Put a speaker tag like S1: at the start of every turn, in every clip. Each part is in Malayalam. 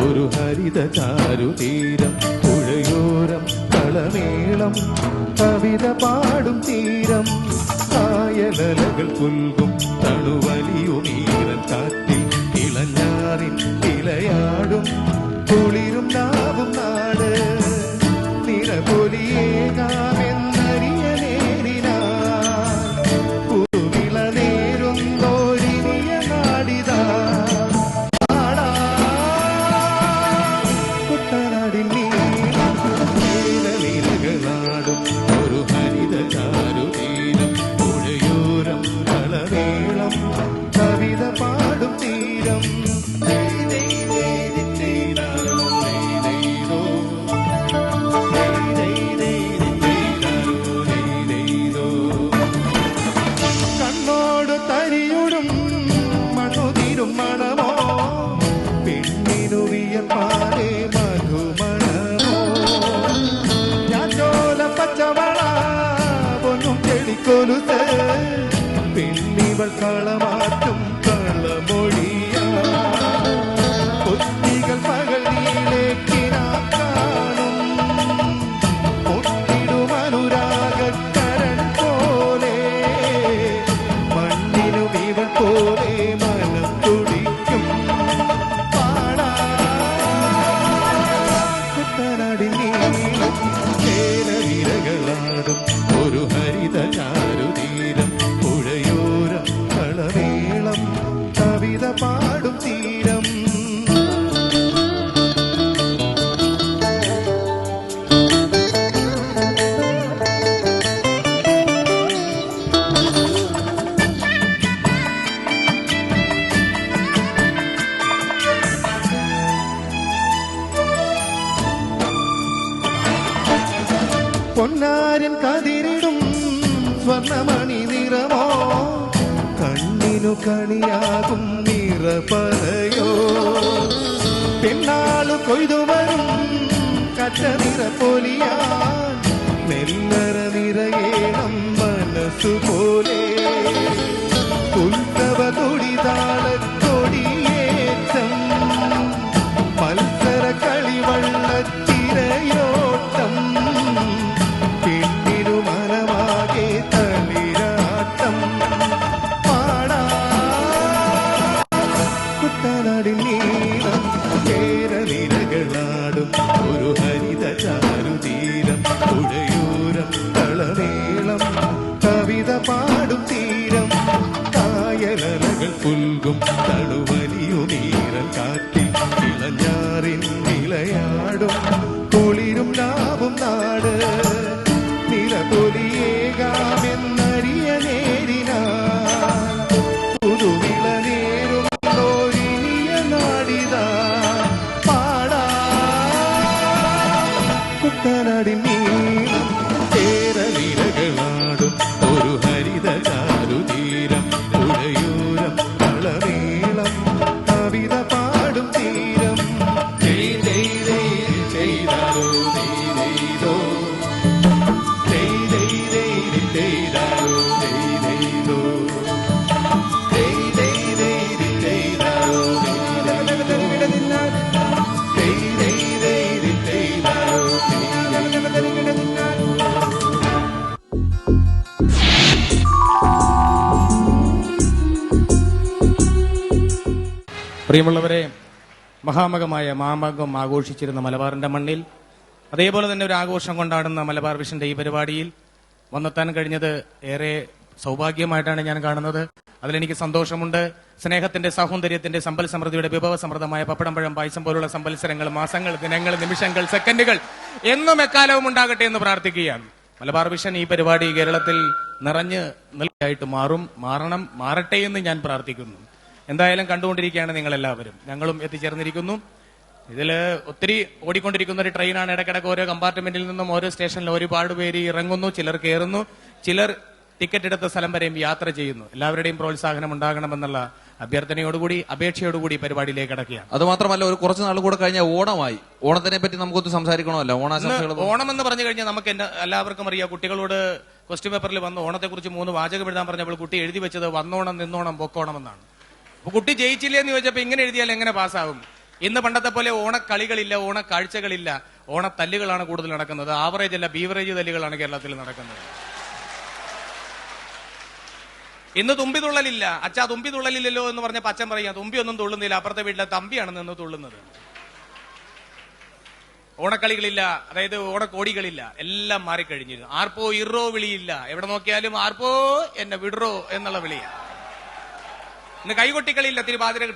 S1: ഒരു ഹരിത ചാരുതീരം പുഴയോരം കളമേളം കവിത പാടും തീരം കായലകൾ പുൽകും തണുവലിയുമീരൻ കാറ്റിൽ ഇളഞ്ഞാറിൻ ഇലയാടും കുളിരും നാവും നാട് നിറപൊലിയേകാമെന്നറിയ നേരിനാ പൂവിള നേരുന്നോരിനിയ നാടിതാ ഒരു ഹരിത ചാരുതീരം പുഴയോരം കളമേളം കവിത പാടും തീരം കണ്ണോട് തരിയുടും മണ്ണുതീരും മണമോ പെണ്ണിനു വിയപ്പാലേ മധുമണമോ പച്ചവള പൊന്നും ചെടിക്കൊലുത്ത് പെണ്ണിവൾ കളമാറ്റും കളമൊഴിയ കൊത്തികൾ പകൽ നീലേക്കിനാ കാണും പൊട്ടിടുമനുരാഗക്കരൺ പോലെ മണ്ണിനും ഇവൾ പോലെ മനം തുടിക്കും പാടാ കുട്ടനാടിൻ നീളം ഒരു ഹരിത ചാരുതീരം പുഴയോരം കളമേളം കവിത പാടും തീരം പൊന്നാരൻ കതിരിടും സ്വർണമണി നിറമോ കണ്ണിനു കണിയാകും നിറപറയോ പെണ്ണാളു കൊയ്തുവരും കച്ച നിറ പൊലിയാൻ നെല്ലറ നിറയേണം മനസ്സുപോലെ ഉത്സവ തൊടിതാള കൊടിയേറ്റം മത്സര കളിവള്ളത്തിരയോട്ടം മനമാകെ തളിരാട്ടം പാടാ കുട്ടനാടിൻ നീളം കേരളിരകളാടും ഒരു ഹരിത ചാരുതീരം പുഴയോരം കളമേളം കവിത പാടും തീരം കായലകൾ പുൽകും തണുവലിയുമീരൻ കാറ്റിൽ ഇളഞ്ഞാറിൻ നിലയാടും കുളിരും നാവും നാട് നിലപൊലിയേകാമെന്നറിയ നേരിനാ പുതുവിള നേരുന്നോരിനിയ നാടിതാ പാടാ കുട്ടനാടിൻ നീളം കേരളിരകളാടും ഒരു ഹരിത ചാരുതീരം പുഴയോരം കളമേളം കവിത പാടും തീരം ചെയ്താരോ ചെയ്തോ
S2: പ്രിയമുള്ളവരെ, മഹാമകമായ മാമകം ആഘോഷിച്ചിരുന്ന മലബാറിന്റെ മണ്ണിൽ അതേപോലെ തന്നെ ഒരു ആഘോഷം കൊണ്ടാടുന്ന മലബാർ വിഷന്റെ ഈ പരിപാടിയിൽ വന്നെത്താൻ കഴിഞ്ഞത് ഏറെ സൗഭാഗ്യമായിട്ടാണ് ഞാൻ കാണുന്നത്. അതിലെനിക്ക് സന്തോഷമുണ്ട്. സ്നേഹത്തിന്റെ, സൗന്ദര്യത്തിന്റെ, സമ്പൽ സമൃദ്ധിയുടെ വിഭവ സമൃദ്ധമായ പപ്പടം, പഴം, പായസം പോലുള്ള സമ്പത്സരങ്ങൾ, മാസങ്ങൾ, ദിനങ്ങൾ, നിമിഷങ്ങൾ, സെക്കൻഡുകൾ എന്നും എക്കാലവും ഉണ്ടാകട്ടെ എന്ന് പ്രാർത്ഥിക്കുകയാണ്. മലബാർ വിഷൻ ഈ പരിപാടി കേരളത്തിൽ നിറഞ്ഞ് നിൽക്കായിട്ട് മാറട്ടെ എന്ന് ഞാൻ പ്രാർത്ഥിക്കുന്നു. എന്തായാലും കണ്ടുകൊണ്ടിരിക്കുകയാണ് നിങ്ങളെല്ലാവരും, ഞങ്ങളും എത്തിച്ചേർന്നിരിക്കുന്നു. ഇതിൽ ഒത്തിരി ഓടിക്കൊണ്ടിരിക്കുന്ന ഒരു ട്രെയിനാണ്. ഇടയ്ക്കിടയ്ക്ക് ഓരോ കമ്പാർട്ട്മെന്റിൽ നിന്നും ഓരോ സ്റ്റേഷനിൽ ഒരുപാട് പേര് ഇറങ്ങുന്നു, ചിലർ കയറുന്നു, ചിലർ ടിക്കറ്റ് എടുത്ത സ്ഥലം വരെയും യാത്ര ചെയ്യുന്നു. എല്ലാവരുടെയും പ്രോത്സാഹനം ഉണ്ടാകണമെന്നുള്ള അഭ്യർത്ഥനയോടുകൂടി അപേക്ഷയോടുകൂടി പരിപാടിയിലേക്ക് കടക്കുകയാണ്.
S3: അത് മാത്രമല്ല, ഒരു കുറച്ച് നാൾ കൂടെ കഴിഞ്ഞാൽ ഓണമായി. ഓണത്തിനെ പറ്റി നമുക്കൊന്ന് സംസാരിക്കണമല്ലോ. ഓണാശംസകൾ.
S2: ഓണം എന്ന് പറഞ്ഞു കഴിഞ്ഞാൽ നമുക്ക് എല്ലാവർക്കും അറിയാം. കുട്ടികളോട് ക്വസ്റ്റ്യൻ പേപ്പറിൽ വന്ന് ഓണത്തെക്കുറിച്ച് 3 വാചകം എഴുതാൻ പറഞ്ഞപ്പോൾ കുട്ടി എഴുതി വെച്ചത് വന്നോണം, നിന്നോണം, പൊക്കോണം എന്നാണ്. അപ്പൊ കുട്ടി ജയിച്ചില്ലേ എന്ന് ചോദിച്ചപ്പോ ഇങ്ങനെ എഴുതിയാൽ എങ്ങനെ പാസ്സാകും? ഇന്ന് പണ്ടത്തെ പോലെ ഓണക്കളികളില്ല, ഓണക്കാഴ്ചകളില്ല, ഓണത്തല്ലുകളാണ് കൂടുതൽ നടക്കുന്നത്. ആവറേജ് അല്ല, ബീവറേജ് തല്ലുകളാണ് കേരളത്തിൽ നടക്കുന്നത്. ഇന്ന് തുമ്പി തുള്ളലില്ല. അച്ഛാ തുമ്പി തുള്ളലില്ലല്ലോ എന്ന് പറഞ്ഞ അച്ഛൻ പറയാ തുമ്പി ഒന്നും തുള്ളുന്നില്ല, അപ്പുറത്തെ വീട്ടിലെ തമ്പിയാണ് നിന്ന് തുള്ളുന്നത്. ഓണക്കളികളില്ല, അതായത് ഓണക്കോടികളില്ല, എല്ലാം മാറിക്കഴിഞ്ഞിരുന്നു. ആർപ്പോ ഇറോ വിളിയില്ല, എവിടെ നോക്കിയാലും ആർപ്പോ എന്നെ വിടറോ എന്നുള്ള വിളിയാണ്. ഇന്ന് കൈകൊട്ടിക്കളിയില്ല,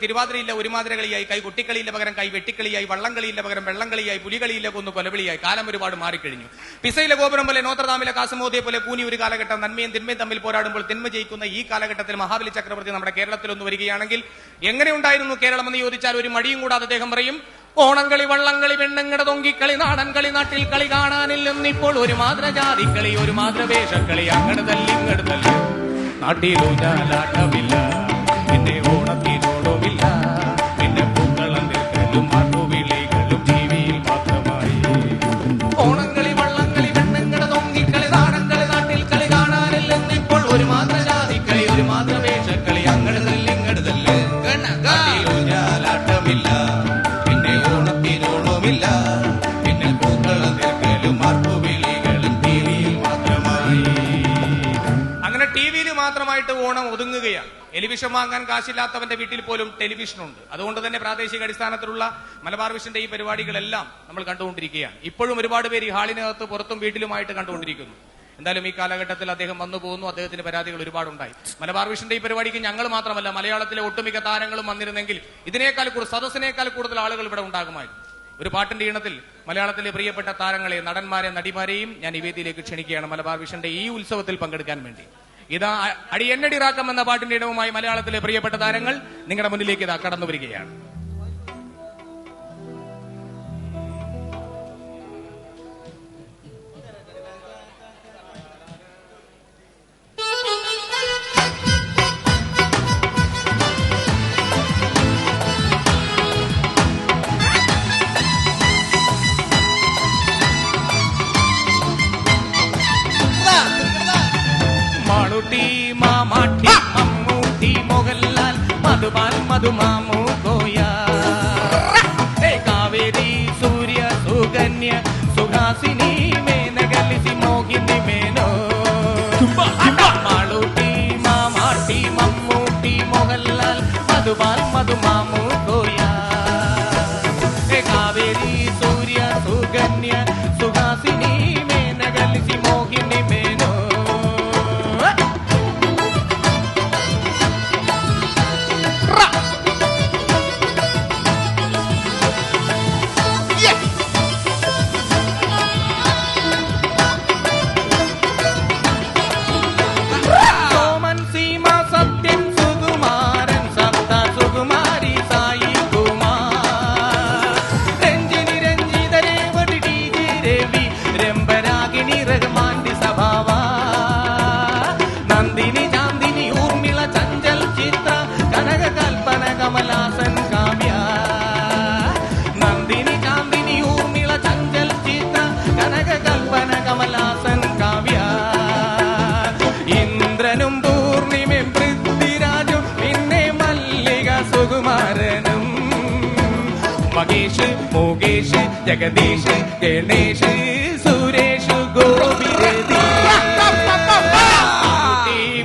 S2: തിരുവാതിരയില്ല, ഒരുമാതിര കളിയായി. കൈകൊട്ടിക്കളിയില്ല പകരം കൈ വെട്ടിക്കളിയായി. വള്ളംകളിയില്ല പകരം വെള്ളംകളിയായി. പുലികളിയില്ല കൊന്നു കൊലവിളിയായി. കാലം ഒരുപാട് മാറിക്കഴിഞ്ഞു. പിസയിലെ ഗോപുരം പോലെ, നോത്രദാമിലെ കാസമോദിയെ പോലെ കൂനി ഒരു കാലഘട്ടം. നന്മയും തിന്മയും തമ്മിൽ പോരാടുമ്പോൾ തിന്മ ജയിക്കുന്ന ഈ കാലഘട്ടത്തിൽ മഹാബലി ചക്രവർത്തി നമ്മുടെ കേരളത്തിലൊന്ന് വരികയാണെങ്കിൽ എങ്ങനെയുണ്ടായിരുന്നു കേരളം എന്ന് ചോദിച്ചാൽ ഒരു മടിയും കൂടാതെ അദ്ദേഹം പറയും, ഓണംകളി, വള്ളംകളി, പെണ്ണുങ്ങടെ തൊങ്കിക്കളി, നാടൻ കളി, നാട്ടിൽ കളി കാണാനില്ലെന്നിപ്പോൾ ഒരു മാതൃജാതിക്കളി, ഒരു മാതൃവേഷക്കളി, അങ്ങട് തല്ലി ഇങ്ങട് തല്ലി, നാട്ടിലൂഞ്ഞാലാട്ടമില്ല, പിന്നെ ഓണത്തിനോടുമില്ല, പിന്നെ പൂക്കളം നിൽക്കലും മാട്ടുവിളികളും ടിവിയിൽ മാത്രമായി. ഓണംകളി, വള്ളംകളി, പെണ്ണുങ്ങടെ തൊങ്കിക്കളി, നാടൻ കളി, നാട്ടിൽ കളി കാണാനില്ലെന്നിപ്പോൾ ഒരു മാതൃജാതിക്കളി, ഒരു മാതൃവേഷക്കളി, അങ്ങട് തല്ലി ഇങ്ങട് തല്ലി, നാട്ടിലൂഞ്ഞാലാട്ടമില്ല, പിന്നെ പൂക്കളം നിൽക്കലും മാട്ടുവിളികളും ടിവിയിൽ മാത്രമായി. അങ്ങനെ ടിവിയിൽ മാത്രമായിട്ട് ഓണം ഒതുങ്ങുകയാണ്. ടെലിവിഷൻ വാങ്ങാൻ കാശില്ലാത്തവന്റെ വീട്ടിൽ പോലും ടെലിവിഷൻ ഉണ്ട്. അതുകൊണ്ട് തന്നെ പ്രാദേശിക അടിസ്ഥാനത്തിലുള്ള മലബാർ വിഷന്റെ ഈ പരിപാടികളെല്ലാം നമ്മൾ കണ്ടുകൊണ്ടിരിക്കുകയാണ്. ഇപ്പോഴും ഒരുപാട് പേര് ഈ ഹാളിനകത്ത് പുറത്തും വീട്ടിലുമായിട്ട് കണ്ടുകൊണ്ടിരിക്കുന്നു. എന്തായാലും ഈ കാലഘട്ടത്തിൽ അദ്ദേഹം വന്നു പോകുന്നു. അദ്ദേഹത്തിന് പരാതികൾ ഒരുപാടുണ്ടായി. മലബാർ വിഷന്റെ ഈ പരിപാടിക്ക് ഞങ്ങൾ മാത്രമല്ല, മലയാളത്തിലെ ഒട്ടുമിക്ക താരങ്ങളും വന്നിരുന്നെങ്കിൽ ഇതിനേക്കാൾ കൂടുതൽ, സദസ്സിനേക്കാൾ കൂടുതൽ ആളുകൾ ഇവിടെ ഉണ്ടാകുമായിരുന്നു. ഒരു പാട്ടിന്റെ ഈണത്തിൽ മലയാളത്തിലെ പ്രിയപ്പെട്ട താരങ്ങളെ, നടന്മാരെ, നടിമാരെയും ഞാൻ ഈ വേദിയിലേക്ക് ക്ഷണിക്കുകയാണ് മലബാർ വിഷന്റെ ഈ ഉത്സവത്തിൽ പങ്കെടുക്കാൻ വേണ്ടി. ഇതാ അടിയെണ്ണടി റാക്കം എന്ന പാട്ടിന്റെ ഇടവുമായി മലയാളത്തിലെ പ്രിയപ്പെട്ട താരങ്ങൾ നിങ്ങളുടെ മുന്നിലേക്ക് ഇതാ കടന്നു വരികയാണ്. മാമാട്ടി, മമ്മൂട്ടി, മോഹൻലാൽ, മധുപാൽ, മധുമാമു, കോയ, കാവേരി, സൂര്യ, സുകന്യ, സുഹാസിനി, മേനകലിസി, മോഹിനി, മേനോ. മാളൂട്ടി, മാമാട്ടി, മമ്മൂട്ടി, മോഹൻലാൽ, മധുപാൽ, മധുമാമു, കോയ, കാവേരി, സൂര്യ, സുകന്യ, സുഹാസിനി, മേനകലിസി, മോഹിനി, മേനോ. മഹേഷ്, മുകേഷ്, ജഗദീഷ്, ഗണേഷ്, സുരേഷ്, ഗോപിരതി,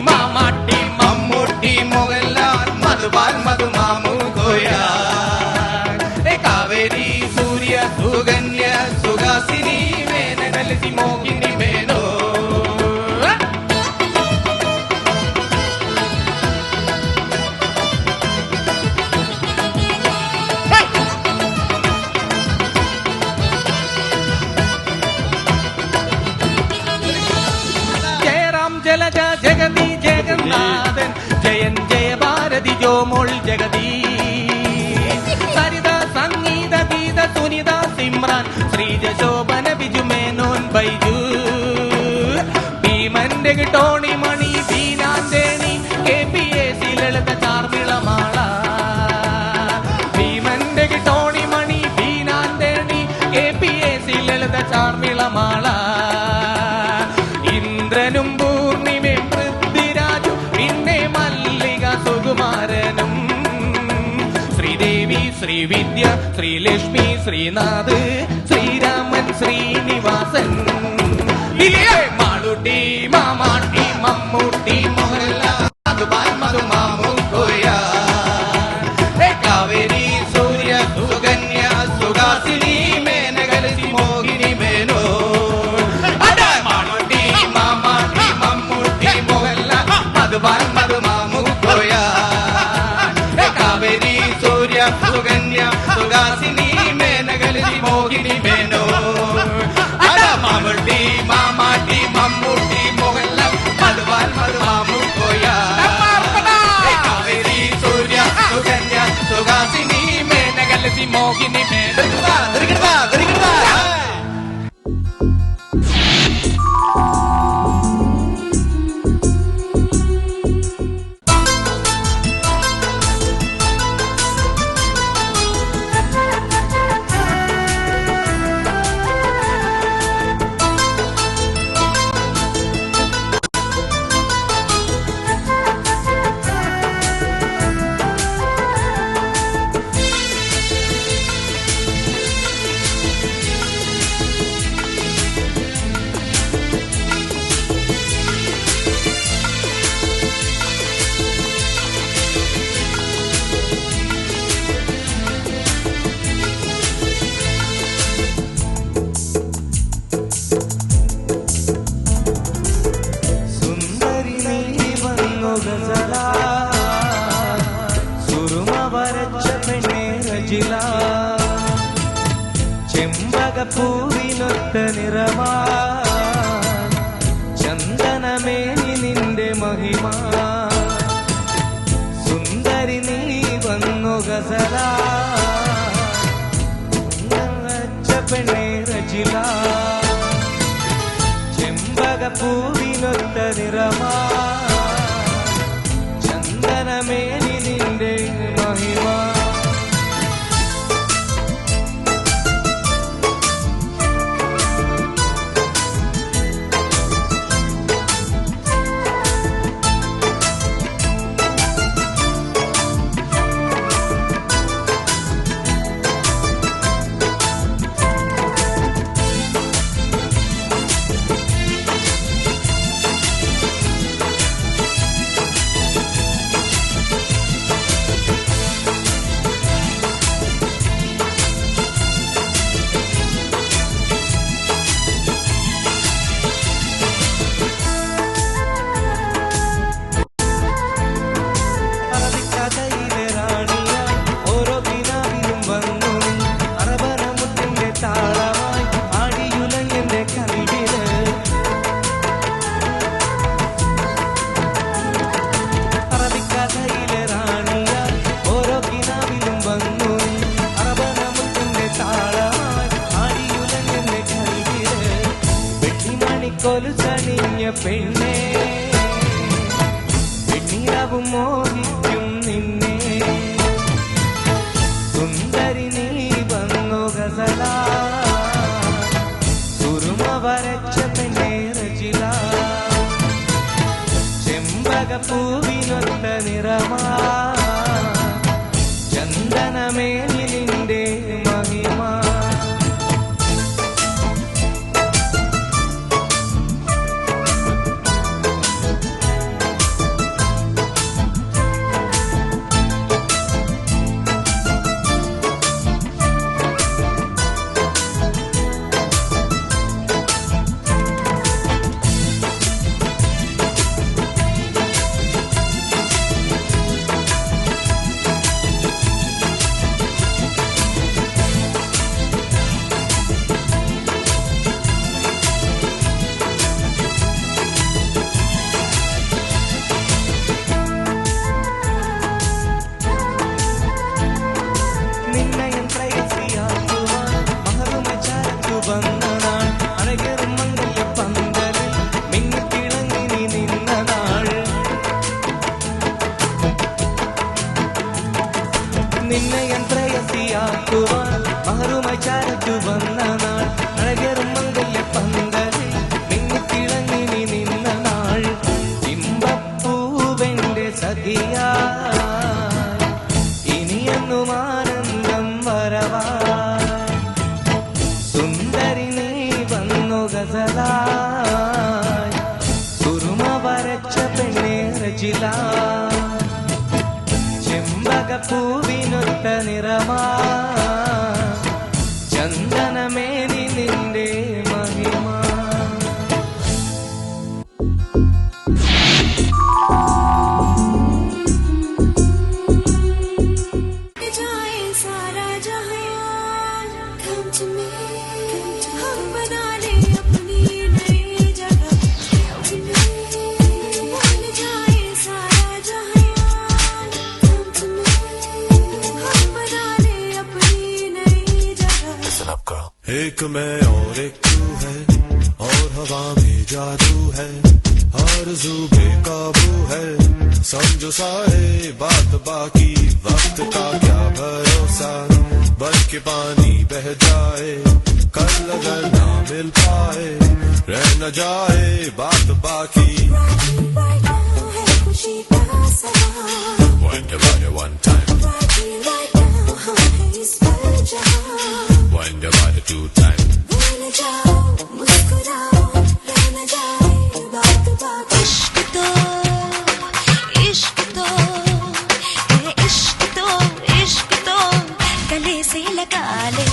S2: മാമാട്ടി, മമ്മൂട്ടി, മോഹൻലാൽ, മധുപാൽ, മധുമാമു, കോയ, കാവേരി, സൂര്യ, സുകന്യ, സുഹാസിനി, മേനകലിസി, മോഹിനി, മേനോ. ജലജ, ജഗതി, ജഗന്നാഥൻ, ജയൻ, ജയ ഭാരതി, ജോമോൾ, ജഗതി, സരിത, സംഗീത, ഗീത, സുനിത, സിമ്രാൻ, ശ്രീജ, ശോഭന, ബിജു, മേനോൻ, ബൈജു, ഭീമന്റെ ടോണി, മണി, ചന്ദ്രനും പൂർണിമയും പൃഥ്വിരാജും പിന്നെ മല്ലിക സുകുമാരനും ശ്രീദേവി ശ്രീവിദ്യ ശ്രീലക്ഷ്മി ശ്രീനാഥ് ശ്രീരാമൻ ശ്രീനിവാസൻ മാളൂട്ടി മാമാട്ടി മമ്മൂട്ടി മോഹൻലാൽ മധുമാമുക്കോയ കാവേരി സൂര്യ സുകന്യ സുഹാസിനി മേനകലി മോഹിനി മേനോ മാളൂട്ടി മാമാട്ടി മമ്മൂട്ടി മോഹൻലാൽ മധുമാമുക്കോയ കാവേരി സൂര്യ സുകന്യ സുഹാസിനി മേനകലി മോഹിനി മേനോ മാമൂട്ടി മാമാട്ടി മമ്മൂട്ടി മോഹൻലാൽ മധുമാമുക്കോയ കാവേരി സൂര്യ സുകന്യ സുഹാസിനി മേനകലി മോഹിനി മേനോ
S4: ചെമ്പകപ്പൂവിനൊത്ത നിറമാ ചന്ദനമേനി നിന്റെ മഹിമ സുന്ദരി നീ വന്നു ഗസലാ പെണ്ണേ രജില ചെമ്പകപ്പൂവിനൊത്ത നിറമാ ചന്ദനമേനി നിന്റെ മഹിമ കൊലുസണിഞ്ഞ പെണ്ണേ പെണ്ണിരവും മോഹിക്കും നിന്നെ സുന്ദരി നീ വന്നു ഗസലാ സുറുമ വരച്ച പെണ്ണേ രജില ചെമ്പകപ്പൂവിനൊത്ത നിറമാ ചന്ദനമേനി നിന്റെ മഹിമ റജില ചെമ്പകപ്പൂവിനൊത്ത നിറമാ ചന്ദനമേനി നിന്റെ മഹിമ
S5: जाए सारा जहां come to me हम बना ले अपनी नई जगह come to me बन जाए सारा जहां come to me हम बना ले अपनी नई जगह
S6: एक मैं और एक तू है और हवा में जादू है आरज़ू बेकाबू है समझो सारे बात बाकी वक्त का क्या भरोसा बन के पानी बह जाए कल अगर ना मिल पाए रह न जाए बात बाकी
S5: right now है खुशी का समा
S6: Wonder one time
S5: right now हम हैं इस पल जहां
S6: Wonder two time
S5: भूल जाओ मुस्कुराओ रह न जाए बात बात इश्क तो गले से लगा ले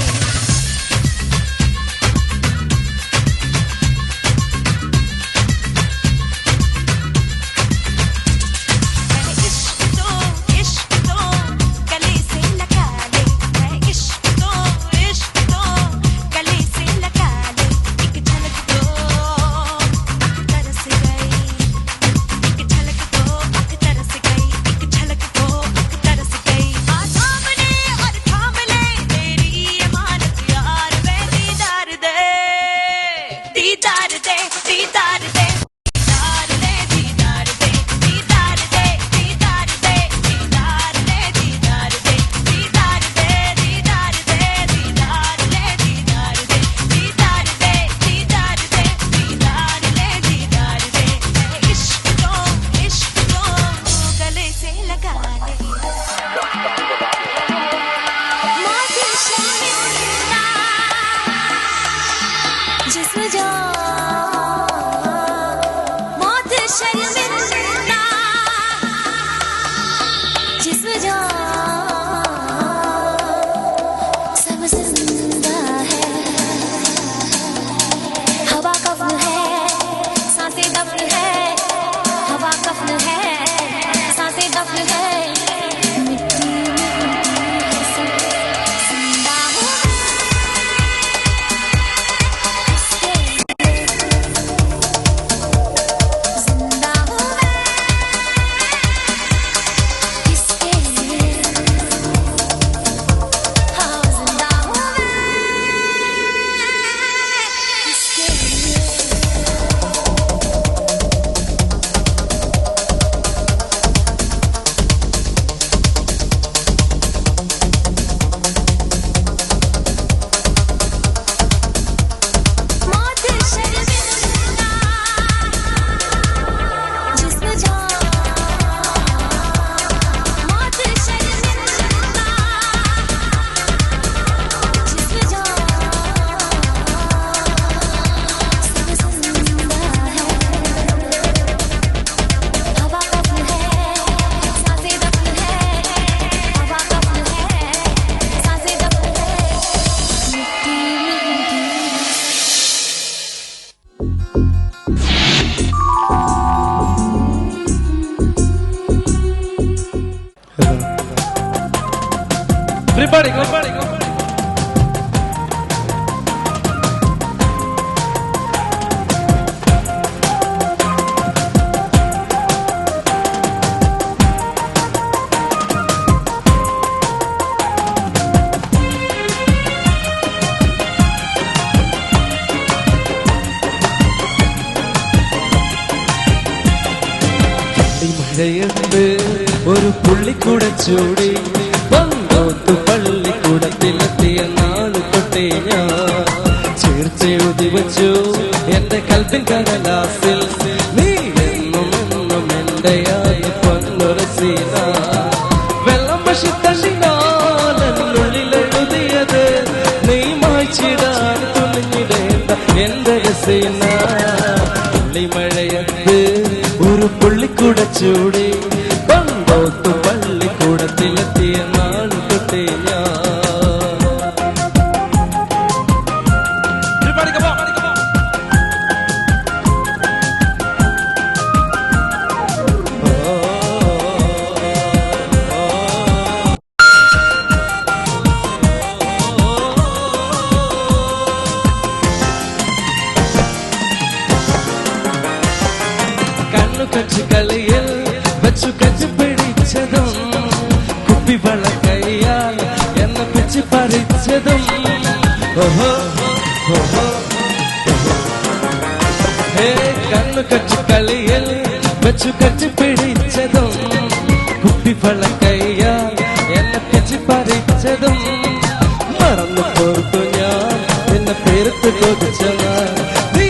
S4: Everybody, go, everybody, go. മഴയത്ത് ഒരു പുള്ളിക്കൂടെ ചൂടി വന്നോത്തു പള്ളിക്കൂടത്തിലെത്തിയ നാള് തൊട്ടേ ഞാൻ ചേർച്ചെഴുതി വച്ചു എന്റെ കൽപ്പിൻ കടലാസിൽ നീ എന്നും എന്നും എന്റെ പൊന്നുറസീന വെള്ളം പക്ഷി തള്ളിനാളുള്ളിലെഴുതിയത് നീ മായ്ച്ചിടാൻ തുണിഞ്ഞിടേണ്ട എന്റെ രസീന മഴയത്ത് ഒരു പുള്ളിക്കൂടെ കുടച്ചൂടി പണ്ടോത്തു പള്ളിക്കൂടത്തിലെത്തിയ നാൾ തൊട്ടേ ഞാൻ കച്ചു കളിയിൽ വെച്ചു കച്ചു പിടിച്ചതും കുപ്പിവള കയ്യാൽ എന്നെ പിച്ചു പറിച്ചതും കണ്ണു കച്ചു കളിയിൽ വെച്ചു കച്ചു പിടിച്ചതും കുപ്പിവള കയ്യാൽ എന്നെ പിച്ചു പറിച്ചതും മറന്നു പോർത്തു ഞാൻ എന്നെ പേരത്ത് കൊതിച്ച നീ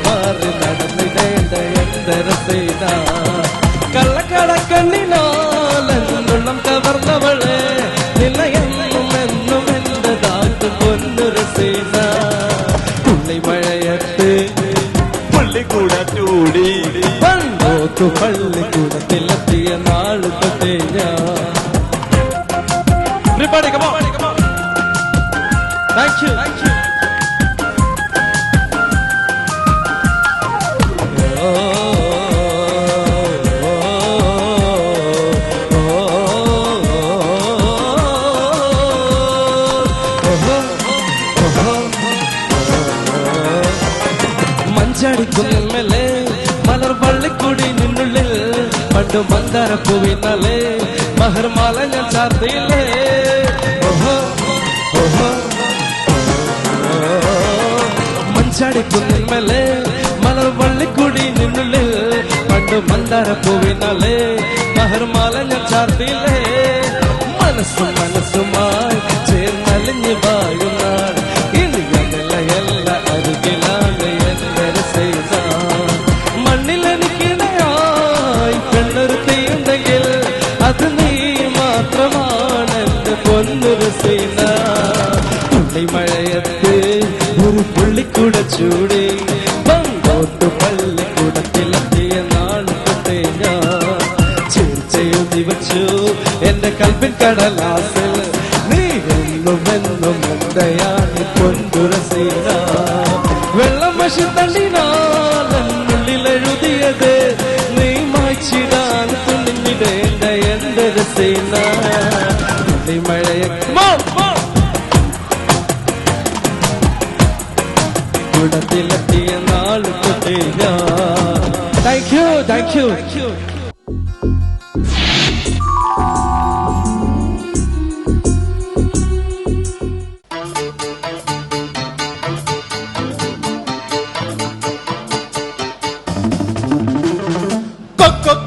S4: മാറി നടന്നിടേണ്ട കള്ളക്കടക്കണ്ണിനോളം കവർന്നവളെ നിലയെന്നും എന്നും എന്റേതാക്കും പൊന്നൊരു സീന പുള്ളിമഴയത്ത്
S1: പുള്ളിക്കൂടച്ചൂടി
S4: പണ്ടോത്തു പള്ളിക്കൂടത്തിലെത്തിയ നാള് തൊട്ടേ ഞാൻ താങ്ക് യു മഞ്ചടിക്കുന്നിന്മേലെ മലർ വള്ളിക്കൂടി നിന്നുള്ളിൽ പണ്ടു മന്ദാരപ്പൂവിനാലേ മഹർമാല ഞാൻ ചാർത്തിയില്ലേ മഞ്ചടിക്കുന്നിന്മേലെ മലർ വള്ളിക്കൂടി നിന്നുള്ളിൽ പണ്ടു മന്ദാരപ്പൂവിനാലേ മഹർമാല ഞാൻ ചാർത്തിയില്ലേ മനസ്സും മനസ്സുമായി ചേർന്നലിഞ്ഞു വായുന്നാൾ ഇനി അകലയല്ല അരുകിലാണ് എന്റെ സേന മണ്ണിലെനിക്കിടയായി പെണ്ണൊരുത്തിയുണ്ടെങ്കിൽ അത് നീ മാത്രമാണ് എന്റെ പൊന്നൊരു സേന പുള്ളിമഴയത്ത് ഒരു പുള്ളിക്കുടച്ചൂടി പങ്കോട്ടു പള്ളിക്കൂടത്തിലെത്തിയ നാൾ തൊട്ടേ ഞാൻ ചേർച്ചയൊന്നി വച്ചു എന്റെ കൽപ്പിൻ കടലാസിൽ നീ എന്നും എന്നും എന്തയാണ് പൊൻപുരസീന വെള്ളം വശി തള്ളിനാൽ എന്നുള്ളിൽ എഴുതിയത് നീ മായ്ച്ചിടാൻ തുണിഞ്ഞിടേണ്ട എന്റെ രസീന മഴയ കൂടത്തിലെത്തിയ നാൾ തൊട്ടേ ഞാൻ താങ്ക് യു താങ്ക് യു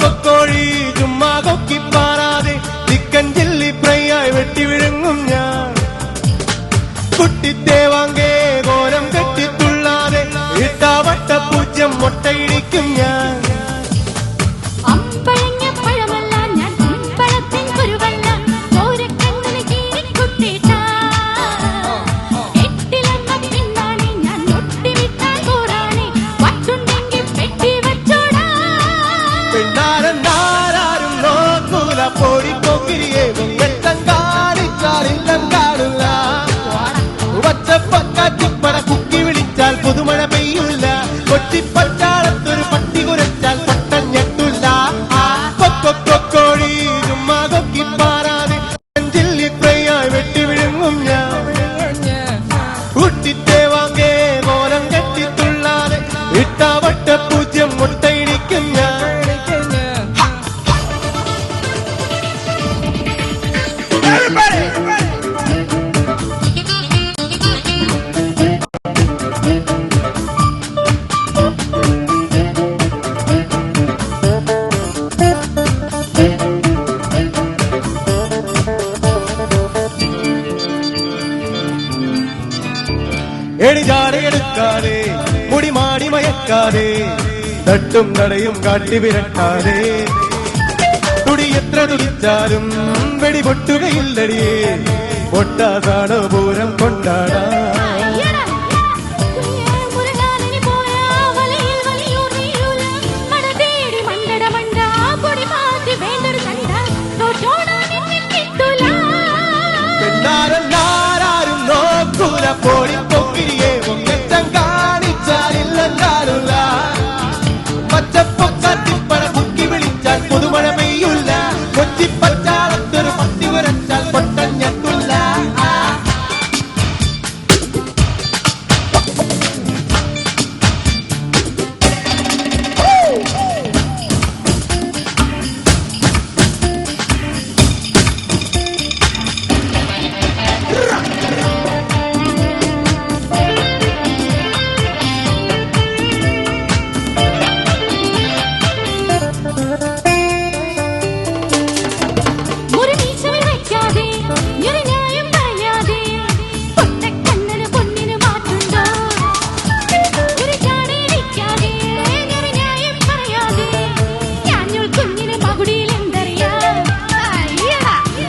S1: കൊക്കോഴി ചുമ്മാ കൊക്കി പാറാതെ ചിക്കൻ ചില്ലി ഫ്രൈയായി വെട്ടി വിഴുങ്ങും ഞാൻ കുട്ടിത്തേവാങ്കേ കോലം കെട്ടിത്തുള്ളാതെ ഇട്ടാവട്ട പൂജ്യം മുട്ടയിടിക്കും ഞാൻ
S5: അമ്പഴങ്ങ പഴമല്ല ഞാൻ പഴത്തിൻ കുരുവല്ല ഓരക്കണ്ണിന് കീറിക്കുത്തിട്ടാ എട്ടിലെന്ന പിന്നാണി ഞാൻ ഒട്ടിവിട്ടാൽ പോറാണി വട്ടുണ്ടെങ്കിൽ പെട്ടി വച്ചോടാ
S1: പിന്നാരെന്നാരും നോക്കൂല പൊടിക്കൊക്കിരിയെ വെട്ടം കാണിച്ചാലില്ലം കാണില്ല പച്ചപ്പക്കാറ്റിപ്പട കുക്കി വിളിച്ചാൽ പുതുമഴ പെയ്യില്ല കൊച്ചിപ്പട്ടാളത്തൊരു പട്ടി കുരച്ചാൽ പട്ടം ഞെട്ടില്ല കൊക്കോഴി ചുമ്മാ കൊക്കി പാറാതെ ചില്ലി ഫ്രൈയായി വെട്ടി വിഴുങ്ങും ഞാൻ കുട്ടിത്തേവാങ്കേ കോലം കെട്ടിത്തുള്ളാതെ ഇട്ടാവട്ട പൂജ്യം മുട്ടയിടിക്കും ഞാൻ എടിചാടിയെടുക്കാതെ മുടി മാടി മയക്കാതെ തട്ടും തടയും കാട്ടി വിരട്ടാതെ തുടി എത്ര തുടിച്ചാലും വെടിപൊട്ടുകയില്ലടിയേ പൊട്ടാസാണ് പൂരം കൊണ്ടാടാ
S5: മുരുകാലിനി പോയാ വലയിൽ വലിയൂർ വീഴൂല മട തേടി മണ്ടട മണ്ട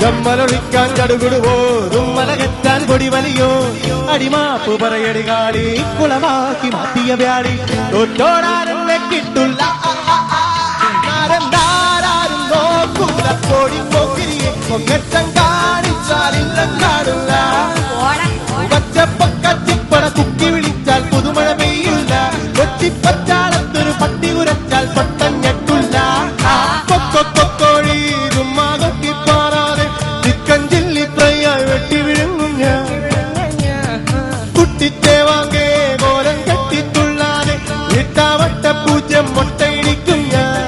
S1: ചമ്മലൊഴിക്കാൻ കടുകുടുവോ തുമ്മലകറ്റാൻ പൊടിവലിയോ അടിമാപ്പ് പറയടി കാളി കുളമാക്കി മാറ്റിയ വ്യാളി തൊട്ടോടാരെന്നെ കിട്ടുള്ള ആരും നോക്കൂല കോടി പോക്കിരിയെ പൊങ്ങച്ചം കാണിച്ചാലില്ല കാണില്ല പച്ചപ്പക്ക ചിപ്പട കുക്കി വിളിച്ചാൽ പുതുമഴ പെയ്യില്ല കൊച്ചിപ്പച്ചാളത്തൊരു പട്ടി ഉരച്ചാൽ പൊട്ടൻ ഞെട്ടില്ല കൊക്കോഴി തുമ്മാ കൊക്കിപ്പാറാതെ ചിക്കൻ ചില്ലി ഫ്രൈയായി വെട്ടി വിഴുങ്ങും ഞാൻ കുട്ടിത്തേവാങ്കേ കോലം കെട്ടിത്തുള്ളാതെ ഇട്ടാവട്ട പൂജ്യം മുട്ടയിടിക്കും ഞാൻ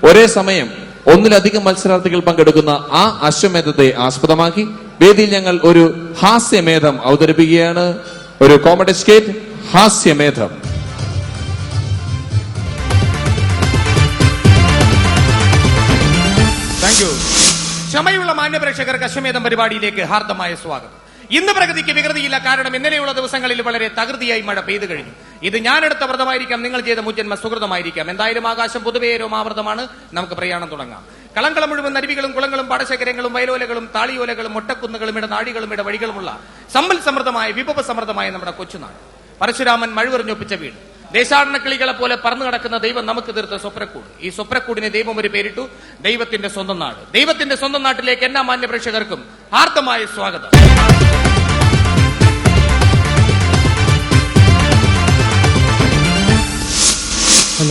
S3: ഒരേ സമയം ഒന്നിലധികം മത്സരാർത്ഥികൾ പങ്കെടുക്കുന്ന ആ അശ്വമേധത്തെ ആസ്പദമാക്കി വേദിയിൽ ഞങ്ങൾ ഒരു ഹാസ്യമേധം അവതരിപ്പിക്കുകയാണ്. ഒരു കോമഡി സ്കേറ്റ് ഹാസ്യമേധം.
S2: Thank you. ക്ഷമയുള്ള മാന്യപ്രേക്ഷകർക്ക് അശ്വമേധം പരിപാടിയിലേക്ക് ഹാർദമായ സ്വാഗതം. ഇന്ന് പ്രകൃതിക്ക് വികൃതിയില്ല. കാരണം ഇന്നലെയുള്ള ദിവസങ്ങളിൽ വളരെ തകൃതിയായി മഴ പെയ്തു കഴിഞ്ഞു. ഇത് ഞാനെടുത്ത വ്രതമായിരിക്കാം, നിങ്ങൾ ചെയ്ത മുജ്ജന്മ സുഹൃതമായിരിക്കാം. എന്തായാലും ആകാശം പൊതുവേ രോമാവൃതമാണ്. നമുക്ക് പ്രയാണം തുടങ്ങാം. കളങ്കളം മുഴുവൻ അരുവികളും കുളങ്ങളും പാടശേഖരങ്ങളും വയലോലകളും താളിയോലകളും മൊട്ടക്കുന്നുകളും ഇടനാടികളും ഇടവഴികളുമുള്ള സമ്പൽ സമൃദ്ധമായ വിഭവ സമൃദ്ധമായ നമ്മുടെ കൊച്ചുനാട്. പരശുരാമൻ മഴുവെറിഞ്ഞൊപ്പിച്ച വീട്. ദേശാടന കിളികളെ പോലെ പറന്നു കിടക്കുന്ന ദൈവം നമുക്ക് തീർത്ത സ്വപ്നക്കൂട്. ഈ സ്വപ്നക്കൂടിന് ദൈവം ഒരു പേരിട്ടു, ദൈവത്തിന്റെ സ്വന്തം നാട്. ദൈവത്തിന്റെ സ്വന്തം നാട്ടിലേക്ക് എല്ലാ മാന്യ പ്രേക്ഷകർക്കും ഹാർദമായ സ്വാഗതം.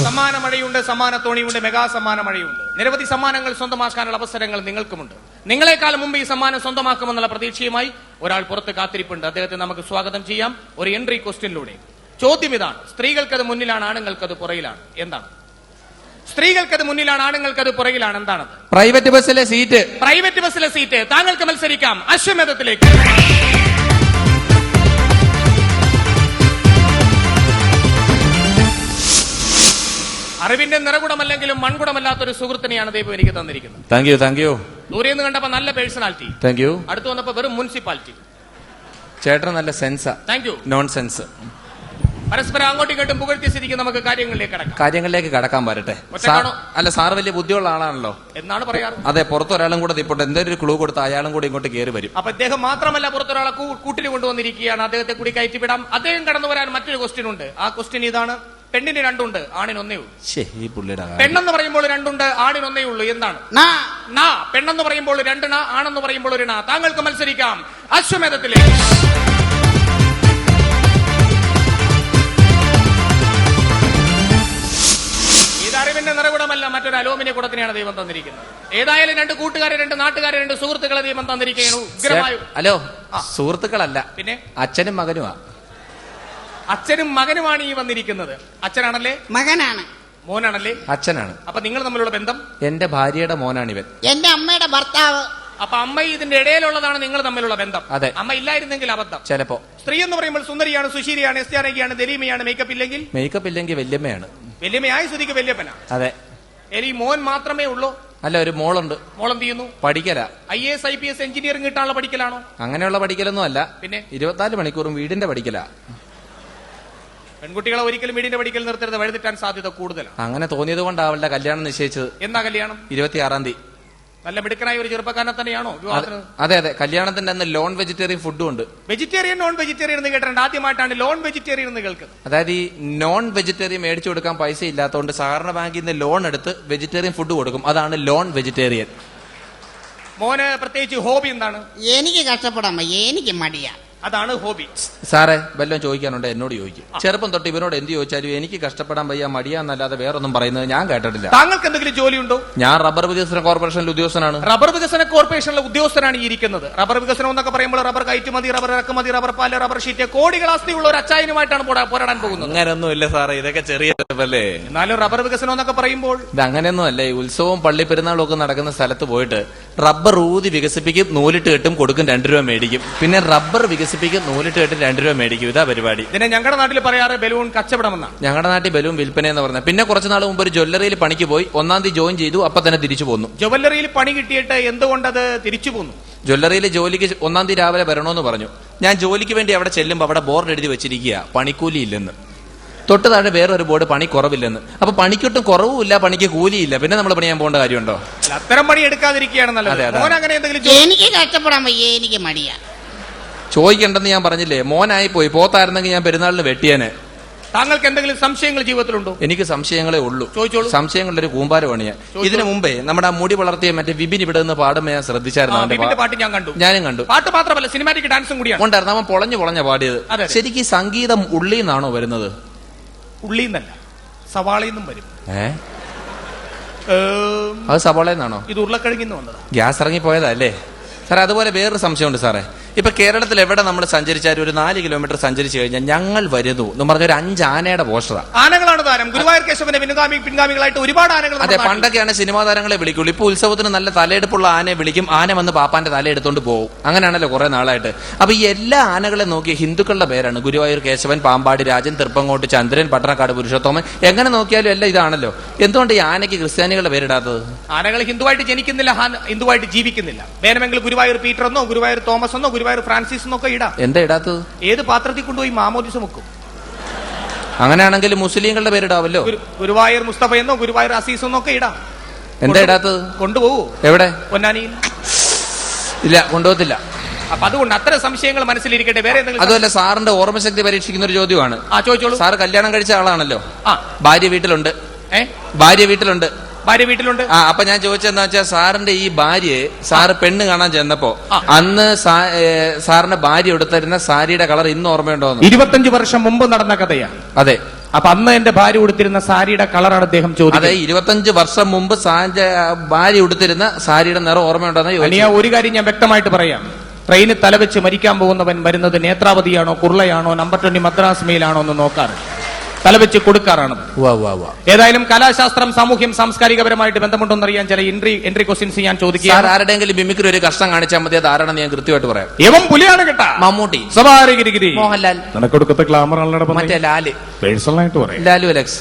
S2: സമ്മാന മഴയുണ്ട്, സമ്മാന തോണിയുണ്ട്, മെഗാ സമ്മാന മഴയുണ്ട്. നിരവധി സമ്മാനങ്ങൾ സ്വന്തമാക്കാനുള്ള അവസരങ്ങൾ നിങ്ങൾക്കുമുണ്ട്. നിങ്ങളെക്കാൾ മുമ്പ് ഈ സമ്മാനം സ്വന്തമാക്കുമെന്നുള്ള പ്രതീക്ഷയുമായി ഒരാൾ പുറത്ത് കാത്തിരിപ്പുണ്ട്. അദ്ദേഹത്തെ നമുക്ക് സ്വാഗതം ചെയ്യാം ഒരു എൻട്രി ക്വസ്റ്റ്യനിലൂടെ. ചോദ്യം ഇതാണ്: സ്ത്രീകൾക്കത് മുന്നിലാണ്, ആണുങ്ങൾക്കത് പുറകിലാണ്. എന്താണ്? സ്ത്രീകൾക്കത് മുന്നിലാണ്, ആണുങ്ങൾക്കത് പുറകിലാണ്. എന്താണ്?
S3: പ്രൈവറ്റ് ബസ്സിലെ സീറ്റ്.
S2: പ്രൈവറ്റ് ബസ്സിലെ സീറ്റ്. താങ്കൾക്ക് മത്സരിക്കാം അശ്വമേധത്തിലേക്ക്. അറിവിന്റെ നിറകുടമല്ലെങ്കിലും മൺകുടമല്ലാത്തൊരു സുഹൃത്തിനെയാണ് ദൈവം എനിക്ക് തന്നിരിക്കുന്നത്.
S3: Thank you, thank you.
S2: ദൂരെ നിന്ന് കണ്ടപ്പോ നല്ല പേഴ്സണാലിറ്റി.
S3: Thank you.
S2: അടുത്ത് വന്നപ്പോ വെറും മുനിസിപ്പാലിറ്റി.
S3: ചേട്ടൻ നല്ല സെൻസാ.
S2: Thank you.
S3: Nonsense.
S2: പരസ്പരം അങ്ങോട്ടും ഇങ്ങോട്ടും പുകഴ്ത്തി സ്ഥിതിക്ക് നമുക്ക് കാര്യങ്ങളിലേക്ക്
S3: കടക്കാൻ വരട്ടെ. അല്ല, സാർ വലിയ ബുദ്ധിയുള്ള ആളാണല്ലോ
S2: എന്നാണ് പറയാറ്.
S3: അതെ, പുറത്തൊരാളും കൂടെ ഇപ്പോൾ എന്തെങ്കിലും ഒരു ക്ലൂ കൊടുത്ത് അയാളും കൂടെ ഇങ്ങോട്ട് കയറി വരും.
S2: അപ്പൊ അദ്ദേഹം മാത്രമല്ല പുറത്തൊരാളെ കൂട്ടിന് കൊണ്ടുവന്നിരിക്കുകയാണ്. അദ്ദേഹത്തെ കൂടി കയറ്റിവിടാം. അദ്ദേഹം കടന്നു വരാൻ മറ്റൊരു ക്വസ്റ്റ്യൻ ഉണ്ട്. ആ ക്വസ്റ്റ്യൻ ഇതാണ്: പെണ്ണിന് രണ്ടുണ്ട്, ആണിന് ഒന്നേ ഉള്ളൂ.
S3: ഈ പുള്ളിയുടെ
S2: പെണ്ണെന്ന് പറയുമ്പോൾ രണ്ടുണ്ട്, ആണിന് ഒന്നേ ഉള്ളൂ. എന്താണ്? പെണ്ണെന്ന് പറയുമ്പോൾ രണ്ട് ണ, ആണെന്ന് പറയുമ്പോൾ ഒരു ണ. താങ്കൾക്ക് മത്സരിക്കാം അശ്വമേധത്തിലേക്ക്. അറിവിന്റെ നിറകുടമല്ല, മറ്റൊരു അലോമിനിയ കുടത്തിനെയാണ് ദൈവം തന്നിരിക്കുന്നത്. ഏതായാലും രണ്ട് കൂട്ടുകാരെ, രണ്ട് നാട്ടുകാരെ, രണ്ട് സുഹൃത്തുക്കളെ ദൈവം തന്നിരിക്കുകയാണ്. ഉഗ്രമായി.
S3: ഹലോ, സുഹൃത്തുക്കളല്ല,
S2: പിന്നെ
S3: അച്ഛനും മകനുമാ.
S2: അച്ഛനും മകനുമാണ് ഈ വന്നിരിക്കുന്നത്. അച്ഛനാണല്ലേ?
S7: മകനാണ്.
S2: മോനാണല്ലേ?
S3: അച്ഛനാണ്.
S2: അപ്പൊ നിങ്ങൾ തമ്മിലുള്ള ബന്ധം?
S3: എന്റെ ഭാര്യയുടെ മോനാണിവൻ.
S7: എന്റെ അമ്മയുടെ ഭർത്താവ്.
S2: അപ്പൊ അമ്മ ഇതിന്റെ ഇടയിലുള്ളതാണ് നിങ്ങൾ തമ്മിലുള്ള ബന്ധം.
S3: അതെ.
S2: അമ്മ ഇല്ലായിരുന്നെങ്കിൽ അബദ്ധം.
S3: ചിലപ്പോ.
S2: സ്ത്രീ എന്ന് പറയുമ്പോൾ സുന്ദരിയാണ്, സുശീരിയാണ്, എസ്ത്യാനകിയാണ്, ദലീമയാണ്. മേക്കപ്പ് ഇല്ലെങ്കിൽ
S3: വല്യമ്മയാണ്.
S2: വല്യമ്മയായ സ്ഥിതിക്ക് വല്യപ്പനാണ്.
S3: അതെ.
S2: ഈ മോൻ മാത്രമേ ഉള്ളൂ?
S3: അല്ല, ഒരു മോളുണ്ട്.
S2: മോളെന്ത് ചെയ്യുന്നു?
S3: പഠിക്കല.
S2: IAS IPS എഞ്ചിനീയറിംഗ് കിട്ടാനുള്ള പഠിക്കലാണോ?
S3: അങ്ങനെയുള്ള പഠിക്കലൊന്നും അല്ല.
S2: പിന്നെ
S3: 24 മണിക്കൂറും വീടിന്റെ പഠിക്കല.
S2: പെൺകുട്ടികളെ ഒരിക്കലും വീടിന്റെ പഠിക്കൽ നിർത്തരുത്, വഴുതിട്ടാൻ സാധ്യത കൂടുതലാണ്.
S3: അങ്ങനെ തോന്നിയത് കൊണ്ടാവളുടെ കല്യാണം നിശ്ചയിച്ചത്.
S2: എന്നാ കല്യാണം?
S3: 26-ാം തീയതി.
S2: നല്ല മിടുക്കനായ ഒരു ചെറുപ്പക്കാരനെ തന്നെയാണോ വിവാഹത്തിന്?
S3: അതെ അതെ. കല്യാണത്തിന്റെ അന്ന് ലോൺ വെജിറ്റേറിയൻ ഫുഡും ഉണ്ട്.
S2: വെജിറ്റേറിയൻ നോൺ വെജിറ്റേറിയൻ എന്ന് കേട്ടിട്ടുണ്ട്. ആദ്യമായിട്ടാണ് ലോൺ വെജിറ്റേറിയൻ എന്ന് കേൾക്കുന്നത്.
S3: അതായത് ഈ നോൺ വെജിറ്റേറിയൻ മേടിച്ചു കൊടുക്കാൻ പൈസ ഇല്ലാത്തതുകൊണ്ട് സഹകരണ ബാങ്കിൽ നിന്ന് ലോൺ എടുത്ത് വെജിറ്റേറിയൻ ഫുഡ് കൊടുക്കും. അതാണ് ലോൺ വെജിറ്റേറിയൻ.
S2: മോന് പ്രത്യേകിച്ച് ഹോബി എന്താണ്?
S7: എനിക്ക് കഷ്ടപ്പെടാൻ വയ്യ, എനിക്ക് മടിയാ.
S2: അതാണ് ഹോബി.
S3: സാറേ വല്ലതും ചോദിക്കാനുണ്ട് എന്നോട് ചോദിക്കും. ചെറുപ്പം തൊട്ട് ഇവനോട് എന്ത് ചോദിച്ചാലും എനിക്ക് കഷ്ടപ്പെടാൻ വയ്യ മടിയാന്നല്ലാതെ വേറൊന്നും പറയുന്നത് ഞാൻ കേട്ടിട്ടില്ല.
S2: താങ്കൾക്ക് എന്തെങ്കിലും ജോലിയുണ്ടോ?
S3: ഞാൻ റബ്ബർ വികസന കോർപ്പറേഷനിൽ ഉദ്യോഗസ്ഥനാണ്.
S2: റബ്ബർ വികസന കോർപ്പറേഷനിലെ ഉദ്യോഗസ്ഥനാണ് ഈ ഇരിക്കുന്നത്. റബ്ബർ വികസനം എന്നൊക്കെ പറയുമ്പോൾ റബ്ബർ കയറ്റുമതി, റബ്ബർ ഇറക്കുമതി, റബ്ബർ പാല്, റബ്ബർ ഷീറ്റ്, കോടികൾ ആസ്തിയുള്ള ഒരു അച്ചായനുമായിട്ടാണ് പോരാടാൻ പോകുന്നത്.
S3: അങ്ങനെയൊന്നും ഇല്ല സാറേ, ഇതൊക്കെ ചെറിയ അല്ലേ.
S2: എന്നാലും റബ്ബർ വികസനം എന്നൊക്കെ പറയുമ്പോൾ
S3: ഇത് അങ്ങനെയൊന്നും അല്ലേ. ഉത്സവവും പള്ളി പെരുന്നാളും ഒക്കെ നടക്കുന്ന സ്ഥലത്ത് പോയിട്ട് റബ്ബർ ഊതി വികസിപ്പിക്കും, നൂലിട്ട് കെട്ടും, കൊടുക്കും 2 രൂപ മേടിക്കും. പിന്നെ റബ്ബർ വികസിപ്പിക്കും, നൂലിട്ട് കെട്ടും 2 രൂപ മേടിക്കും. ഇതാ പരിപാടി.
S2: ഇതിനെ ഞങ്ങളുടെ നാട്ടിൽ പറയാറ് ബലൂൺ കച്ചവടമെന്നാണ്.
S3: ഞങ്ങളുടെ നാട്ടിൽ ബലൂൺ വിൽപ്പന എന്ന് പറഞ്ഞത്. പിന്നെ കുറച്ച് നാൾ മുമ്പ് ഒരു ജ്വല്ലറിയിൽ പണിക്ക് പോയി 1-ാം തീയതി ജോയിൻ ചെയ്തു. അപ്പൊ തന്നെ തിരിച്ചു പോന്നു.
S2: ജുവല്ലറിയിൽ പണി കിട്ടിയിട്ട് എന്തുകൊണ്ടത് തിരിച്ചു പോന്നു?
S3: ജ്വല്ലറിയിൽ ജോലിക്ക് 1-ാം തീയതി രാവിലെ വരണമെന്ന് പറഞ്ഞു. ഞാൻ ജോലിക്ക് വേണ്ടി അവിടെ ചെല്ലുമ്പോൾ അവിടെ ബോർഡ് എഴുതി വെച്ചിരിക്കുക പണിക്കൂലി ഇല്ലെന്ന്. തൊട്ട് താഴെ വേറൊരു ബോർഡ് പണി കുറവില്ലെന്ന്. അപ്പൊ പണിക്കൊട്ടും കുറവുമില്ല, പണിക്ക് കൂലിയില്ല. പിന്നെ നമ്മൾ പണിയാൻ പോകേണ്ട കാര്യമുണ്ടോ?
S2: അത്തരം പണി എടുക്കാതിരിക്കുകയാണ് നല്ലത്. മോൻ അങ്ങനെ എന്തെങ്കിലും
S7: എനിക്ക് കഷ്ടപ്പെടാൻ വയ്യ, എനിക്ക് മടിയാ.
S3: ചോദിക്കണ്ടെന്ന് ഞാൻ പറഞ്ഞില്ലേ. മോനായി പോയി. പോത്തായിരുന്നെങ്കിൽ ഞാൻ പെരുന്നാളിന് വെട്ടിയേനെ.
S2: താങ്കൾക്ക് എന്തെങ്കിലും സംശയങ്ങൾ ജീവിതത്തിലുണ്ടോ?
S3: എനിക്ക് സംശയങ്ങളെ ഉള്ളൂ.
S2: ചോദിച്ചോളൂ.
S3: സംശയങ്ങളുടെ ഒരു കൂമ്പാരമാണ് ഞാൻ. ഇതിനു മുമ്പേ നമ്മുടെ ആ മുടി വളർത്തിയ മറ്റേ വിപിൻ ഇവിടെ നിന്ന് പാടുമ്പോൾ ഞാൻ ശ്രദ്ധിച്ചായിരുന്നു.
S2: വിപിന്റെ പാട്ട് ഞാൻ കണ്ടു.
S3: ഞാനും കണ്ടു.
S2: പാട്ട് മാത്രമല്ല, സിനിമാറ്റിക് ഡാൻസും കൂടിയാണ്.
S3: ഉണ്ടായിരുന്നു. അവൻ പൊളഞ്ഞ പാടിയത്.
S2: അതെ.
S3: ശരിക്കും സംഗീതം ഉള്ളിൽ നിന്നാണോ വരുന്നത്?
S2: ഉള്ളിന്നല്ല, സവാളയിൽ നിന്നും വരും.
S3: അത് സവാളയിൽ നിന്നാണോ?
S2: ഇത് ഉരുളക്കിഴങ്ങിന്ന് വന്നത്.
S3: ഗ്യാസ് ഇറങ്ങി പോയതല്ലേ സാറേ? അതുപോലെ വേറൊരു സംശയമുണ്ട് സാറേ. ഇപ്പൊ കേരളത്തിൽ എവിടെ നമ്മൾ സഞ്ചരിച്ചാലും ഒരു 4 കിലോമീറ്റർ സഞ്ചരിച്ചു കഴിഞ്ഞാൽ ഞങ്ങൾ വരുന്നു എന്ന് പറഞ്ഞ ഒരു 5 ആനയുടെ പോസ്റ്ററാണ്.
S2: ആനകളാണ് താരം. ഗുരുവായൂർ കേശവന്റെ പിൻഗാമികളായിട്ട് ഒരുപാട് ആനകൾ.
S3: അതെ, പണ്ടൊക്കെയാണ് സിനിമാ താരങ്ങളെ വിളിക്കുള്ളൂ. ഇപ്പൊ ഉത്സവത്തിന് നല്ല തലയെടുപ്പുള്ള ആനയെ വിളിക്കും. ആന വന്ന് പാപ്പാന്റെ തല എടുത്തോണ്ട് പോകും. അങ്ങനെയാണല്ലോ കുറെ നാളായിട്ട്. അപ്പൊ ഈ എല്ലാ ആനകളെ നോക്കിയ ഹിന്ദുക്കളുടെ പേരാണ്. ഗുരുവായൂർ കേശവൻ, പാമ്പാടി രാജൻ, തൃപ്പങ്ങോട്ട് ചന്ദ്രൻ, പട്ടണക്കാട് പുരുഷോത്തമൻ. എങ്ങനെ നോക്കിയാലും എല്ലാം ഇതാണല്ലോ. എന്തുകൊണ്ട് ഈ ആനയ്ക്ക് ക്രിസ്ത്യാനികളുടെ പേരിടാത്തത്?
S2: ആനകൾ ഹിന്ദുവായിട്ട് ജനിക്കുന്നില്ല, ഹിന്ദുവായിട്ട് ജീവിക്കുന്നില്ല. വേണമെങ്കിൽ ഗുരുവായൂർ പീറ്റർ എന്നോ, ഗുരുവായൂർ തോമസ് എന്നോ, ഗുരുവായൂർ ഫ്രാൻസിസ് എന്നൊക്കെ ഇടാം.
S3: എന്താ ഇടാത്തത്?
S2: ഏത് പാത്രത്തിൽ കൊണ്ടുപോയി മാമോദിസം വെക്കും.
S3: അങ്ങനെയാണെങ്കിൽ മുസ്ലിങ്ങളുടെ പേരിടാവല്ലോ.
S2: ഗുരുവായൂർ മുസ്തഫ എന്നോ, ഗുരുവായൂർ അസീസ് എന്നൊക്കെ ഇടാം.
S3: എന്താ ഇടാത്തത്?
S2: കൊണ്ടുപോകൂ.
S3: എവിടെ?
S2: പൊന്നാനിയിൽ.
S3: ഇല്ല, കൊണ്ടുപോകത്തില്ല.
S2: അപ്പൊ അതുകൊണ്ട് അത്തരം സംശയങ്ങൾ മനസ്സിലിരിക്കട്ടെ. വേറെ എന്തെങ്കിലും?
S3: അതുമല്ല, സാറിന്റെ ഓർമ്മശക്തി പരീക്ഷിക്കുന്ന ഒരു ചോദ്യമാണ്.
S2: ചോദിച്ചോളൂ.
S3: സാറ് കല്യാണം കഴിച്ച ആളാണല്ലോ. ഭാര്യ വീട്ടിലുണ്ട്.
S2: ഭാര്യ വീട്ടിലുണ്ട്.
S3: അപ്പൊ ഞാൻ ചോദിച്ചെന്താ വെച്ചാൽ, സാറിന്റെ ഈ ഭാര്യയെ സാറ് പെണ്ണ് കാണാൻ ചെന്നപ്പോ അന്ന് സാറിന്റെ ഭാര്യ എടുത്തിരുന്ന സാരിയുടെ കളർ ഇന്ന് ഓർമ്മയുണ്ടോന്ന്?
S2: 25 വർഷം മുമ്പ് നടന്ന കഥയാണ്.
S3: അതെ.
S2: അപ്പൊ അന്ന് എന്റെ ഭാര്യ ഉടുത്തിരുന്ന സാരിയുടെ കളറാണ് അദ്ദേഹം ചോദിച്ചത്.
S3: അതെ, 25 വർഷം മുമ്പ് ഭാര്യ ഉടുത്തിരുന്ന സാരിയുടെ നിറം ഓർമ്മയുണ്ടോന്ന്?
S2: ഒരു കാര്യം ഞാൻ വ്യക്തമായിട്ട് പറയാം. ട്രെയിനിൽ തലവെച്ച് മരിക്കാൻ പോകുന്നവൻ വരുന്നത് നേത്രാവതിയാണോ, കുർളയാണോ, നമ്പർ 20 മദ്രാസ് മെയിലാണോ എന്ന് നോക്കാറ്. തലവെച്ച് കൊടുക്കാറാണ്. ഏതായാലും കലാശാസ്ത്രം, സാമൂഹ്യം, സാംസ്കാരികപരമായിട്ട് ബന്ധമുണ്ടോന്നറിയാൻ ചില എൻട്രി ക്വസ്റ്റ്യൻസ് ഞാൻ ചോദിക്കുക.
S3: ആരുടെയെങ്കിലും മിമിക്രി ഒരു കഷ്ടം കാണിച്ചാൽ മതി. അത് ആരാണെന്ന് ഞാൻ കൃത്യമായിട്ട് പറയാം.
S2: ഇവൻ പുലിയാണ് കേട്ടാ.
S3: മമ്മൂട്ടി,
S2: സ്വഭാവഗിരി,
S3: മോഹൻലാൽ,
S2: നിനക്കൊടുക്കത്തെ ഗ്ലാമർ
S3: മറ്റേ ലാല്,
S2: പേഴ്സണലായിട്ട് പറയാം,
S3: ലാലു അലക്സ്,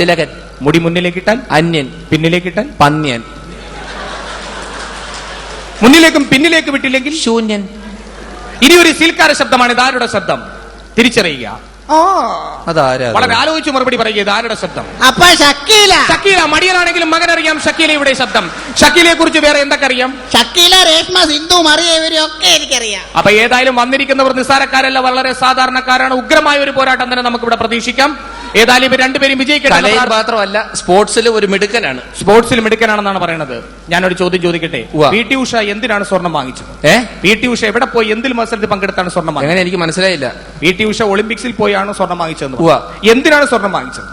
S3: തിലകൻ.
S2: മുടി മുന്നിലേക്കിട്ടാൽ
S3: അന്യൻ,
S2: പിന്നിലേക്കിട്ടാൽ
S3: പന്യൻ,
S2: മുന്നിലേക്കും പിന്നിലേക്ക് വിട്ടില്ലെങ്കിൽ
S3: ശൂന്യൻ.
S2: ഇനി ഒരു സീൽക്കാര ശബ്ദമാണ്. ഇതാരുടെ ശബ്ദം? തിരിച്ചറിയുക.
S3: അതാരാ?
S2: വളരെ ആലോചിച്ച് മറുപടി പറയുക. ഇതാരുടെ ശബ്ദം?
S7: അപ്പൊ ഷക്കീല.
S2: ഷക്കീല. മടിയനാണെങ്കിലും മകനറിയാം ഷക്കീലയുടെ ശബ്ദം. ഷക്കീലയെ കുറിച്ച് വേറെ എന്തൊക്കെ അറിയാം?
S7: ഷക്കീല, രേഷ്മ, സിന്ധു, മറിയ, ഇവരൊക്കെ എനിക്കറിയാം.
S2: അപ്പൊ ഏതായാലും വന്നിരിക്കുന്നവർ നിസ്സാരക്കാരല്ല, വളരെ സാധാരണക്കാരാണ്. ഉഗ്രമായ ഒരു പോരാട്ടം തന്നെ നമുക്ക് ഇവിടെ പ്രതീക്ഷിക്കാം. ഏതായാലും ഇവർ രണ്ടുപേരും വിജയിക്കട്ടെ.
S3: മാത്രമല്ല സ്പോർട്സിൽ ഒരു മിടുക്കനാണ്.
S2: സ്പോർട്സിൽ മിടുക്കനാണെന്നാണ് പറയുന്നത്. ഞാനൊരു ചോദ്യം ചോദിക്കട്ടെ. പി.ടി. ഉഷ എന്തിനാണ് സ്വർണം വാങ്ങിച്ചത്? പി.ടി. ഉഷ എവിടെ പോയി എന്തിൽ മത്സരത്തിൽ പങ്കെടുത്താണ് സ്വർണം വാങ്ങിച്ചത്?
S3: അങ്ങനെ എനിക്ക് മനസ്സിലായില്ല.
S2: പി.ടി. ഉഷ ഒളിമ്പിക്സിൽ പോയാണ് സ്വർണം വാങ്ങിച്ചത്. എന്തിനാണ് സ്വർണം വാങ്ങിച്ചത്?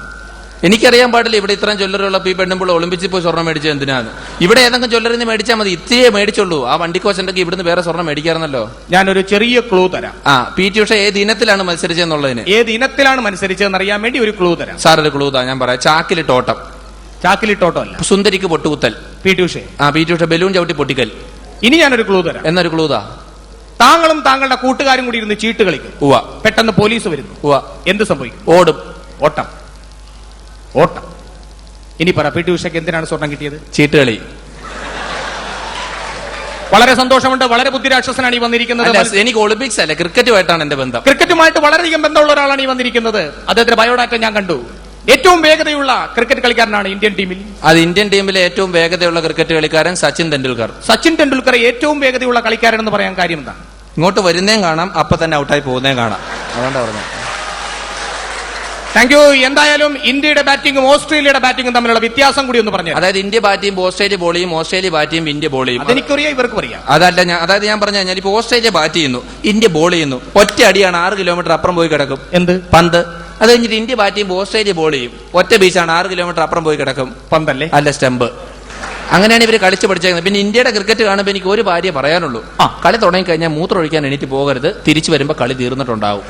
S3: എനിക്കറിയാൻ പാടില്ല. ഇവിടെ ഇത്രയും ജ്വല്ലറിയുള്ള ഈ പെണ്ണുമ്പോൾ ഒളിമ്പിക്സിൽ പോയി സ്വർണം മേടിച്ചത് എന്തിനാണ്? ഇവിടെ ഏതെങ്കിലും ജ്വല്ലറിൽ നിന്ന് മേടിച്ചാൽ മതി. ഇത്രയേ മേടിച്ചുള്ളൂ. ആ വണ്ടിക്കോച്ചുണ്ടെങ്കിൽ ഇവിടുന്ന് വേറെ സ്വർണം മേടിക്കാറുന്നല്ലോ.
S2: ഞാനൊരു ചെറിയ ക്ലൂ തരാം.
S3: പി.ടി. ഉഷ ഏത് ഇനത്തിലാണ് മത്സരിച്ചെന്നുള്ളതിന്,
S2: ഏത് ഇനത്തിലാണ് മത്സരിച്ചതെന്ന് അറിയാൻ വേണ്ടി ഒരു ക്ലൂ തരാം.
S3: സാർ ഒരു ക്ലൂ താ. ഞാൻ പറയാം. ചാക്കിലിട്ടോട്ടം.
S2: ചാക്കിലിട്ടോട്ടം അല്ല.
S3: സുന്ദരിക്ക് പൊട്ടുകുത്തൽ.
S2: പി.ടി. ഉഷ.
S3: പി.ടി. ഉഷ ബലൂൺ ചവിട്ടി പൊട്ടിക്കൽ.
S2: ഇനി ഞാനൊരു ക്ലൂ തരാം.
S3: എന്നൊരു ക്ലൂ താ.
S2: താങ്കളും താങ്കളുടെ കൂട്ടുകാരും കൂടി ഇരുന്ന് ചീട്ട് കളിക്കും. പെട്ടെന്ന് പോലീസ് വരുന്നു. എന്ത് സംഭവിക്കും?
S3: ഓടും.
S2: ഓട്ടം. ഇനി പറ, പി.ടി. ഉഷയ്ക്ക് എന്തിനാണ് സ്വർണം കിട്ടിയത്?
S3: ചീട്ടുകളി.
S2: വളരെ സന്തോഷമുണ്ട്. വളരെ ബുദ്ധിരാക്ഷസനാണ് ഈ വന്നിരിക്കുന്നത്.
S3: എനിക്ക് ഒളിമ്പിക്സ് അല്ല, ക്രിക്കറ്റുമായിട്ടാണ് എന്റെ ബന്ധം.
S2: ക്രിക്കറ്റുമായിട്ട് വളരെയധികം ബന്ധമുള്ള ഒരാളാണ് ഈ വന്നിരിക്കുന്നത്. അദ്ദേഹത്തിന്റെ ബയോഡാറ്റ ഞാൻ കണ്ടു. ഏറ്റവും വേഗതയുള്ള ക്രിക്കറ്റ് കളിക്കാരനാണ് ഇന്ത്യൻ ടീമിൽ.
S3: അത് ഇന്ത്യൻ ടീമിലെ ഏറ്റവും വേഗതയുള്ള ക്രിക്കറ്റ് കളിക്കാരൻ സച്ചിൻ തെണ്ടുൽക്കർ.
S2: സച്ചിൻ തെണ്ടുൽക്കർ ഏറ്റവും വേഗതയുള്ള കളിക്കാരൻ എന്ന് പറയാൻ കാര്യം എന്താ?
S3: ഇങ്ങോട്ട് വരുന്നേം കാണാം, അപ്പൊ തന്നെ ഔട്ടായി പോകുന്നേം കാണാം. അതുകൊണ്ടാ പറഞ്ഞത്.
S2: Thank you. എന്തായാലും ഇന്ത്യയുടെ ബാറ്റിംഗും ഓസ്ട്രേലിയയുടെ ബാറ്റിംഗും തമ്മിലുള്ള വ്യത്യാസം കൂടി ഒന്ന് പറഞ്ഞു.
S3: അതായത് ഇന്ത്യ ബാറ്റ് ചെയ്യുമ്പോൾ ഓസ്ട്രേലിയ ബോൾ ചെയ്യും, ഓസ്ട്രേലിയ ബാറ്റ് ചെയ്യുമ്പോൾ ഇന്ത്യ ബോൾ ചെയ്യും.
S2: അതെനിക്കറിയാം, ഇവർക്കും അറിയാം.
S3: അതല്ല അതായത് ഞാൻ പറഞ്ഞു കഴിഞ്ഞാൽ ഇപ്പൊ ഓസ്ട്രേലിയ ബാറ്റ് ചെയ്യുന്നു, ഇന്ത്യ ബോൾ ചെയ്യുന്നു, ഒറ്റ അടിയാണ് 6 കിലോമീറ്റർ അപ്പുറം പോയി കിടക്കും.
S2: എന്ത്
S3: പന്ത്. അത് കഴിഞ്ഞിട്ട് ഇന്ത്യ ബാറ്റ് ചെയ്യുമ്പോൾ ഓസ്ട്രേലിയ ബോൾ ചെയ്യും, ഒറ്റ ബീച്ചാണ് 6 കിലോമീറ്റർ അപ്പുറം പോയി കിടക്കും.
S2: പന്തല്ലേ?
S3: അല്ല, സ്റ്റംപ്. അങ്ങനെയാണ് ഇവർ കളിച്ച് പഠിച്ചേക്കുന്നത്. പിന്നെ ഇന്ത്യയുടെ ക്രിക്കറ്റ് കാണുമ്പോൾ എനിക്ക് ഒരു കാര്യേ പറയാനുള്ളൂ, കളി തുടങ്ങി കഴിഞ്ഞാൽ മൂത്രം ഒഴിക്കാൻ എണീറ്റ് പോകരുത്, തിരിച്ചു വരുമ്പോൾ കളി തീർന്നിട്ടുണ്ടാവും.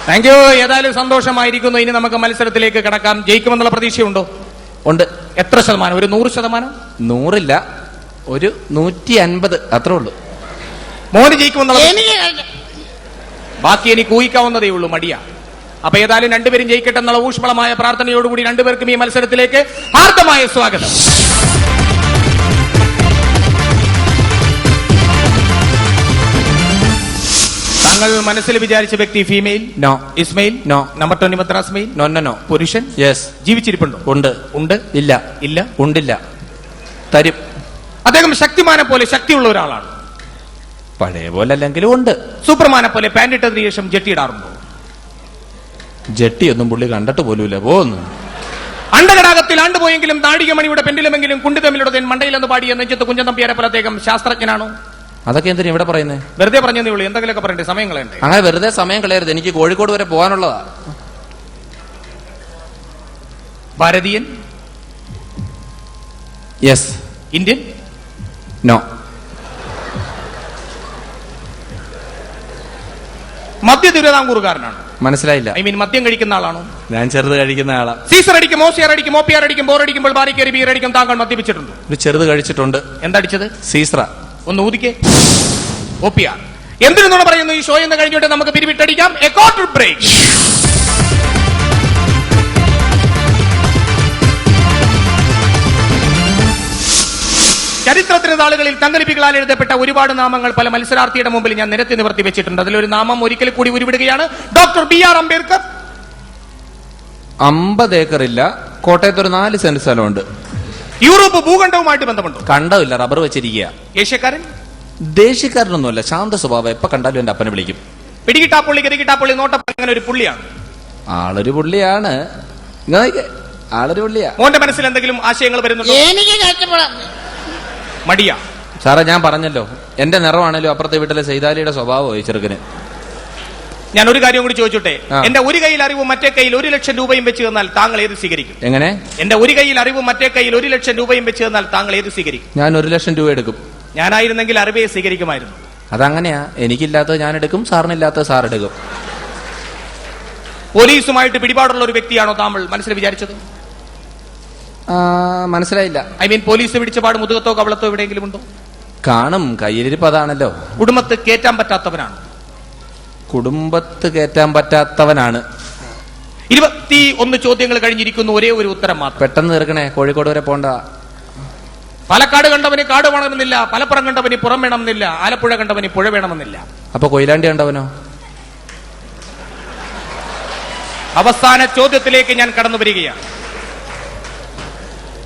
S2: Thank you. ഏതായാലും സന്തോഷമായിരിക്കുന്നു. ഇനി നമുക്ക് മത്സരത്തിലേക്ക് കടക്കാം. ജയിക്കുമെന്നുള്ള പ്രതീക്ഷയുണ്ടോ?
S3: ഉണ്ട്.
S2: എത്ര ശതമാനം? ഒരു 100%?
S3: 100 ഒരു 150 അത്രേ ഉള്ളൂ.
S2: മോന് ജയിക്കുമെന്നുള്ള
S7: എനിക്ക്
S2: ബാക്കി എനിക്ക് ഊഹിക്കാവുന്നതേ ഉള്ളൂ, മടിയ. അപ്പൊ ഏതായാലും രണ്ടുപേരും ജയിക്കട്ടെ എന്നുള്ള ഊഷ്മളമായ പ്രാർത്ഥനയോടുകൂടി രണ്ടുപേർക്കും ഈ മത്സരത്തിലേക്ക് ഹാർദമായ സ്വാഗതം. താങ്കൾ മനസ്സിൽ വിചാരിച്ച വ്യക്തി female?
S3: No.
S2: Ismail?
S3: No.
S2: Number 20 Madras mail?
S3: No no no.
S2: പുരുഷൻ?
S3: യെസ്.
S2: ജീവിച്ചിരിപ്പുണ്ടോ?
S3: ഉണ്ട്.
S2: ഉണ്ട്?
S3: ഇല്ല.
S2: ഇല്ല?
S3: ഉണ്ടില്ല. തരും.
S2: അദ്ദേഹം ശക്തിമാനെ പോലെ ശക്തിയുള്ള ഒരാളാണ്.
S3: പഴയ പോലെ അല്ലെങ്കിലും ഉണ്ട്.
S2: സൂപ്പർമാനെ പോലെ പാന്റ് ഇട്ടതിന് ശേഷം ജെട്ടിയിടാറുണ്ടോ?
S3: ജെട്ടിയൊന്നും പുള്ളി കണ്ടിട്ട് പോലുമില്ല. പോകുന്നു.
S2: അണ്ടകടാകത്തിൽ ആണ്ടുപോയെങ്കിലും നാടികമണിയുടെ പെൻഡിലുമെങ്കിലും കുണ്ടിതമ്മിലുടൻ മണ്ടയിലെന്ന് പാടിയ നെഞ്ചത്ത് കുഞ്ചൻ നമ്പ്യാരെ പോലെ അദ്ദേഹം ശാസ്ത്രജ്ഞനാണോ?
S3: അതൊക്കെ എന്തിനാ ഇവിടെ പറയുന്നത്?
S2: വെറുതെ പറഞ്ഞേ ഉള്ളൂ, എന്തെങ്കിലുമൊക്കെ പറയണ്ടേ, സമയം കളയണ്ടേ?
S3: അങ്ങനെ വെറുതെ സമയം കളയരുത്, എനിക്ക് കോഴിക്കോട് വരെ പോകാനുള്ളതാ.
S2: ഭാരതീയൻ?
S3: യെസ്.
S2: ഇന്ത്യൻ?
S3: നോ.
S2: മധ്യ തിരുവിതാംകൂറുകാരനാണ്?
S3: മനസ്സിലായില്ല.
S2: ഐ മീൻ മദ്യം കഴിക്കുന്ന ആളാണോ?
S3: ഞാൻ ചെറുത് കഴിക്കുന്ന ആളാ.
S2: സീസർ അടിക്കും, ഓസിയർ അടിക്കും, ഓപ്പിയാർ അടിക്കും, ബോറടിക്കുമ്പോൾ ബാരിക്കേറി ബീർ അടിക്കും. താങ്കൾ മദ്യപിച്ചിട്ടുണ്ടോ?
S3: ഒരു ചെറുത് കഴിച്ചിട്ടുണ്ട്.
S2: എന്തടിച്ചത്?
S3: സീസ്ര.
S2: ഒന്ന് ഊതിക്കേ. ഓപ്പിയാർ. എന്തിനാണ് പറയുന്നു? ഈ ഷോ എന്ന് കഴിഞ്ഞിട്ട് നമുക്ക് പിരിവിട്ടടിക്കാം. A quarter break. ചരിത്രത്തിന്റെ താളുകളിൽ തങ്കലിപികളാൽ എഴുതപ്പെട്ട ഒരുപാട് നാമങ്ങൾ പല മത്സരാർത്ഥിയുടെ മുമ്പിൽ ഞാൻ നിരത്തി നിവർത്തി വെച്ചിട്ടുണ്ട്. അതിലൊരു നാമം ഒരിക്കൽ കൂടി ഉരുവിടുകയാണ്. Doctor BR Ambedkar.
S3: 50 ഏക്കറില്ല, കോട്ടയത്ത് ഒരു 4 സെന്റ് സ്ഥലമുണ്ട്.
S2: യൂറോപ്പ് ഭൂഖണ്ഡവുമായിട്ട് ബന്ധമുണ്ടോ?
S3: കണ്ടമില്ല, റബ്ബർ വെച്ചിരിക്കുക.
S2: ഏഷ്യക്കാരൻ?
S3: ദേശീയക്കാരനൊന്നുമല്ല, ശാന്ത സ്വഭാവം. എപ്പോ കണ്ടാലും എന്റെ അപ്പനെ വിളിക്കും.
S2: പിടികിട്ടാപ്പുള്ളി, ഗതികിട്ടാപ്പുള്ളി, നോട്ടപ്പള്ളി, അങ്ങനെ ഒരു പുള്ളിയാണ്.
S3: ആളൊരു പുള്ളിയാണ്. ആളൊരു പുള്ളിയാ.
S2: മോന്റെ മനസ്സിൽ എന്തെങ്കിലും ആശയങ്ങൾ വരുന്നുണ്ടോ?
S7: എനിക്ക് കഷ്ടപ്പെടാം.
S2: മടിയ.
S3: സാറേ, ഞാൻ പറഞ്ഞല്ലോ, എന്റെ നിറമാണല്ലോ അപ്പുറത്തെ വീട്ടിലെ സൈതാലിയുടെ സ്വഭാവമായി ചെറുക്കന്.
S2: ഞാൻ ഒരു കാര്യം കൂടി ചോദിച്ചോട്ടെ?
S3: ആ.
S2: എന്റെ ഒരു കയ്യിൽ അറിവും മറ്റേ കയ്യിൽ 1 ലക്ഷം രൂപയും വെച്ച് തന്നാൽ താങ്കൾ ഏത് സ്വീകരിക്കും?
S3: എങ്ങനെ?
S2: എന്റെ ഒരു കയ്യിൽ അറിവും മറ്റേ കയ്യിൽ 1 ലക്ഷം രൂപയും വെച്ച് തന്നാൽ താങ്കൾ ഏത് സ്വീകരിക്കും?
S3: ഞാൻ 1 ലക്ഷം രൂപ എടുക്കും.
S2: ഞാനായിരുന്നെങ്കിൽ അറിവയെ സ്വീകരിക്കുമായിരുന്നു.
S3: അതങ്ങനെയാ, എനിക്കില്ലാത്തത് ഞാൻ എടുക്കും, സാറിനില്ലാത്തത് സാർ എടുക്കും.
S2: പോലീസുമായിട്ട് പിടിപാടുള്ള ഒരു വ്യക്തിയാണോ താങ്കൾ മനസ്സിൽ വിചാരിച്ചത്?
S3: മനസ്സിലായില്ല.
S2: ഐ മീൻ പോലീസ് പിടിച്ച പാട് മുതുകത്തോ കവളത്തോ എവിടെയെങ്കിലും ഉണ്ടോ?
S3: കാണും, കയ്യിലിരിപ്പ് അതാണല്ലോ.
S2: കുടുംബത്ത് കേറ്റാൻ പറ്റാത്തവനാണ്?
S3: കുടുംബത്ത് കയറ്റാൻ പറ്റാത്തവനാണ്.
S2: 21 ചോദ്യങ്ങൾ കഴിഞ്ഞിരിക്കുന്നു, ഒരേ ഒരു ഉത്തരം മാത്രം.
S3: പെട്ടെന്ന് തീർക്കണേ, കോഴിക്കോട് വരെ പോണ്ട.
S2: പാലക്കാട് കണ്ടവന് കാട് വേണമെന്നില്ല, മലപ്പുറം കണ്ടവന് പുറം വേണമെന്നില്ല, ആലപ്പുഴ കണ്ടവന് പുഴ വേണമെന്നില്ല.
S3: അപ്പൊ കൊയിലാണ്ടി കണ്ടവനോ?
S2: അവസാന ചോദ്യത്തിലേക്ക് ഞാൻ കടന്നു വരികയാണ്.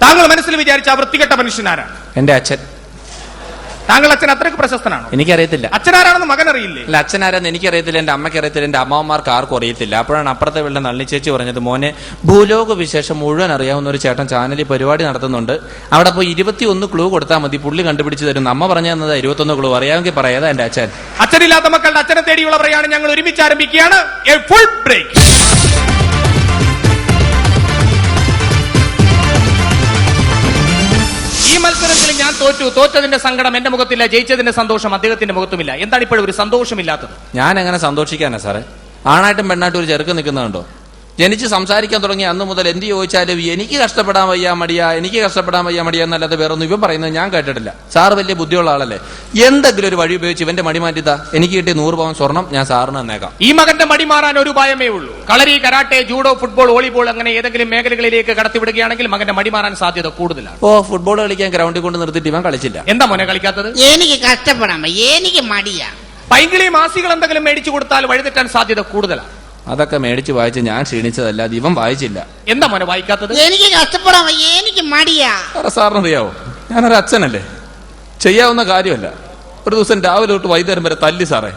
S2: താങ്കൾ മനസ്സിൽ വിചാരിച്ച ആ വൃത്തികെട്ട മനുഷ്യനാരാണ്?
S3: എന്റെ അച്ഛൻ.
S2: താങ്കൾ അച്ഛൻ അത്രയ്ക്ക് പ്രശസ്തനാണ്?
S3: എനിക്കറിയത്തില്ല.
S2: അച്ഛനാരാണെന്ന് മകൻ അറിയില്ലേ?
S3: അല്ല, അച്ഛനാരെന്ന് എനിക്കറിയത്തില്ല, എന്റെ അമ്മയ്ക്ക് അറിയത്തില്ല, എന്റെ അമ്മമാർക്ക് ആർക്കും അറിയത്തില്ല. അപ്പോഴാണ് അപ്പുറത്തെ വീട്ടിലെ നളിനി ചേച്ചി പറഞ്ഞത്, മോനെ ഭൂലോക വിശേഷം മുഴുവൻ അറിയാവുന്ന ഒരു ചേട്ടൻ ചാനലിൽ പരിപാടി നടത്തുന്നുണ്ട്, അവിടെ പോയി 21 ക്ലൂ കൊടുത്താൽ മതി, പുള്ളി കണ്ടുപിടിച്ച് തരും. അമ്മ പറഞ്ഞു തന്നത് 21 ക്ലൂ, അറിയാമെങ്കിൽ പറയാതാ എന്റെ അച്ഛൻ.
S2: അച്ഛനില്ലാത്ത മക്കളുടെ അച്ഛനെ തേടിയുള്ളവരെയാണ് ഞങ്ങൾ ഒരുമിച്ച് ആരംഭിക്കുകയാണ്. A full break. ഈ മത്സരത്തിൽ ഞാൻ തോറ്റതിന്റെ സങ്കടം എന്റെ മുഖത്തില്ല, ജയിച്ചതിന്റെ സന്തോഷം അദ്ദേഹത്തിന്റെ മുഖത്തുമില്ല. എന്താണ് ഇപ്പോഴും ഒരു സന്തോഷമില്ലാത്തത്?
S3: ഞാൻ എങ്ങനെ സന്തോഷിക്കാനാ സാറേ? ആണായിട്ടും പെണ്ണായിട്ടും ഒരു ചെറുക്ക് നിൽക്കുന്നുണ്ടോ? ജനിച്ച് സംസാരിക്കാൻ തുടങ്ങി അന്ന് മുതൽ എന്ത് ചോദിച്ചാലും എനിക്ക് കഷ്ടപ്പെടാൻ വയ്യ മടിയാ, എനിക്ക് കഷ്ടപ്പെടാൻ വയ്യ മടിയാ എന്നല്ലാതെ വേറൊന്നും ഇവൻ പറയുന്നത് ഞാൻ കേട്ടിട്ടില്ല. സാറ് വലിയ ബുദ്ധിയുള്ള ആളല്ലേ, എന്തെങ്കിലും ഒരു വഴി ഉപയോഗിച്ച് ഇവന്റെ മടി മാറ്റിത്താ. എനിക്ക് കിട്ടിയ 100 പവൻ സ്വർണം ഞാൻ സാറിന് തന്നേക്കാം.
S2: ഈ മകന്റെ മടി മാറാൻ ഒരു ഉപായമേ ഉള്ളൂ. കളരി, കരാട്ടെ, ജൂഡോ, ഫുട്ബോൾ, വോളിബോൾ അങ്ങനെ ഏതെങ്കിലും മേഖലകളിലേക്ക് കടത്തിവിടുകയാണെങ്കിൽ മകന്റെ മടി മാറാൻ സാധ്യത കൂടുതലാണ്.
S3: ഫുട്ബോൾ കളിക്കാൻ ഗ്രൗണ്ടിൽ കൊണ്ട് നിർത്തിയിട്ട് ഇവൻ കളിച്ചില്ല.
S2: എന്താ മോനെ കളിക്കാത്തത്?
S7: എനിക്ക് കഷ്ടപ്പെടാൻ വയ്യ. എനിക്ക് മടിയാ.
S2: പൈങ്കിളി മാസികൾ എന്തെങ്കിലും മേടിച്ചു കൊടുത്താൽ വഴിതെറ്റാൻ സാധ്യത കൂടുതലാണ്.
S3: അതൊക്കെ മേടിച്ച് വായിച്ച് ഞാൻ ക്ഷീണിച്ചതല്ലാതെ ഇവൻ വായിച്ചില്ല.
S2: എന്താ മോനെ വായിക്കാത്തത്?
S7: എനിക്ക് കഷ്ടപ്പെടാൻ വയ്യ. എനിക്ക് മടിയാ.
S3: സാറിനറിയാവോ, ഞാനൊരു അച്ഛനല്ലേ, ചെയ്യാവുന്ന കാര്യമല്ല. ഒരു ദിവസം രാവിലെ തൊട്ട് വൈകുന്നേരം വരെ തല്ലി സാറേ.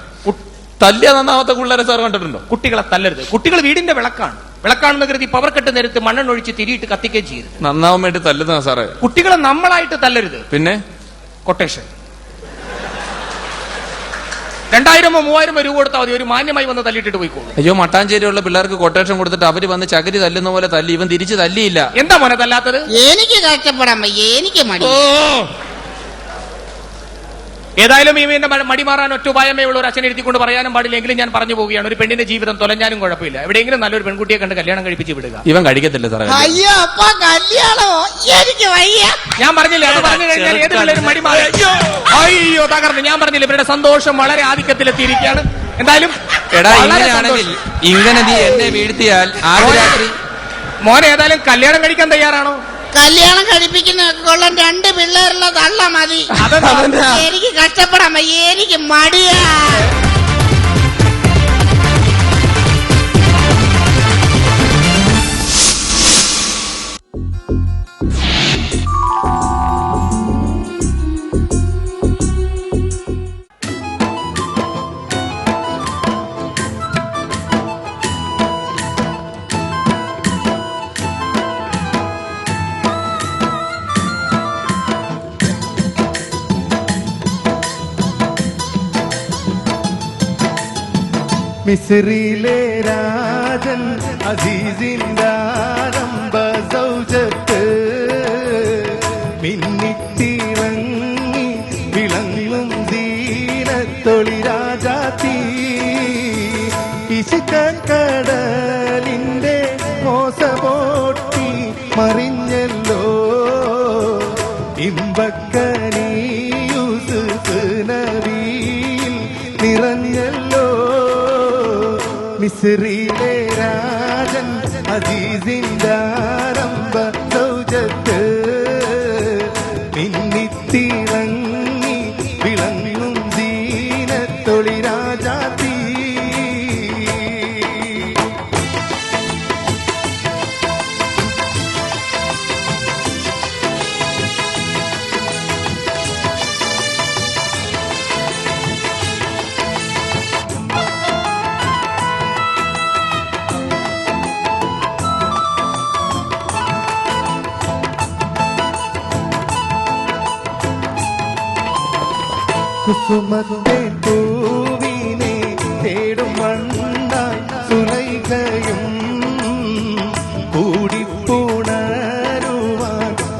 S3: തല്ലിയ നന്നാമത്തെ പിള്ളേരെ സാർ കണ്ടിട്ടുണ്ടോ?
S2: കുട്ടികളെ തല്ലരുത്. കുട്ടികൾ വീടിന്റെ വിളക്കാണ്. വിളക്കാണെന്ന് കരുതി പവർ കട്ട് നേരത്ത് മണ്ണെണ്ണൊഴിച്ച് തിരിയിട്ട് കത്തിക്കുകയും ചെയ്തു.
S3: നന്നാവാൻ വേണ്ടി തല്ലുന്ന സാറേ.
S2: കുട്ടികളെ നമ്മളായിട്ട് തല്ലരുത്.
S3: പിന്നെ
S2: കൊട്ടേഷൻ 2000-3000 രൂപ കൊടുത്താൽ മതി, ഒരു മാന്യമായി വന്ന് തല്ലിട്ടിട്ട് പോയിക്കോളൂ.
S3: അയ്യോ, മട്ടാഞ്ചേരിയുള്ള പിള്ളേർക്ക് കൊട്ടേഷൻ കൊടുത്തിട്ട് അവര് വന്ന് ചകിരി തല്ലുന്ന പോലെ തല്ലി, ഇവൻ തിരിച്ചു തല്ലിയില്ല.
S2: എന്താ മോനെ തല്ലാത്തത്?
S7: എനിക്ക് കഷ്ടപ്പെടാൻ വയ്യ, എനിക്ക് മടി.
S2: ഏതായാലും ഇവന്റെ മടി മാറാൻ ഒറ്റ ഉപായമേ ഉള്ള ഒരു അച്ഛൻ എഴുതിക്കൊണ്ട് പറയാനും പാടില്ലെങ്കിലും ഞാൻ പറഞ്ഞു പോവുകയാണ്. ഒരു പെണ്ണിന്റെ ജീവിതം തൊലഞ്ഞാലും കുഴപ്പമില്ല, എവിടെയെങ്കിലും നല്ലൊരു പെൺകുട്ടിയെ കണ്ട് കല്യാണം കഴിപ്പിച്ച് വിടുക.
S3: ഇവൻ കഴിക്കത്തില്ല സാറേ.
S7: അയ്യോ അപ്പ കല്യാണോ? എനിക്ക് വയ്യ.
S2: ഞാൻ പറഞ്ഞില്ല, അത് പറഞ്ഞു കഴിഞ്ഞാൽ ഏത് പിള്ളേരും മടി മാറി. അയ്യോ തകർന്നു. ഞാൻ പറഞ്ഞില്ല, ഇവരുടെ സന്തോഷം വളരെ ആധിക്യത്തിലെത്തിയിരിക്കുകയാണ്. എന്തായാലും
S3: എടാ, ഇങ്ങനെയാണെങ്കിൽ ഇങ്ങനെ നീ എന്നെ വീഴ്ത്തിയാൽ ആദ്യ രാത്രി
S2: മോനെ ഏതായാലും കല്യാണം കഴിക്കാൻ തയ്യാറാണോ?
S7: കല്യാണം കഴിപ്പിക്കുന്ന കൊള്ളാൻ 2 പിള്ളേരുള്ള തള്ള മതി. എനിക്ക് കഷ്ടപ്പെടാൻ വയ്യ, എനിക്ക് മടിയാ.
S1: മിസ്രിയിലെ രാജൻ അസീസിന്റെ ആരംഭ സൗജത്ത് മിന്നിത്തിളങ്ങി വിളങ്ങും ദീനത്തൊളി രാജാത്തി ഇശുക്കടലിന്റെ മോസപോട്ടി മറിഞ്ഞല്ലോ ഇമ്പക്കനി യൂസുഫ് നബിയിൽ നിറഞ്ഞല്ലോ. മിസ്രിയിലെ രാജൻ അസീസിന്റെ ആരംഭ സൗജത്ത് മിന്നിത്തിളങ്ങി വിളങ്ങും ദീനത്തൊളി രാജാത്തി കുസുമത്തെ പൂവിനെ തേടും വണ്ണായി സുലൈഖയും കൂടിപ്പുണരുവാൻ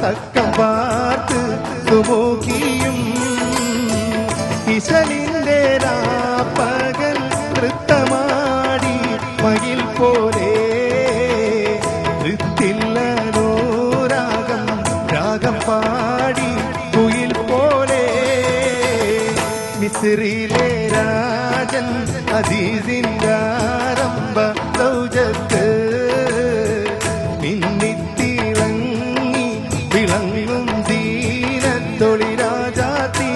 S1: തക്കം പാർത്ത് സുമുഖിയും ഇശലിന്റെ രാപ്പകൽ നൃത്തമാടി മയിൽ പോലെ നൃത്തില്ലനോരാഗം രാഗം പാടി കുയിൽ പോലെ. മിസ്രിയിലെ രാജൻ അസീസിന്റെ ആരംഭ സൗജത്ത് മിന്നിത്തിളങ്ങി വിളങ്ങും ദീനത്തൊളി രാജാത്തി.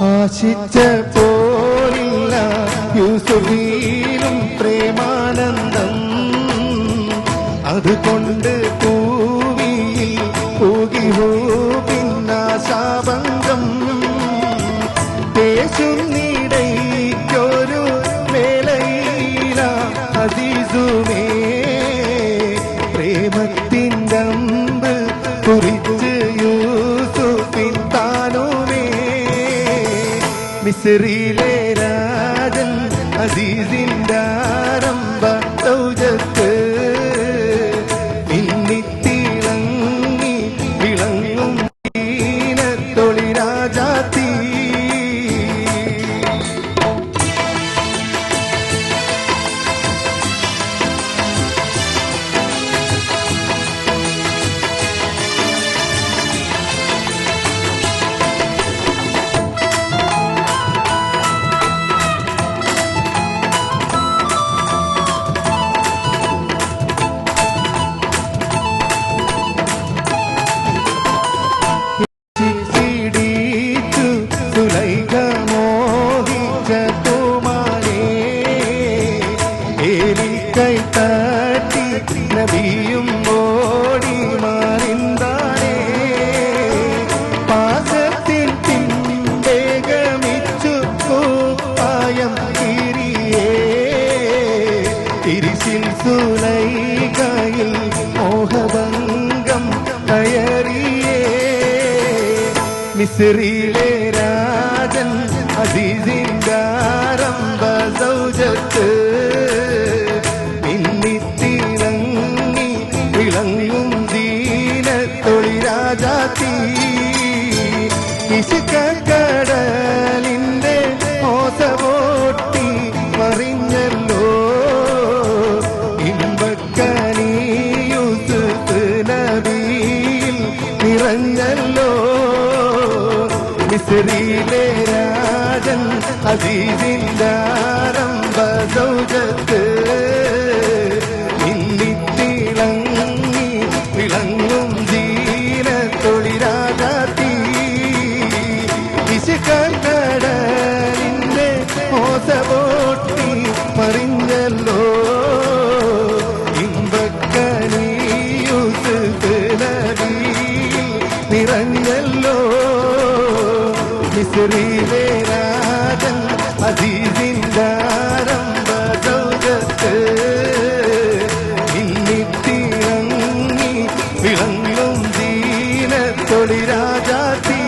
S1: ആശിച്ച പോലില്ല യൂസുഫിലും പ്രേമാനന്ദം, അതുകൊണ്ട് പൂവിയിൽ പൂകിഹോ പിന്നാശാഭംഗം. യേശുന്നിടയ്ക്കൊരു വേലയില അസീസുമേ പ്രേമത്തിൻ്റെ അമ്പ് കുറിച്ച് യൂസുഫിൻ താനുമേ. മിസ്രിയിലെ രാജൻ അസീസിന്റെ ആരംഭ സൗജത്ത് മിന്നിത്തിളങ്ങി വിളങ്ങും ദീനത്തൊളി രാജാത്തി. മിസ്രിയിലെ രാജൻ അസീസിന്റെ ആരംഭ സൗജത്ത് മിന്നിത്തിളങ്ങി വിളങ്ങും ദീനത്തൊളിരാജാത്തി ഇശുക്കടലിന്റെ മോസവോട്ടി മറിഞ്ഞല്ലോ ഇമ്പക്കനി യൂസുഫ് നബിയിൽ നിറഞ്ഞല്ലോ മിസ്രിയിലെ രാജൻ അസീസിന്റെ ആരംഭ സൗജത്ത് മിന്നിത്തിളങ്ങി വിളങ്ങും ദീനത്തൊളിരാജാത്തി ഇശുക്കടലിന്റെ മോസവോട്ടി മറിഞ്ഞല്ലോ ഇമ്പക്കനി യൂസുഫ് നബിയിൽ നിറഞ്ഞല്ലോ മിസ്രിയിലെ രാജൻ അസീസിന്റെ ആരംഭ സൗജത്ത് മിന്നിത്തിളങ്ങി വിളങ്ങും ദീനത്തൊളിരാജാത്തി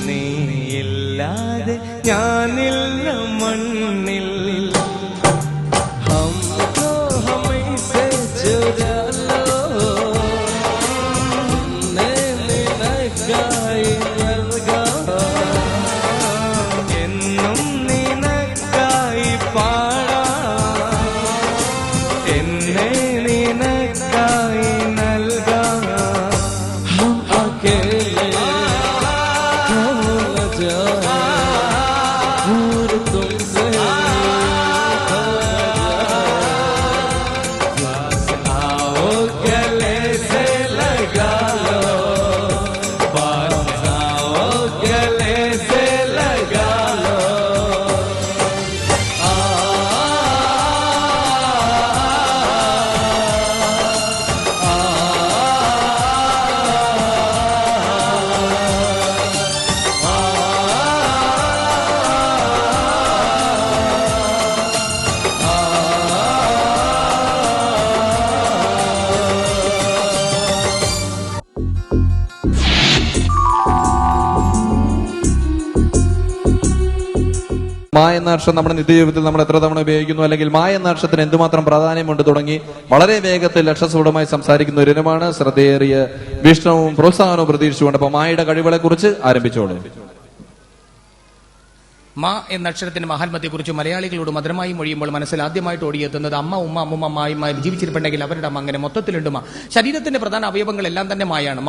S4: നീയില്ലാതെ ഞാനില്ല മണ്ണിൽ हमको हमें से चुरा लो നിനക്കായി നൽകാം എന്നും നിനക്കായി പാടാം എന്നെ നിനക്കായി നൽകാം हम अकेले हम न जाए दूर तुमसे आओ गले से लगा लो पास आओ गले से लगा लो
S8: മാ എന്ന അക്ഷരം നമ്മുടെ നിത്യജീവിതത്തിൽ നമ്മൾ എത്ര തവണ ഉപയോഗിക്കുന്നു, അല്ലെങ്കിൽ മാ എന്ന അക്ഷരത്തിന് എന്തുമാത്രം പ്രാധാന്യമുണ്ട് തുടങ്ങി വളരെ വേഗത്തിൽ അക്ഷരസ്ഫുടമായി സംസാരിക്കുന്ന ഒരു ഇനമാണ്. ശ്രദ്ധയേറിയ വീക്ഷണവും പ്രോത്സാഹനവും പ്രതീക്ഷിച്ചുകൊണ്ട് അപ്പൊ മായുടെ കഴിവുകളെ കുറിച്ച് ആരംഭിച്ചോളൂ.
S2: മാ എന്ന അക്ഷരത്തിന്റെ മഹാത്മത്തെക്കുറിച്ച് മലയാളികളോട് മധുരമായി മൊഴിയുമ്പോൾ മനസ്സിൽ ആദ്യമായിട്ട് ഓടിയെത്തുന്നത് അമ്മ, ഉമ്മ, അമ്മുമ്മ, അമ്മായിമാർ ജീവിച്ചിരിപ്പുണ്ടെങ്കിൽ അവരുടെ അമ്മ, അങ്ങനെ മൊത്തത്തിലുണ്ട് മാ. ശരീരത്തിന്റെ പ്രധാന അവയവങ്ങളെല്ലാം തന്നെ മായാണ്.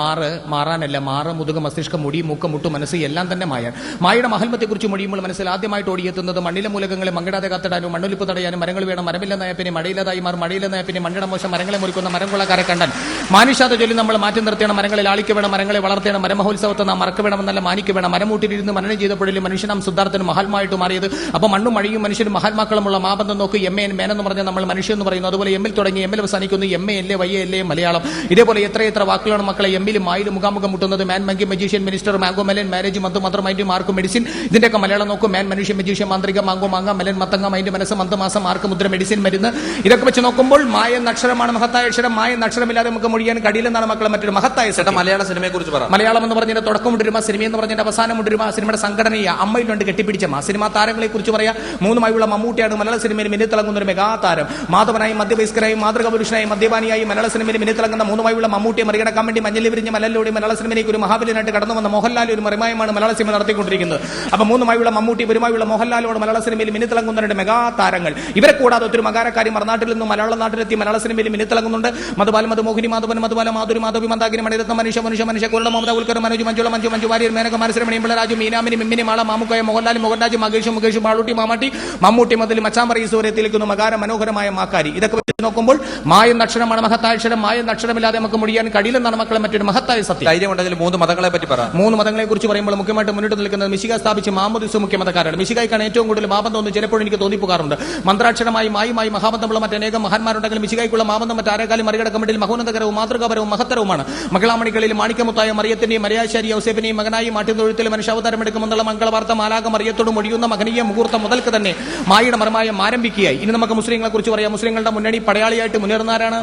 S2: മാറാനല്ല, മാറ്, മുതുക, മസ്തിഷ്കം, മുടി, മൂക്ക്, മുട്ടു, മനസ്സ് എല്ലാം തന്നെ മായാണ്. മായുടെ മഹാത്മത്തെക്കുറിച്ച് മൊഴിയുമ്പോൾ മനസ്സിൽ ആദ്യമായിട്ട് ഓടിയെത്തുന്നത് മണ്ണിലെ മൂലകങ്ങളെ മങ്ങിടാതെ കാത്തിടാനും മണ്ണൊലിപ്പ് തടയാനും മരങ്ങൾ വേണം, മരമില്ലെന്നായ പിന്നെ മഴയില്ലാതായി മാറും, മഴയില്ലെന്നായ പിന്നെ മണ്ണിട മോശം, മരങ്ങളെ മുറിക്കുന്ന മരംകൊള്ളക്കാരെ കണ്ടാൽ മാനുഷാത ചൊല്ലി നമ്മൾ മാറ്റി നിർത്തിയാണ്. മരങ്ങളെ ലാളിക്ക് വേണം, മരങ്ങളെ വളർത്തണം, മരമഹോത്സവത്തെ നാം മറക്ക് വേണമെന്നല്ല മാനിക്ക് വേണം. മരമൂട്ടിലിരുന്ന് മനനം ചെയ്തപ്പോഴും മനുഷ്യനാം സിദ്ധാർത്ഥനും മഹാത്മായിട്ട് മാറിയത്. അപ്പൊ മണ്ണും മഴയും മനുഷ്യരും മഹാത്മാക്കളുമുള്ള മാബന്ധം നോക്ക്. MAN മേൻ എന്ന് പറഞ്ഞാൽ നമ്മൾ മനുഷ്യൻ എന്ന് പറയുന്നു. അതുപോലെ എമ്മിൽ തുടങ്ങി എമ്മിൽ അവസാനിക്കുന്നു. MA YA Malayalam. ഇതേപോലെ എത്ര വാക്കുകളാണ് മക്കളെ എമ്മിലും മായിലും മുഖാമുഖം മുട്ടുന്നത്. Man monkey magician minister mango melon marriage month mantra mind mark medicine. ഇതിന്റെയൊക്കെ മലയാളം നോക്കും. മാൻ മനുഷ്യൻ മജീഷ്യൻ മാന്ത്രിക മാങ്കോ മാങ്ങ മെലൻ മത്തങ്ങ മൈൻഡ് മനസ്സ് മന്ത് മാസം മാർക്ക് മുദ്ര മെഡിസിൻ മരുന്ന്. ഇതൊക്കെ വെച്ച് നോക്കുമ്പോൾ മായ അക്ഷരമാണ് മഹത്തായ അക്ഷരം. മായ അക്ഷരമില്ലാതെ നമുക്ക് മൊഴിയാൻ കഴിയില്ലെന്നാണ് മക്കളെ മറ്റൊരു മഹത്തായ സത്യം.
S3: മലയാള സിനിമയെ കുറിച്ച് പറ.
S2: മലയാളം എന്ന് പറഞ്ഞാൽ തുടക്കം കൊണ്ടുവരുമ, സിനിമ എന്ന് പറഞ്ഞാൽ അവസാനം കൊണ്ടുവരുമ, സിനിമയുടെ സംഘടനയെ അമ്മയിലുണ്ട് കെട്ടിപ്പിടിച്ച സിനിമാ താരങ്ങളെ കുറിച്ച് പറയാം. മൂന്നുമായുള്ള മമ്മൂട്ടിയാണ് മലയാള സിനിമയിൽ മിന്നിത്തിളങ്ങുന്ന ഒരു മെഗാ താരം. മാധവനായി മധ്യവയസ്കരായി മാതൃകാ പുരുഷനായി മദ്യപാനിയായി മലയാള സിനിമയിൽ മിന്നിത്തിളങ്ങുന്ന മൂന്നുമായുള്ള മമ്മൂട്ടിയെ മറികടക്കാൻ വേണ്ടി മഞ്ഞളി വിരിഞ്ഞ് മലയിലൂടെ മലയാള സിനിമയിലേക്ക് ഒരു മഹാബലിനായിട്ട് കടന്നു വന്ന മോഹൻലാൽ ഒരു മറിമായമാണ് മലയാള സിനിമ നടത്തിക്കൊണ്ടിരിക്കുന്നത്. അപ്പൊ മൂന്നുമായുള്ള മമ്മൂട്ടി ഒരുമായുള്ള മോഹൻലാലോട് മലയാള സിനിമയിൽ മിന്നിത്തിളങ്ങുന്ന രണ്ട് മെഗാ താരങ്ങൾ. ഇവരെ കൂടാതെ ഒത്തിരി മകാരക്കാരി മറുനാട്ടിൽ നിന്നും മലയാള നാട്ടിലെത്തി മലയാള സിനിമയിൽ മിന്നിത്തിളങ്ങുന്നുണ്ട്. മധുബാല മധുമോഹിനി മാധവൻ മധുബാല മാധുരി മാധവി മന്ദാകിനി മണിരത്ന മനുഷ്യ മനുഷ്യ മനുഷ്യ കൊള്ള മമത ഉൽക്കർ മനോജ് മഞ്ജുള മഞ്ജു മഞ്ജു വാര്യർ മേനക മനശ്രമണി പിള്ളരാജു മീനാമിനി മിമ്മിനി മാള മാമുക്കയ മോഹൻലാൽ മോഹൻരാജ് മകേഷ് മുകേഷ് മാളൂട്ടി മാമാട്ടി മമ്മൂട്ടി മുതൽ മച്ചാമ്പറി സൂര്യത്തിലേക്കുന്നു മകാര മനോഹരമായ മാക്കാരി. ഇതൊക്കെ വെച്ച് നോക്കുമ്പോൾ മായ അക്ഷരമാണ് മഹത്തായ അക്ഷരം. മായ അക്ഷരമില്ലാതെ നമുക്ക് മുടിയാൻ കഴിയില്ലെന്നാണ് മക്കളെ മറ്റൊരു മഹത്തായ സത്യം.
S3: ധൈര്യമുണ്ടെങ്കിൽ 3 മതങ്ങളെ പറ്റി പറ.
S2: 3 മതങ്ങളെ കുറിച്ച് പറയുമ്പോൾ മുഖ്യമായിട്ട് മുന്നിട്ട് നിൽക്കുന്നത് മിശിക സ്ഥാപിച്ച് മാമോദിസ മുഖ്യമതക്കാരാണ്. മിശികായിക്കാണ് ഏറ്റവും കൂടുതൽ മാബന്ധം എന്ന് ചിലപ്പോൾ എനിക്ക് തോന്നിപ്പോകാറുണ്ട്. മന്ത്രാക്ഷരമായി മായുമായി മഹാബന്ധമുള്ള മറ്റനേകം മഹാന്മാരുണ്ടെങ്കിലും മിശികായ്ക്കുള്ള മാബന്ധം മറ്റാരെക്കാളും മറികടക്കാൻ വേണ്ടി മഹോന്നതകരവും മാതൃകാപരവും മഹത്തരവുമാണ്. മകളാമണികളിൽ മാണിക്കമുത്തായ മറിയത്തിന്റെയും മര്യാശാരി ഔസേപ്പിനെയും മകനായി മാറ്റുതൊഴുത്തിൽ മനുഷ്യാവതാരം എടുക്കുമെന്നുള്ള മംഗളവാർത്ത മാലാക മറിയത്തോട് മൊഴിയുന്ന മകനീയ മുഹൂർത്തം മുതൽക്ക് തന്നെ മായയുടെ മർമായം ആരംഭിക്കുകയായി. ഇനി നമുക്ക് മുസ്ലിങ്ങളെ കുറിച്ച് പറയാം. മുസ്ലിങ്ങളുടെ മുന്നണി പടയാളിയായിട്ട് മുന്നേറുന്നവരാണ്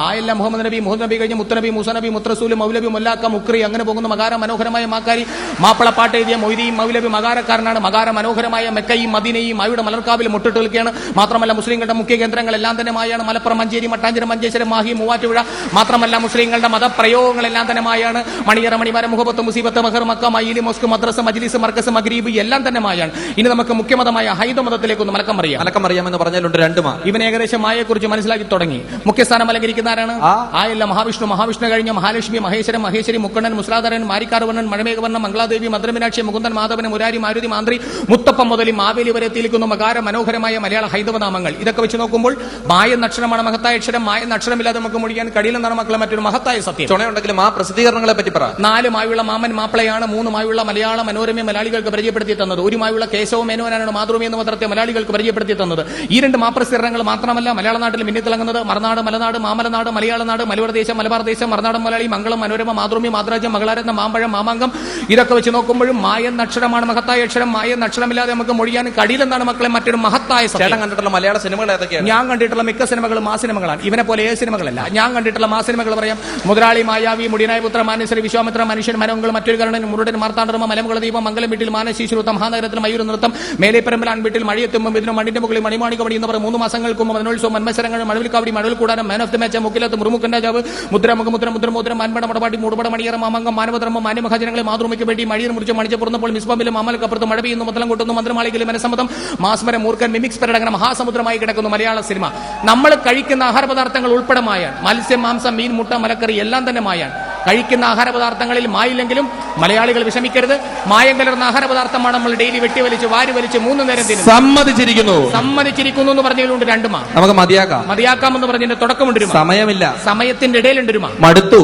S2: ആയല്ല മുഹമ്മദ് നബി, മുഹമ്മദ് നബി കഴിഞ്ഞ് മുത്തനബി, മൂസനബി, മുത്രസൂല്, മൗലബി, മുല്ലാക്ക, മുക്രി അങ്ങനെ പോകുന്ന മകാര മനോഹരമായ മാക്കാരി. മാപ്പിളപ്പാട്ട് എഴുതിയ മൊയ്തിയും മൗലബി മകാരക്കാരനാണ്. മകാര മനോഹരമായ മെക്കയും മദീനയും മായുടെ മലർക്കാവിൽ മുട്ടിട്ട് നിൽക്കുകയാണ്. മാത്രമല്ല മുസ്ലിങ്ങളുടെ മുഖ്യ കേന്ദ്രങ്ങളെല്ലാം തന്നെ മായാണ്. മലപ്പുറം, മഞ്ചേരി, മട്ടാഞ്ചേരി, മഞ്ചേശ്വരം, മാഹി, മൂവാറ്റുപുഴ. മാത്രമല്ല മുസ്ലിങ്ങളുടെ മതപ്രയോഗങ്ങളെല്ലാം തന്നെ മായാണ്. മണിയറ, മണിമര, മുഹബത്ത്, മുസീബത്ത്, മഹർ, മക്ക, മയ്യിലി, മോസ്ക്, മദ്രസ, മജ്ലിസ്, മർക്കസ്, മഗ്രീബ് എല്ലാം തന്നെ മായാണ്. ഇനി നമുക്ക് മുഖ്യമതമായ ഹൈദ മതത്തിലേക്ക് ഒന്ന് മലക്കം അറിയാം.
S3: മലക്കം അറിയാമെന്ന് പറഞ്ഞാലുണ്ട് 2 മാ.
S2: ഇവൻ ഏകദേശം മായയെ കുറിച്ച് മനസ്സിലാക്കി തുടങ്ങി. മുഖ്യസ്ഥാനം അലങ്കരിക്കുന്ന ആരാണ്? ആയല്ല മഹാവിഷ്ണു. മഹാവിഷ്ണു കഴിഞ്ഞ മഹാലക്ഷ്മി, മഹേശ്വരൻ, മഹേശ്വരി, മുക്കണ്ണൻ, മുസ്ലാധരൻ, മാരിക്കാർവർണ്ണൻ, മഴമേഘവർണ്ണൻ, മംഗളാദേവി, മധുരമീനാക്ഷി, മുകുന്ദൻ, മാധവൻ, മുരാരി, മാരുതി, മാന്ത്രി, മുത്തപ്പം മുതൽ മാവേലി വരെ എത്തിയിരിക്കുന്ന മകാര മനോഹരമായ മലയാള ഹൈന്ദവ നാമങ്ങൾ. ഇതൊക്കെ വെച്ച് നോക്കുമ്പോൾ മായ അക്ഷരമാണ് മഹത്തായ അക്ഷരം. മായ അക്ഷരമില്ലാതെ നമുക്ക് മുടിയാൻ കഴിയില്ലെന്നാണ് മക്കളെ മറ്റൊരു മഹത്തായ സത്യം.
S3: ചുണയുണ്ടെങ്കിലും ആ പ്രസിദ്ധീകരണങ്ങളെ പറ്റി പറ.
S2: 4 മായുള്ള മാമൻ മാപ്പിളയാണ്. 3 മായുള്ള മലയാള മനോരമ മലയാളികൾക്ക് പരിചയപ്പെടുത്തി തന്നത്. 1 മായുള്ള കേശവ മേനോനാണ് മാതൃഭൂമി എന്ന പത്രത്തെ മലയാളികൾക്ക് പരിചയപ്പെടുത്തി തന്നത്. ഈ 2 മാപ്രസിദ്ധീകരണങ്ങൾ മാത്രമല്ല മലയാള നാട്ടിൽ മിന്നിത്തിളങ്ങുന്നത് മറുനാട്, മലനാട്, മാമലനാട്, മലയാളനാട്, മലബാർ ദേശം, മലബാർ ദേശം, മറുനാടൻ മലയാളി, മംഗളം, മനോരമ, മാതൃഭൂമി, മാതൃരാജ്യം, മകളാരത്ന, മാമ്പഴം, മാമാങ്കം. ഇതൊക്കെ വെച്ച് നോക്കുമ്പോഴും മായ അക്ഷരമാണ് മഹത്തായ അക്ഷരം. മായ അക്ഷരമില്ലാതെ നമുക്ക് മൊഴിയാൻ കഴിയില്ലെന്നാണ് മക്കളെ മറ്റൊരു മഹത്തായ സത്യം.
S3: കണ്ടിട്ടുള്ള മലയാള സിനിമകൾ ഏതൊക്കെയാണ്?
S2: ഞാൻ കണ്ടിട്ടുള്ള മിക്ക സിനിമകളും ആ സിനിമകളാണ്. ഇവനെ പോലെ ഏ സിനിമകളല്ല. ഞാൻ കണ്ടിട്ടുള്ള ആ സിനിമകൾ പറയാം. മുതലാളി, മായാവി, മുടിയനായ പുത്ര, മാനേശ്വരി, വിശ്വാമിത്ര, മനുഷ്യൻ, മനോങ്ങൾ, മറ്റൊരു കരണൻ, മുരുടൻ, മാർത്താണ്ഡർമ്മ, മലമുകള ദീപം, മംഗലം വീട്ടിൽ, മാനശീശ്വരൂത്തം, മഹാനഗരത്തിൽ, മയൂർ നൃത്തം, മേലേപ്പരമ്പലാൻ വീട്ടിൽ, മഴയെത്തുമ്പോൾ ഇതിന് മണ്ണിന്റെ മുകളിൽ മണിമാണിക മണി എന്ന് പറഞ്ഞ 3 മാസങ്ങൾക്ക് മുമ്പ് മതിനോത്സവം, മന്മത്സരങ്ങൾ, മഴവിൽ കാവടി, മഴവിൽ കൂടാരം, മാൻ ഓഫ് ദി മാച്ച്, മുക്കിലത്ത്, മുറുമുക്കന്റെ ജാവ്, മുദ്ര, മുഖമുദ്ര, മുദ്ര, മുദ്ര, മാൻപട, മടപാടി, മൂടുപട, മണിയറ, മാമംഗം, മാനവധർമ്മം, മാന്യമഹാജനങ്ങളെ മാതൃഭൂമിക്ക് വേണ്ടി മഴിയർ മുറിച്ച് മണിച്ച് പുറന്നപ്പോൾ മിസ്ബാമിലും മാമലക്കപ്പുറത്ത് മഴ പെയ്യുന്നു, മുതലം കൊട്ടുന്നു, മന്ത്രമാളികയിലെ മനസ്സമ്മതം, മാസ്മരം, മൂർഖൻ, മിമിക്സ് പരടങ്ങനെ മഹാസമുദ്രമായി കിടക്കുന്നു മലയാള സിനിമ. നമ്മൾ കഴിക്കുന്ന ആഹാര പദാർത്ഥങ്ങൾ ഉൾപ്പെടെ മായാണ്. മത്സ്യം, മാംസം, മീൻ, മുട്ട, മലക്കറി എല്ലാം തന്നെ മായാണ്. കഴിക്കുന്ന ആഹാര പദാർത്ഥങ്ങളിൽ മായില്ലെങ്കിലും മലയാളികൾ വിഷമിക്കരുത്. മായം കലർന്ന ആഹാര പദാർത്ഥമാണ് നമ്മൾ ഡെയിലി വെട്ടിവലിച്ച് വാരി വലിച്ച് 3 നേരം തിന്നും. സമ്മതിച്ചിരിക്കുന്നു എന്ന് പറഞ്ഞതിലുണ്ട് 2 മാ.
S8: നമുക്ക്
S2: മതിയാക്കാമെന്ന് പറഞ്ഞതിന്റെ തുടക്കമുണ്ട്.
S8: സമയമില്ല.
S2: സമയത്തിന്റെ ഇടയിലുണ്ട് ഒരു മാ.
S8: മടുത്തു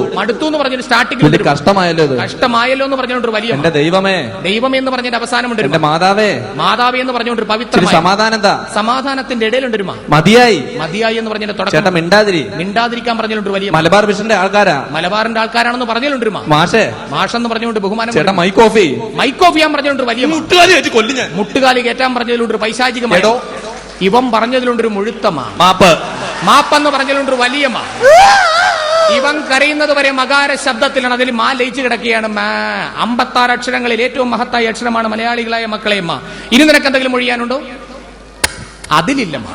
S2: എന്ന് പറഞ്ഞൊരു സ്റ്റാർട്ടിംഗ് കഷ്ടമായല്ലോ എന്ന് പറഞ്ഞുകൊണ്ട് വലിയ
S8: ദൈവമേ
S2: എന്ന് പറഞ്ഞതിന്റെ അവസാനമുണ്ട്.
S8: മാതാവേ
S2: എന്ന് പറഞ്ഞുകൊണ്ട് പവിത്ര സമാധാനത്തിന്റെ ഇടയിലുണ്ട് ഒരു മാ. മതിയായി എന്ന് പറഞ്ഞതിന്റെ തുടക്കം മിണ്ടാതിരിക്കാൻ പറഞ്ഞിട്ടുണ്ട് വലിയ.
S8: മലബാറിന്റെ
S2: ആൾക്കാരാണെന്ന് പറഞ്ഞിട്ടുണ്ട് മാഷെന്ന് പറഞ്ഞുകൊണ്ട് ബഹുമാനം. മൈക്കോഫിയാൻ പറഞ്ഞുകൊണ്ട് വലിയ. മുട്ടുകാലി കയറ്റാൻ പറഞ്ഞതിലുണ്ട് പൈശാചികമായി. ഇവൻ പറഞ്ഞതിലുണ്ടൊരു മുഴുത്തമാ. മാപ്പെന്ന് പറഞ്ഞതിലുണ്ട് വലിയ മാ. ഇവൻ കരയുന്നത് വരെ മകാര ശബ്ദത്തിലാണ്. അതിൽ മാ ലയിച്ചു കിടക്കുകയാണ്. 56 അക്ഷരങ്ങളിൽ ഏറ്റവും മഹത്തായ അക്ഷരമാണ് മലയാളികളായ മക്കളെ മാ. ഇനി നിനക്ക് എന്തെങ്കിലും മൊഴിയാനുണ്ടോ? അതിലില്ല മാ.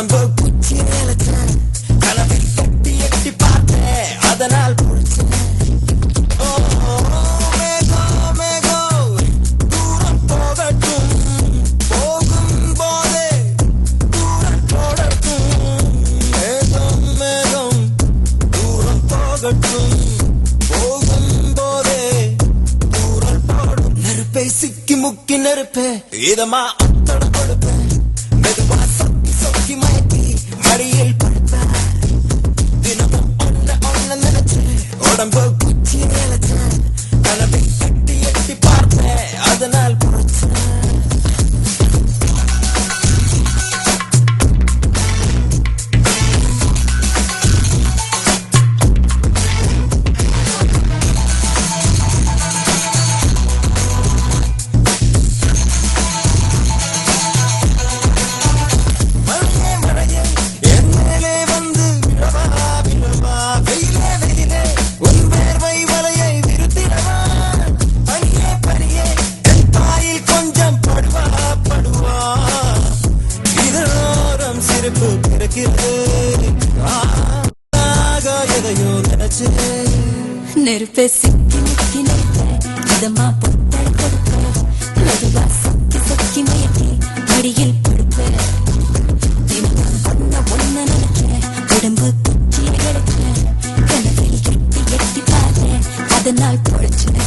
S6: உடம்பு குச்சி நிலச்சேன் கனவை எட்டி எட்டி பார்த்தேன் அதனால் பொழிச்சேன் மேகம் மேகம் தூரம் போகட்டும் போகும் போதே தூரம் போடட்டும் மேகம் மேகம் தூரம் போகட்டும் போகும் போதே தூரம் போடும் நெருப்பை சிக்கி முக்கி நெருப்பே இதமா அத்தட கொடுப்பேன் மெதுவா சொக்கி சொக்கி மயக்கி மடியில் படுப்பேன் தினமும் ஒன்ன நினைச்சு உடம்பு குச்சி நினைச்சேன் கனவை எட்டி எட்டி பார்த்தேன் அதனால் பொறுச்சேன் மழையே மழையே என் மேலே வந்து விழவா விழவா வெயிலே வெயிலே உன் வேர்வை வலையை விருத்திடவா பனியே பனியே என் தாயில் கொஞ்சம் படுவா படுவா இதோரம் சிரிப்பு பிறக்கிறது எதையோ நினைச்சே
S5: நெருப்பை சிக்கி முக்கி நெருப்ப இதமா பொட்டை கொடுப்ப மெதுவா சொக்கி சொக்கி மயக்கி மடியில் படுப்ப தினமும் ஒன்ன நினைச்ச உடம்பு குச்சியை எடுக்க கனவில் எட்டி எட்டி பார்த்தேன் அதனால் பொழைச்சேன்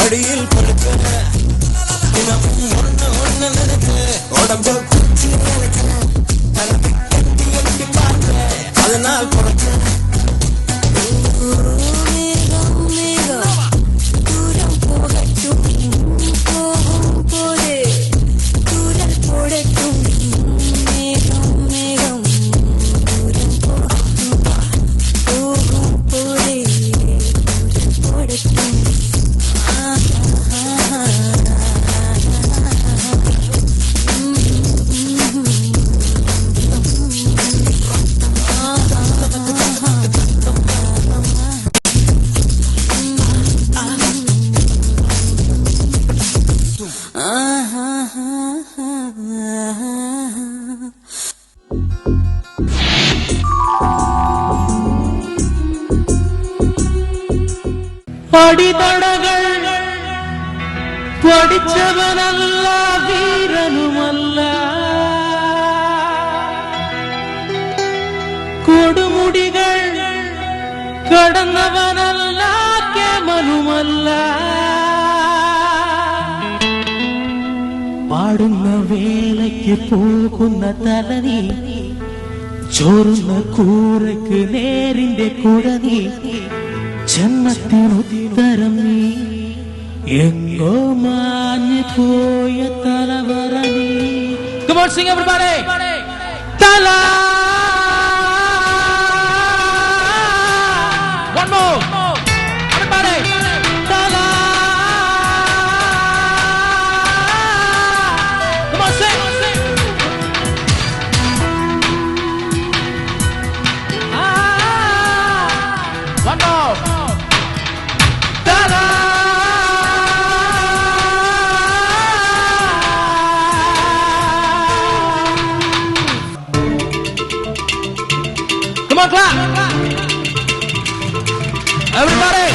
S6: அடியில் படுக்க தினமும் ஒன்ன நினைக்க உடம்பு குச்சி நினைக்க கனவை எட்டி எட்டி பார்க்க அதனால் பொறுக்க
S5: மேகம் மேகம் தூரம் போகட்டும் போகும் போதே தூரம் போடட்டும் மேகம் மேகம் தூரம் போகட்டும் போகும் போதே தூரம் போடட்டும்
S4: படித்தடகள் படிச்சவனல்ல வீரனுமல்ல கொடுமுடிகள் கடந்தவனல்ல கேமனுமல்ல പാടുന്ന വേലയ്ക്ക് പോകുന്ന തലനി ചോറുന്ന കൂരക്ക് നേരിന്റെ കുടനി ജന്മത്തിനുത്തരം നീ എങ്ങോ മാഞ്ഞു പോയ തലവറ നീ. Come on, sing everybody. തല. One more. Everybody. തല. Come on, sing. One more. Ta-da! Come on, clap! Everybody!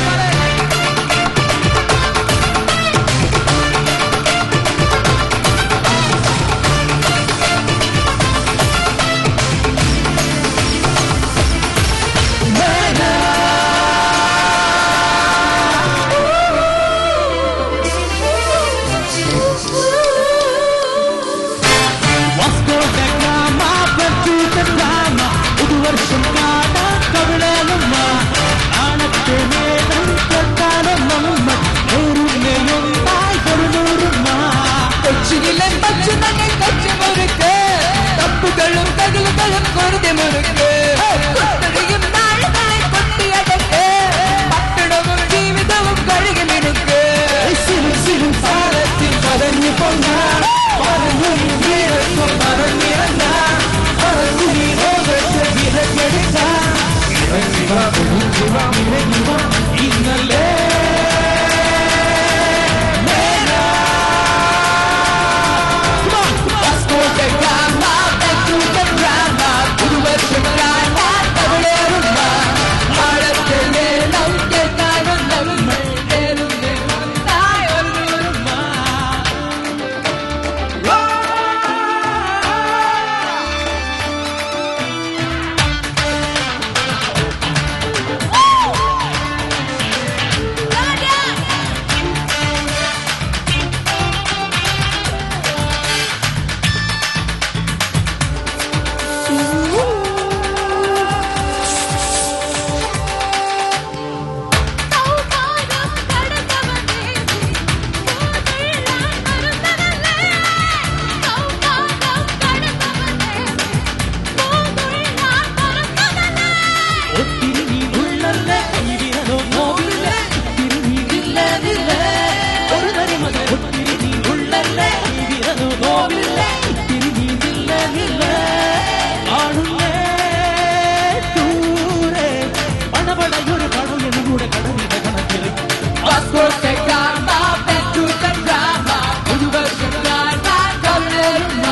S4: Vasco da Gama, back to the drama. പുതുവർഷം കാണാൻ കവലരുന്ന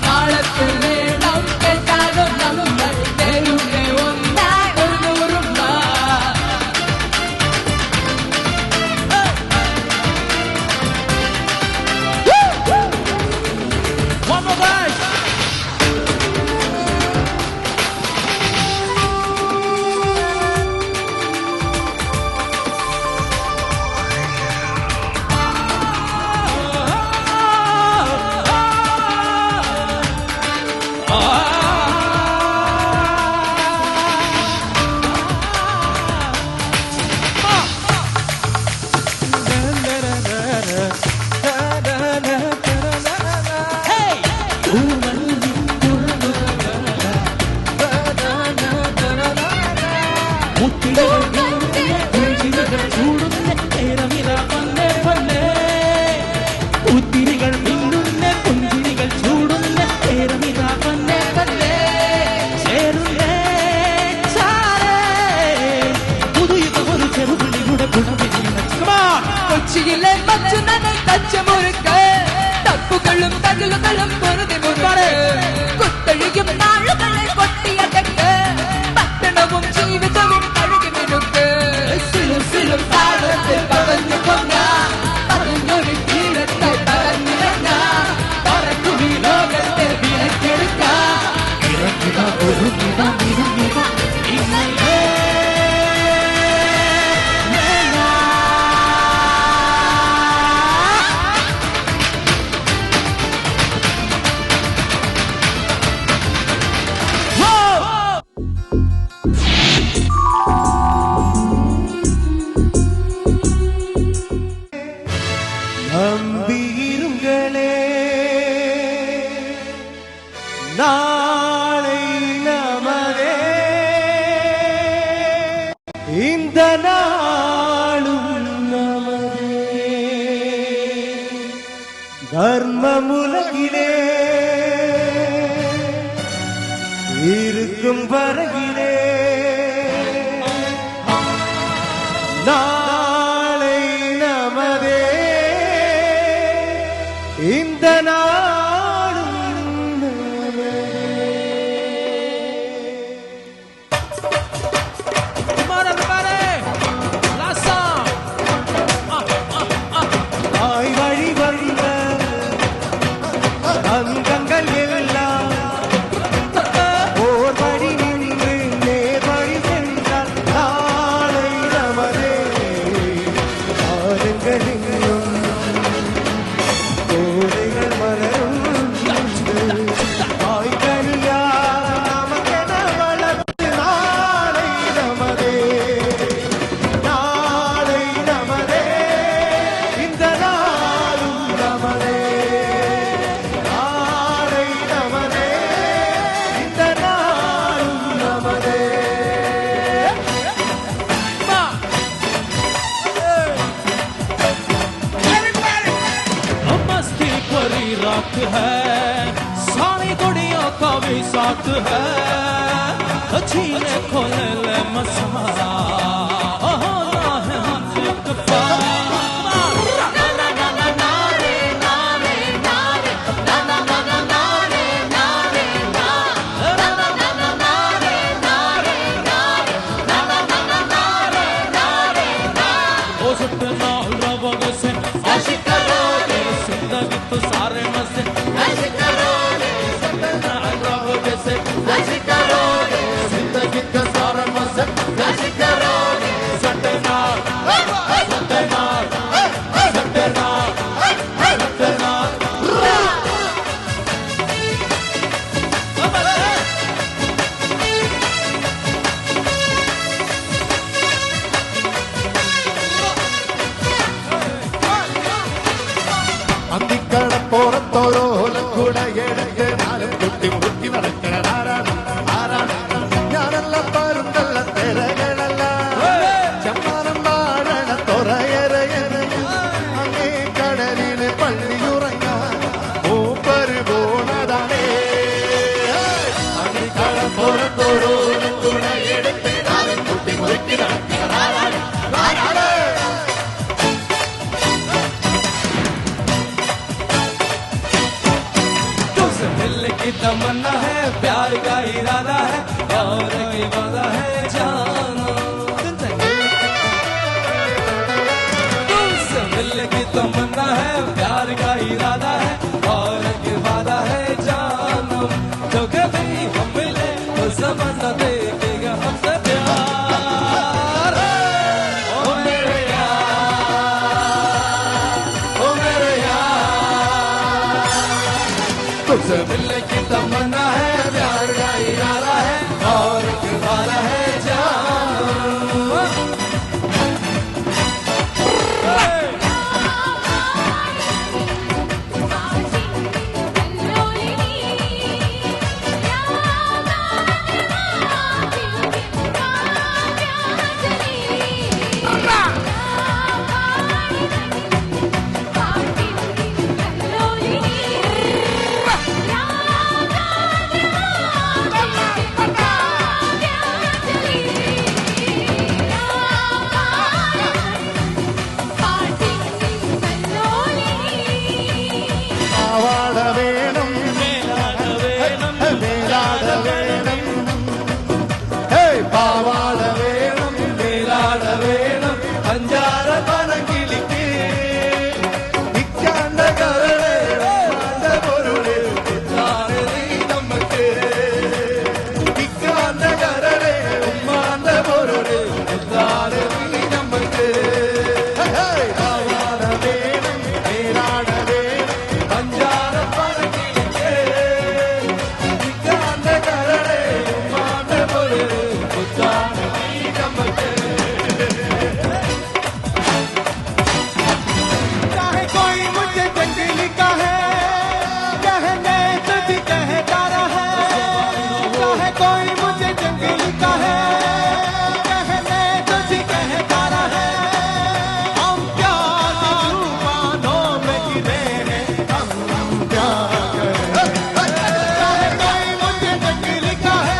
S4: നാളത്തിൽ വേണം കേട്ടാലും നമ്മൾ നേരുന്നേ ഒന്നായി ഒരു നൂറുമ്മ. One more guys. ഉത്തിരികൾ മിന്നുന്ന പുഞ്ചിരികൾ ചൂടുന്ന നേരമിതാ വന്നേ വന്നേ ചേരുന്നേ ചാരേ പുതുയുഗ ഒരു ചെറുപിടിയുടെ കൊച്ചിയിലെ മച്ചുനനെ തച്ചമുറുക്ക് തപ്പുകളും തകിലുകളും വെറുതെ മുറുക്ക് കുത്തഴിയും നാളുകളെ കൊട്ടിയടക്ക് പട്ടണവും ജീവിതവും കഴുകി മിനുക്ക് സിലും താഴത്തിൽ പകഞ്ഞു കൊന്ന പതിഞ്ഞൊരു തീരത്തെ പകർന്നിറങ്ങ പറക്കുമി ലോകത്തെ വിലക്കെടുക്ക ഇറങ്ങുക ഒരുങ്ങിട മിരുങ്ങിട ഇന്നലെ
S1: நம்பியிருங்களே நாளை நமதே இந்த நாளும் நமதே தர்மமுலகிலே இருக்கும் வரையிலே நாளை நமதே இந்த நாளும் நமதே. தாய் வழி வந்த அங்கங்கள் எல்லாம் ஓர் வழி நின்று நேர் வழி சென்றால் நாளை நமதே காலங்களிலும் கோடைகள் மலரும் காய்கனியாக நமக்கென வளர்த்து நாளை நமதே நாளை நமதே இந்த நாளும் நமதே நாளை நமதே இந்த நாளும் நமதே.
S4: मस्ती भरी रात है सारी दुनिया का भी साथ है छीने खोले ले मसाला होना है हम एक सारे मसे जिंदगी का सारा मसे
S1: അന്തിക്കടപ്പുറത്തോരോലക്കൂട എടുത്ത് നാലും കുട്ടി മുറുക്കി നടക്കണാരാണ് ആരാണ് ഞാനല്ല പരുന്തല്ല തിരകളല്ല ചമ്മാനം വാഴണ തുറയറയന് അങ്ങേ കടലിന് പള്ളിയുറങ്ങാൻ മൂപ്പര് പോണതാണേ അന്തിക്കടപ്പുറത്തോരോലക്കൂട എടുത്ത് നാലും കുട്ടി മുറുക്കി നടക്കണാരാണ്
S6: तमन्ना है, प्यार का इरादा है और की वादा है जानो। तुमसे मिलने की तमन्ना है, प्यार का इरादा है और की वादा है जानो। जो कभी हम मिले तो ज़माना देखेगा हमसे प्यार। ओ मेरे यार, ओ मेरे यार, तुझसे मिलने की तमन्ना है, प्यार का इरादा है और एक वादा है जानो।
S1: പാവാട വേണം മേലാട വേണം ഹേയ് പാവാട വേണം
S6: മേലാട വേണം അഞ്ചാറ പണക്കിളിക്ക്
S1: നിൽക്കാണ്ട കരളെ വേണ്ട പൊരുളെ
S6: ആണ് നീ നമുക്ക്
S1: നിൽക്കാണ്ട കരളെ
S6: ഉമ്മാണ്ട പൊരുള് എന്താണ് നീ നമുക്ക്
S1: ഹേയ് പാവാട വേണം മേലാട വേണം
S6: അഞ്ചാറ പണക്കിളിക്ക് നിൽക്കാണ്ട കരളെ ഉമ്മാണ്ട പൊരുള് എന്താണ് നീ നമുക്ക്
S1: चाहे कोई मुझे जंगली का है कहने तो भी कहता रहा चाहे कोई मुझे जंगली का है कहने तो भी कहता रहा हम प्यार की तूफानों में गिरे हैं हम क्या करें चाहे कोई मुझे जंगली का है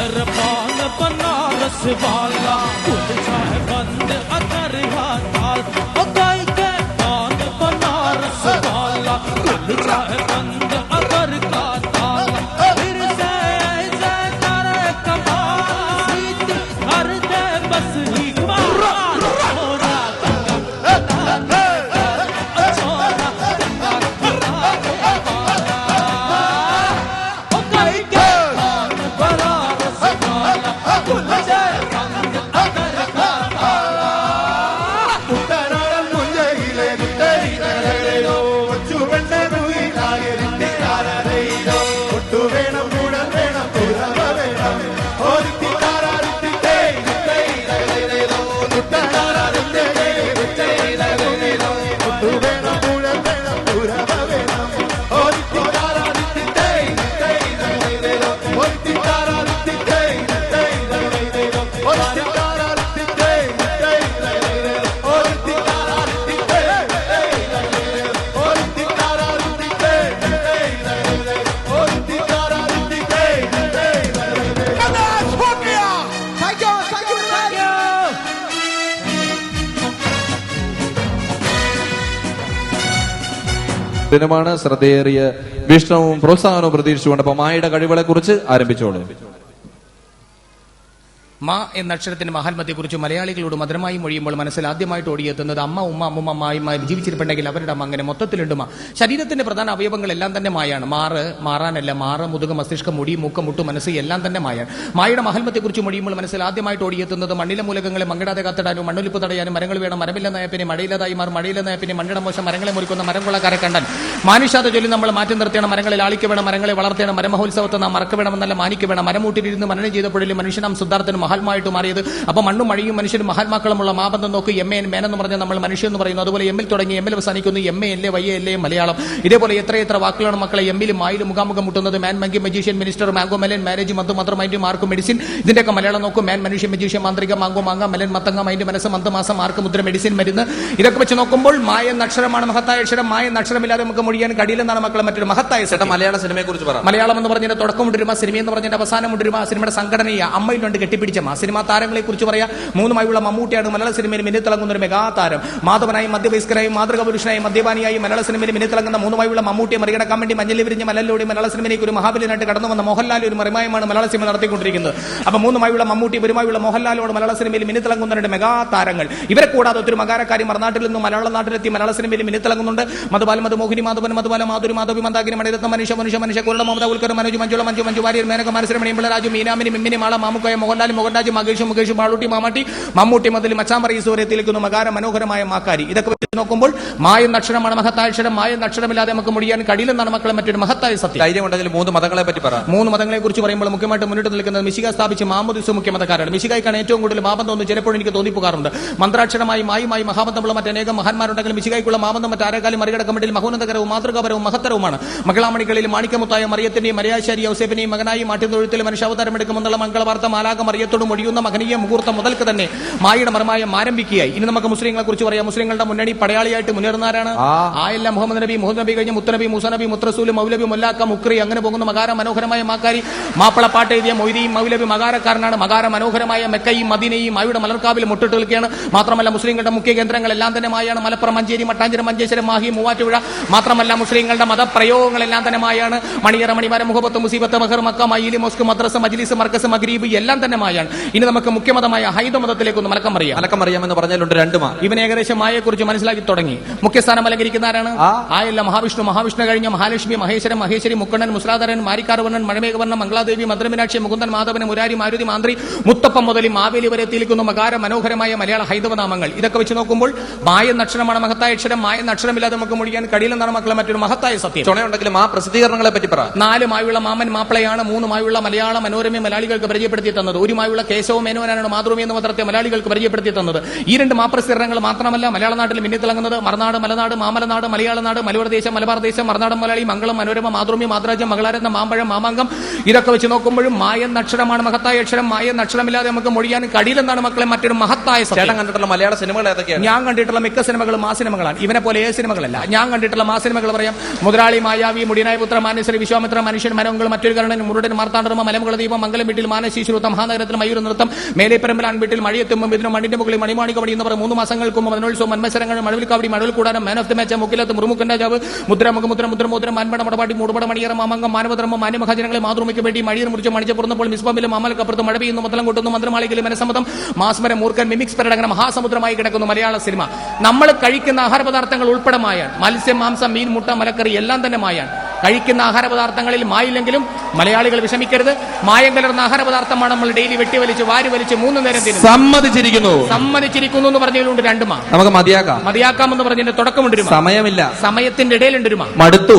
S6: अरबान बनारस वाला उलझा है बंद अतर हाथाल ओ गाय के पान बनारस वाला उलझा है बंद अतर का ताल फिर से ऐसे करे कमाल सीत हर दे बस ही मारा छोरा छोरा ओ गाय के पान बनारस वाला उलझा है बंद अतर का
S1: കുട്ടനാടൻ മുഞ്ചയിലെ കുട്ടയിലോ ചുവണ്ട നുയിലായിരിക്കാരോ ഒട്ടു വേണം കൂടൽ വേണം പുറമ വേണം ഒട്ടു വേണം കൂടൽ വേണം പുറമ വേണം
S8: ദിനമാണ്. ശ്രദ്ധേറിയ വീക്ഷണവും പ്രോത്സാഹനവും പ്രതീക്ഷിച്ചുകൊണ്ട് അപ്പൊ മായയുടെ കഴിവുകളെ കുറിച്ച് ആരംഭിച്ചോളൂ.
S2: മാ എന്ന അക്ഷരത്തിന്റെ മഹാത്മത്തെക്കുറിച്ച് മലയാളികളോട് മധുരമായി മൊഴിയുമ്പോൾ മനസ്സിൽ ആദ്യമായിട്ട് ഓടിയെത്തുന്നത് അമ്മ ഉമ്മ അമ്മുമ്മ മായമാർ ജീവിച്ചിരിപ്പുണ്ടെങ്കിൽ അവരുടെ അമ്മ അങ്ങനെ മൊത്തത്തിലുണ്ട് മാ. ശരീരത്തിന്റെ പ്രധാന അവയവങ്ങളെല്ലാം തന്നെ മായാണ്. മാറാനല്ല, മുതുക, മസ്തിഷ്കം, മുടി, മൂക്ക, മുട്ടു, മനസ്സ് എല്ലാം തന്നെ മായാണ്. മായയുടെ മഹാത്മത്തെക്കുറിച്ച് മൊഴിയുമ്പോൾ മനസ്സിൽ ആദ്യമായിട്ട് ഓടിയെത്തുന്നത് മണ്ണിലെ മൂലകങ്ങളെ മങ്ങിടാതെ കാത്തിടാനും മണ്ണൊലിപ്പ് തടയാനും മരങ്ങൾ വേണം. മരമില്ലെന്നായ പിന്നെ മഴയില്ലാതായി മാറും. മഴയില്ലെന്നായ പിന്നെ മണ്ണിട മോശം. മരങ്ങളെ മുറിക്കുന്ന മരം കൊള്ളക്കാരെ കണ്ടാൽ മാനുഷാത ചൊല്ലി നമ്മൾ മാറ്റി നിർത്തിയാണ്. മരങ്ങളെ ലാളിക്ക് വേണം, മരങ്ങളെ വളർത്തിയാണ്. മരമഹോത്സവത്തെ നാം മറക്ക വേണമെന്നല്ല മാനിക്ക് വേണം. മരമൂട്ടിലിരുന്ന് മനനം ചെയ്തപ്പോഴേ മനുഷ്യനാം സിദ്ധാർത്ഥനും മഹാത്മായിട്ട് മാറിയത്. അപ്പൊ മണ്ണും മഴയും മനുഷ്യരും മഹാത്മാക്കളുമുള്ള മാബന്ധം നോക്ക്. എൻ മേനെന്ന് പറഞ്ഞാൽ നമ്മൾ മനുഷ്യൻ എന്ന് പറയുന്നു. അതുപോലെ എമ്മിൽ തുടങ്ങി എമ്മിൽ അവസാനിക്കുന്നു. എല്ലേ വയ്യ എല്ലേ മലയാളം. ഇതേപോലെ എത്ര വാക്കുകളാണ് മക്കളെ എമ്മിലും മായിലും മുഖാമുഖം മുട്ടുന്നത്. Man, monkey, magician, minister, mango, melon, marriage, month, മന്ത്രം, മൈൻഡ്, മാർക്ക്, മെഡിസിൻ. ഇതിന്റെയൊക്കെ മലയാളം നോക്കും. മാൻ, മനുഷ്യൻ, മജീഷ്യൻ, മാന്ത്രിക, മാങ്കോ, മാങ്ങ, മെലൻ, മത്തങ്ങ, മൈൻഡ്, മനസ്സ്, മന്ത്, മാസം, മാർക്ക്, മുദ്ര, മെഡിസിൻ, മരുന്ന്. ഇതൊക്കെ വെച്ച് നോക്കുമ്പോൾ മായ എന്ന അക്ഷരമാണ് മഹത്തായ അക്ഷരം. മായ എന്ന അക്ഷരമില്ലാതെ നമുക്ക് മൊഴിയാൻ കഴിയില്ലെന്നാണ് മക്കളെ മറ്റൊരു മഹത്തായ സത്യം.
S3: മലയാള സിനിമയെ കുറിച്ച് പറ.
S2: മലയാളം എന്ന് പറഞ്ഞാൽ തുടക്കം കൊണ്ടുവരുമ, സിനിമ എന്ന് പറഞ്ഞാൽ അവസാനം കൊണ്ടുവരുമ. സിനിമയുടെ സംഘടനയെ അമ്മയിലുണ്ട് കെട്ടിപ്പിടിച്ച സിനിമ താരങ്ങളെ കുറിച്ച് പറയാം. 3 മായുള്ള മമ്മൂട്ടിയാണ് മലയാള സിനിമയിൽ മിന്നിത്തിളങ്ങുന്ന ഒരു മെഗാ താരം. മാധവനായി മധ്യവയസ്കരായി മാതൃകാ പുരുഷനായി മദ്യപാനിയായി മലയാള സിനിമയിൽ മിന്നിത്തിളങ്ങുന്ന 3 മായുള്ള മമ്മൂട്ടിയെ മറികടക്കാൻ വേണ്ടി മഞ്ഞളിൽ വിരിഞ്ഞ മലയിലൂടെ മലയാള സിനിമയിലേക്ക് ഒരു മഹാബലിനായിട്ട് കടന്നു വന്ന മോഹൻലാൽ ഒരു മറിമായമാണ് മലയാള സിനിമ നടത്തിക്കൊണ്ടിരിക്കുന്നത്. അപ്പൊ 3 മായുള്ള മമ്മൂട്ടി 1 മായുള്ള മോഹൻലാലോട് മലയാള സിനിമയിൽ മിന്നിത്തിളങ്ങുന്ന 2 മെഗാ താരങ്ങൾ. ഇവരെ കൂടാതെ ഒത്തിരി മകാരക്കാരി മറുനാട്ടിൽ നിന്നും മലയാള നാട്ടിലെത്തി മലയാള സിനിമയിൽ മിന്നിത്തിളങ്ങുന്നുണ്ട്. മധുബാല മധുമോഹിനി മാധവൻ മധുബാല മാധുരി മാധവി മന്ദാകിനി മണിരത്ന മനുഷ്യ മനുഷ്യ മനുഷ്യ കുരുള മമത ഉൽക്കർ മനോജ് മഞ്ജുള മഞ്ജു മഞ്ജു വാര്യർ മേനക മനശ്രമണി പിള്ളരാജു മീനാമിനി മിമ്മിനി മാള മാമുക്കയ മോഹൻലാൽ മോഹൻരാജ് മകേഷ് മുകേഷ് മാളൂട്ടി മാമാട്ടി മമ്മൂട്ടി മുതൽ മച്ചാമ്പറ ഈശ്വരത്തിലേക്കുന്ന മകാര മനോഹരമായ മാക്കാരി. ഇതൊക്കെ വെച്ച് നോക്കുമ്പോൾ മായം അക്ഷരമാണ് മഹത്തായ അക്ഷരം. മായം അക്ഷരമില്ലാതെ നമുക്ക് മുടിയാൻ കഴിയില്ലെന്നാണ് മക്കളെ മറ്റൊരു മഹത്തായ സത്യം.
S3: ധൈര്യമുണ്ടെങ്കിൽ 3 മതങ്ങളെ പറ്റി പറ.
S2: 3 മതങ്ങളെ കുറിച്ച് പറയുമ്പോൾ മുഖ്യമായിട്ട് മുന്നിട്ട് നിൽക്കുന്നത് മിശിക സ്ഥാപിച്ച് മാമോദിസ മുഖ്യമതക്കാരാണ്. മിശികായിക്കാണ് ഏറ്റവും കൂടുതൽ മാബന്ധം എന്ന് ചിലപ്പോൾ എനിക്ക് തോന്നിപ്പോകാറുണ്ട്. മന്ത്രാക്ഷരമായി മായുമായി മഹാബന്ധമുള്ള മറ്റനേകം മഹാന്മാരുണ്ടെങ്കിലും മിശികായ്ക്കുള്ള മാബന്ധം മറ്റാരെക്കാലും മറികടക്കാൻ വേണ്ടി മഹോന്നതകരവും മാതൃകാപരവും മഹത്തരവുമാണ്. മകളാമണികളിൽ മാണിക്യമുത്തായ മറിയത്തിന്റെയും മര്യാശാരി ഔസേപ്പിനെയും മകനായി മാറ്റിത്തൊഴുത്തിൽ മനുഷ്യാവതാരം എടുക്കുമെന്നുള്ള മംഗളവാർത്ത മാലാക മറിയത്തോടും ഒഴിയുന്ന മകനീയ മുഹൂർത്തം മുതൽക്ക് തന്നെ മായയുടെ മർമായം ആരംഭിക്കുകയായി. ഇനി നമുക്ക് മുസ്ലിങ്ങളെ കുറിച്ച് പറയാം. മുസ്ലിങ്ങളുടെ മുന്നണി പടയാളിയായിട്ട് മുന്നേറുന്നവരാണ്. ആയല്ല മുഹമ്മദ് നബി കഴിഞ്ഞ മുത്തനബി മുസനബി മുത്രസൂല് മൗലവി മുല്ലാക്ക മുക്രി അങ്ങനെ പോകുന്ന മകാര മനോഹരമായ മാക്കാരി. മാപ്പിളപ്പാട്ട് എഴുതിയ മൊയ്തിയും മൗലവി മകാരക്കാരനാണ്. മകാര മനോഹരമായ മെക്കയും മദീനയും മായുടെ മലർക്കാവിൽ മുട്ടിട്ട് നിൽക്കുകയാണ്. മാത്രമല്ല മുസ്ലിങ്ങളുടെ മുഖ്യ കേന്ദ്രങ്ങളെല്ലാം തന്നെ മായാണ്. മലപ്പുറം മഞ്ചേരി മട്ടാഞ്ചേരി മഞ്ചേശ്വരം മാഹി മൂവാറ്റുപുഴ. മാത്രമല്ല മുസ്ലിങ്ങളുടെ മതപ്രയോഗങ്ങളെല്ലാം തന്നെ മായാണ്. മണിയറ മണിമാര മുഹബത്ത് മുസീബത്ത് മഹർ മക്ക മയ്യിലി മോസ്ക് മദ്രസ മജ്ലിസ് മർക്കസ് മഗ്രീബ് എല്ലാം തന്നെ മായാണ്. ഇനി നമുക്ക് മുഖ്യമതമായ ഹൈദ മതത്തിലേക്ക് ഒന്ന് മലക്കം
S3: അറിയാമെന്ന് പറഞ്ഞാലുണ്ട് 2 മാ.
S2: ഇവൻ ഏകദേശം മായയെ കുറിച്ച് മനസ്സിലാക്കി തുടങ്ങി. മുഖ്യസ്ഥാനം അലങ്കരിക്കുന്ന ആരാണ്? ആയല്ല മഹാവിഷ്ണു കഴിഞ്ഞ മഹാലക്ഷ്മി മഹേശ്വരൻ മഹേശ്വരി മുക്കണ്ണൻ മുസ്ലാധരൻ മാരിക്കാർവർണ്ണൻ മഴമേഘവർണ്ണൻ മംഗളാദേവി മധുരമീനാക്ഷി മുകുന്ദൻ മാധവൻ മുരാരി മാരുതി മാന്ത്രി മുത്തപ്പം മുതൽ മാവേലി വരെ എത്തിയിരിക്കുന്ന മകാര മനോഹരമായ മലയാള ഹൈന്ദവ നാമങ്ങൾ. ഇതൊക്കെ വെച്ച് നോക്കുമ്പോൾ മായ അക്ഷരമാണ് മഹത്തായ അക്ഷരം. മായ അക്ഷരമില്ലാതെ നമുക്ക് മുടിയാൻ കഴിയില്ലെന്നാണ് മക്കളെ മറ്റൊരു മഹത്തായ സത്യം.
S3: ചുണയുണ്ടെങ്കിലും ആ പ്രസിദ്ധീകരണങ്ങളെ പറ്റി പറ.
S2: 4 മായുള്ള മാമൻ മാപ്പിളയാണ്. 3 മായുള്ള മലയാള മനോരമ മലയാളികൾക്ക് പരിചയപ്പെടുത്തി തന്നത്. 1 മായുള്ള കേശവ മേനോനാണ് മാതൃഭൂമി എന്ന പത്രത്തെ മലയാളികൾക്ക് പരിചയപ്പെടുത്തി തന്നത്. ഈ 2 മാപ്രസിദ്ധീകരണങ്ങൾ മാത്രമല്ല മലയാള നാട്ടിൽ മിന്നിത്തിളങ്ങുന്നത് മറുനാട് മലനാട് മാമലനാട് മലയാളനാട് മലയോര ദേശം മലബാർ ദേശം മറുനാടൻ മലയാളി മംഗളം മനോരമ മാതൃഭൂമി മാതൃരാജ്യം മംഗളാരത്ന മാമ്പഴം മാമാങ്കം. ഇതൊക്കെ വെച്ച് നോക്കുമ്പോഴും മായ അക്ഷരമാണ് മഹത്തായ അക്ഷരം. മായ അക്ഷരമില്ലാതെ നമുക്ക് മൊഴിയാൻ കഴിയില്ലെന്നാണ് മക്കളെ മറ്റൊരു മഹത്തായ സത്യം.
S3: കണ്ടിട്ടുള്ള മലയാള സിനിമകൾ ഏതൊക്കെയാണ്?
S2: ഞാൻ കണ്ടിട്ടുള്ള മിക്ക സിനിമകളും ആ സിനിമകളാണ്. ഇവനെ പോലെ ഏ സിനിമകളല്ല. ഞാൻ കണ്ടിട്ടുള്ള ആ സിനിമകൾ പറയാം. മുതലാളി മായാവി മുടിനായ പുത്ര മാനേശ്വരി വിശ്വാമിത്ര മനുഷ്യൻ മനോങ്ങൾ മറ്റൊരു കരണൻ മുരുടൻ മാർത്താണ്ഡർമ്മ മലമുകള ദീപം മംഗലം വീട്ടിൽ മാനശീശ്വരത്തം മഹാനഗരത്തിൽ മയൂർ നൃത്തം മേലെപ്പരമ്പലാൻ വീട്ടിൽ മഴയെത്തുമ്പോൾ ഇതിന് മണ്ണിന്റെ മുകളിൽ മണിമാണിക പടി എന്ന് പറഞ്ഞ 3 മാസങ്ങൾക്ക് മുമ്പ് മനോത്സവം മന്മത്സരങ്ങൾ മഴവിൽ കാവടി മഴവിൽ കൂടാനും മാൻ ഓഫ് ദി മാച്ച് മുക്കിലത്ത് മുറുമുക്കന്റെ ജാവ് മുദ്ര മുഖമുദ്ര മുദ്രമോദ്രം മാൻപട മടപാടി മൂടുപട മണിയറ മാമംഗം മാനവധർമ്മ മാന്യമഹാജനങ്ങളെ മാതൃമയ്ക്ക് വേണ്ടി മഴിയർ മുറിച്ച് മണിച്ച് പുറന്നപ്പോൾ മിസ്ബാമിലും മാമലക്കപ്പുറത്ത് മഴ പെയ്യുന്നു മുതലം കൊട്ടുന്നു മന്ത്രമാളികളിൽ മനസ്സമ്മതം മാസ്മരം മൂർക്കൻ മിമിക്സ് പരടങ്ങനെ മഹാസമുദ്രമായി കിടക്കുന്നു മലയാള സിനിമ. നമ്മൾ കഴിക്കുന്ന ആഹാര പദാർത്ഥങ്ങൾ ഉൾപ്പെടെ മായാണ്. മത്സ്യം മാംസം മീൻ മുട്ട മലക്കറി എല്ലാം തന്നെ മായാണ്. കഴിക്കുന്ന ആഹാര പദാർത്ഥങ്ങളിൽ മായില്ലെങ്കിലും മലയാളികൾ വിഷമിക്കരുത്. മായം കലർന്ന ആഹാര പദാർത്ഥമാണ് നമ്മൾ ഡെയിലി വെട്ടിവലിച്ച് വാരി വലിച്ച് 3 നേരം തിന്നുന്നത്. സമ്മതിച്ചിരിക്കുന്നു എന്ന് പറഞ്ഞതിലുണ്ട് 2 മാ.
S3: നമുക്ക്
S2: മതിയാക്കാമെന്ന് പറഞ്ഞതിന്റെ തുടക്കമുണ്ട്.
S3: സമയമില്ല.
S2: സമയത്തിന്റെ ഇടയിലുണ്ട് ഒരു മാ.
S3: മടുത്തു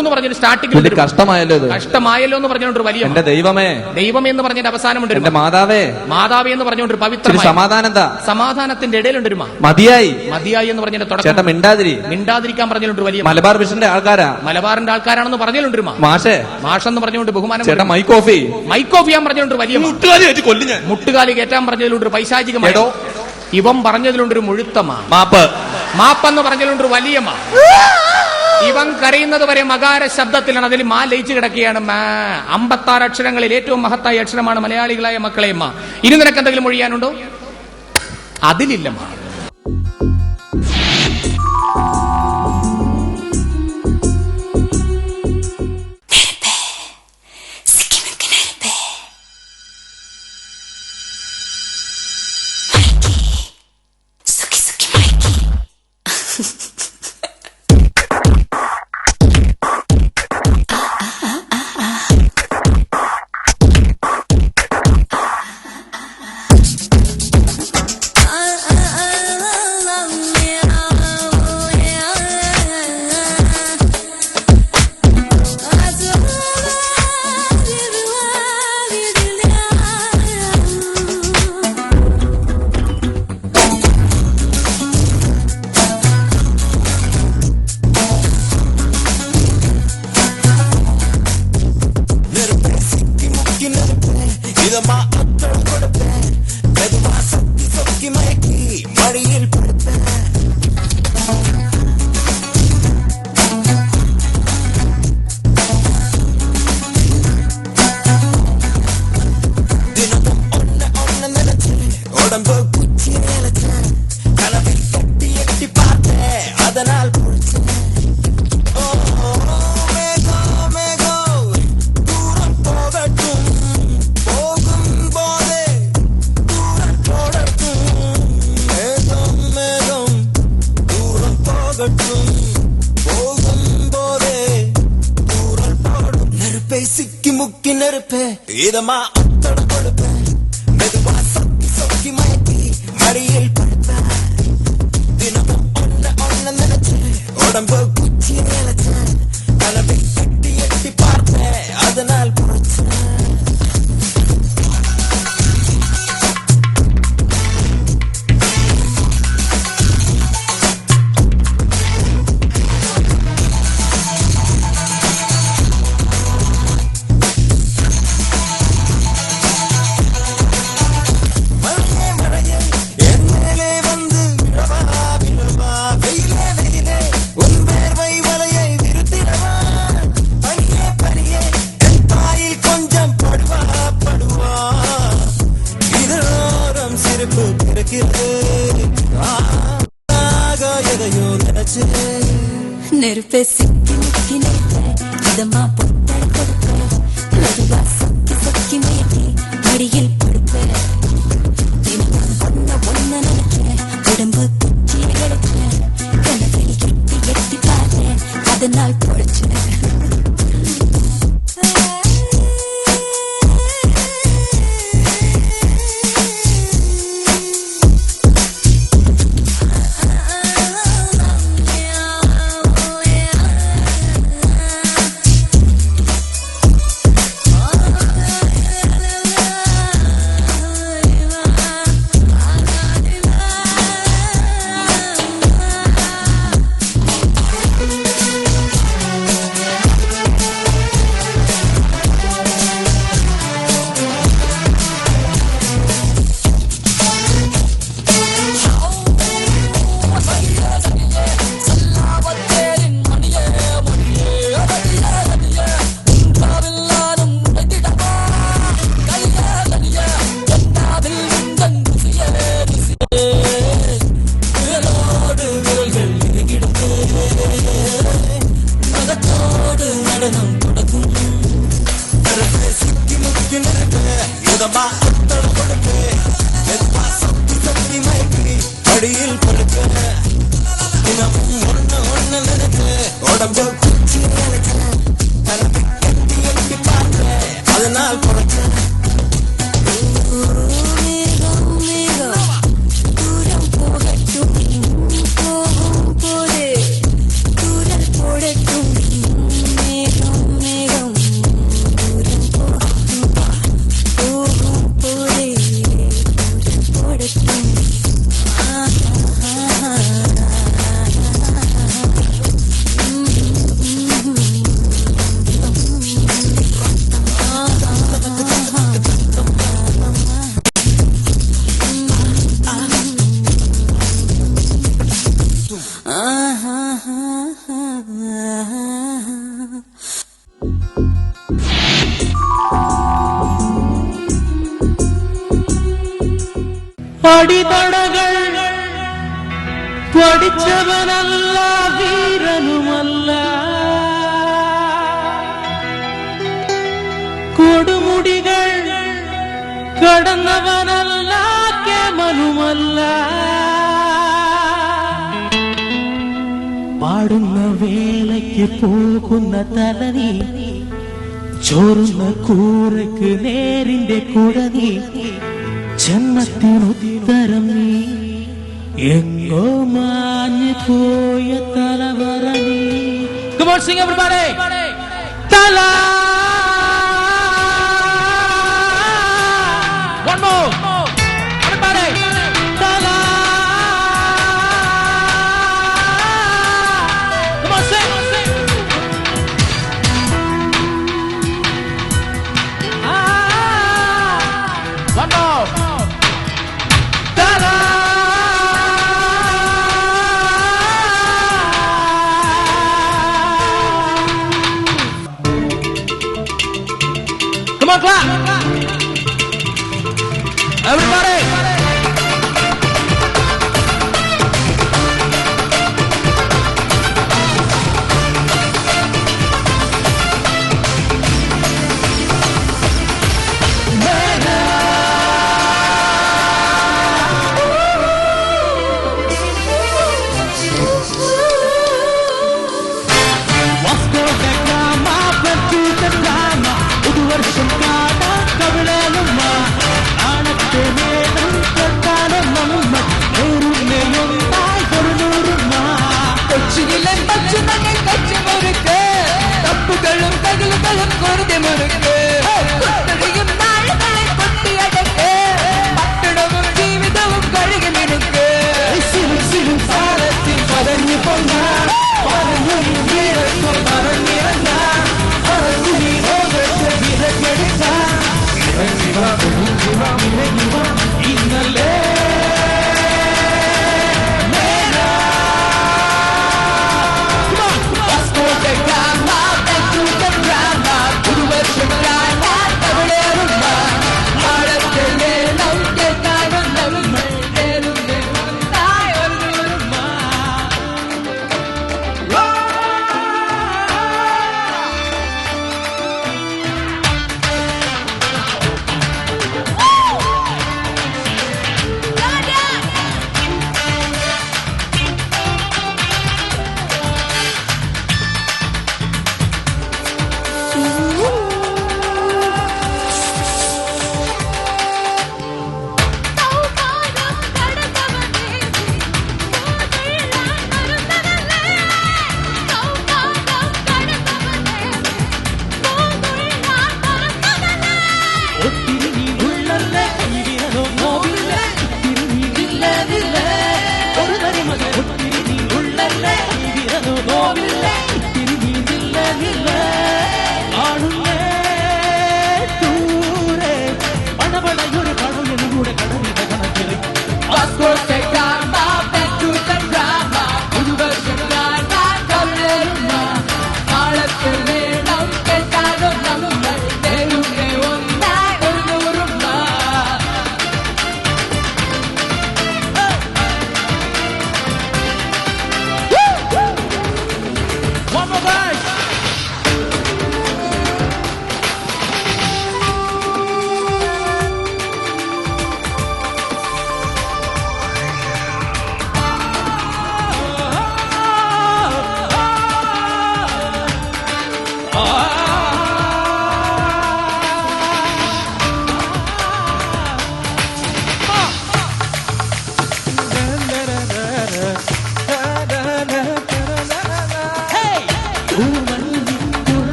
S2: എന്ന് പറഞ്ഞൊരു സ്റ്റാർട്ടിംഗ് കഷ്ടമായല്ലോ എന്ന് പറഞ്ഞുകൊണ്ട് വലിയ
S3: ദൈവമേ
S2: എന്ന് പറഞ്ഞതിന്റെ അവസാനമുണ്ട്.
S3: മാതാവേ
S2: എന്ന് പറഞ്ഞുകൊണ്ട് പവിത്ര സമാധാനത്തിന്റെ ഇടയിലുണ്ട് ഒരു മാ. മതിയായി എന്ന് പറഞ്ഞതിന്റെ തുടക്കം മിണ്ടാതിരിക്കാൻ പറഞ്ഞിട്ടുണ്ട് വലിയ.
S3: മലബാറിന്റെ
S2: ആൾക്കാരാണെന്ന് പറഞ്ഞിട്ടുണ്ട് ഒരു മാ. മാഷെന്ന് പറഞ്ഞുകൊണ്ട് ബഹുമാനം.
S3: മൈക്കോഫി
S2: ഞാൻ പറഞ്ഞിട്ടുണ്ട് വലിയ. മുട്ടുകാലി കയറ്റാൻ പറഞ്ഞതിലുണ്ട് പൈശാചികമായ. ഇവൻ പറഞ്ഞതിലുണ്ടൊരു മുഴുത്തമാ. മാപ്പെന്ന് പറഞ്ഞതിലുണ്ട് വലിയ മാ. ഇവൻ കരയുന്നത് വരെ മകാര ശബ്ദത്തിലാണ്. അതിൽ മാ ലയിച്ചു കിടക്കുകയാണ്. 56 അക്ഷരങ്ങളിൽ ഏറ്റവും മഹത്തായ അക്ഷരമാണ് മലയാളികളായ മക്കളെ മാ. ഇനി നിനക്ക് എന്തെങ്കിലും മൊഴിയാനുണ്ടോ? അതിലില്ല മാ.
S6: முக்கி நெருப்பு இதமா அத்தட கொடுப்பு மெதுவா சொக்கி சொக்கி மயக்கி மடியில் படுத்த தினமும் ஒன்ன நினைச்சு உடம்பு குச்சி நினைச்ச கனவை எட்டி எட்டி பார்த்தேன் அதனால் புரிச்சேன்
S5: நெருப்பே சிக்கி முக்கி நெருப்ப இதமா பொட்டை கொடுப்ப மெதுவா சொக்கி சொக்கி மயக்கி மடியில் படுப்ப தினமும் ஒன்ன நினைச்ச உடம்பு குச்சி கிடைச்ச கனவை எட்டி எட்டி பார்த்தேன் அதனால் பொழைச்சேன்
S4: അടിതടകൾ പഠിച്ചവനല്ല വീരനുമല്ല കൊടുമുടികൾ കടന്നവനല്ല കേമനുമല്ല പാടുന്ന വേലയ്ക്ക് പോകുന്ന തലനി ചോറുന്ന കൂരക്ക് നേരിന്റെ കുടനി ജന്മത്തിനുത്തരം നീ എങ്ങോ മാഞ്ഞു പോയ തലവറ നീ. Come on, sing everybody. തല. One more. Everybody. തല. Come on, sing. One more. Come on, clap! Everybody! പൊറുതി മുറുക്ക് കുത്തഴിയും നാളുകളെ കൊട്ടിയടക്ക് പട്ടണവും ജീവിതവും കഴുകി മിനുക്ക്
S1: സാരത്തിൽ പതഞ്ഞു പൊങ്ങ പറഞ്ഞു വീരത്വം പറഞ്ഞിറങ്ങ പറഞ്ഞു നീ ലോകത്തെ വിലക്കെടുക്ക ഇന്നല്ലേ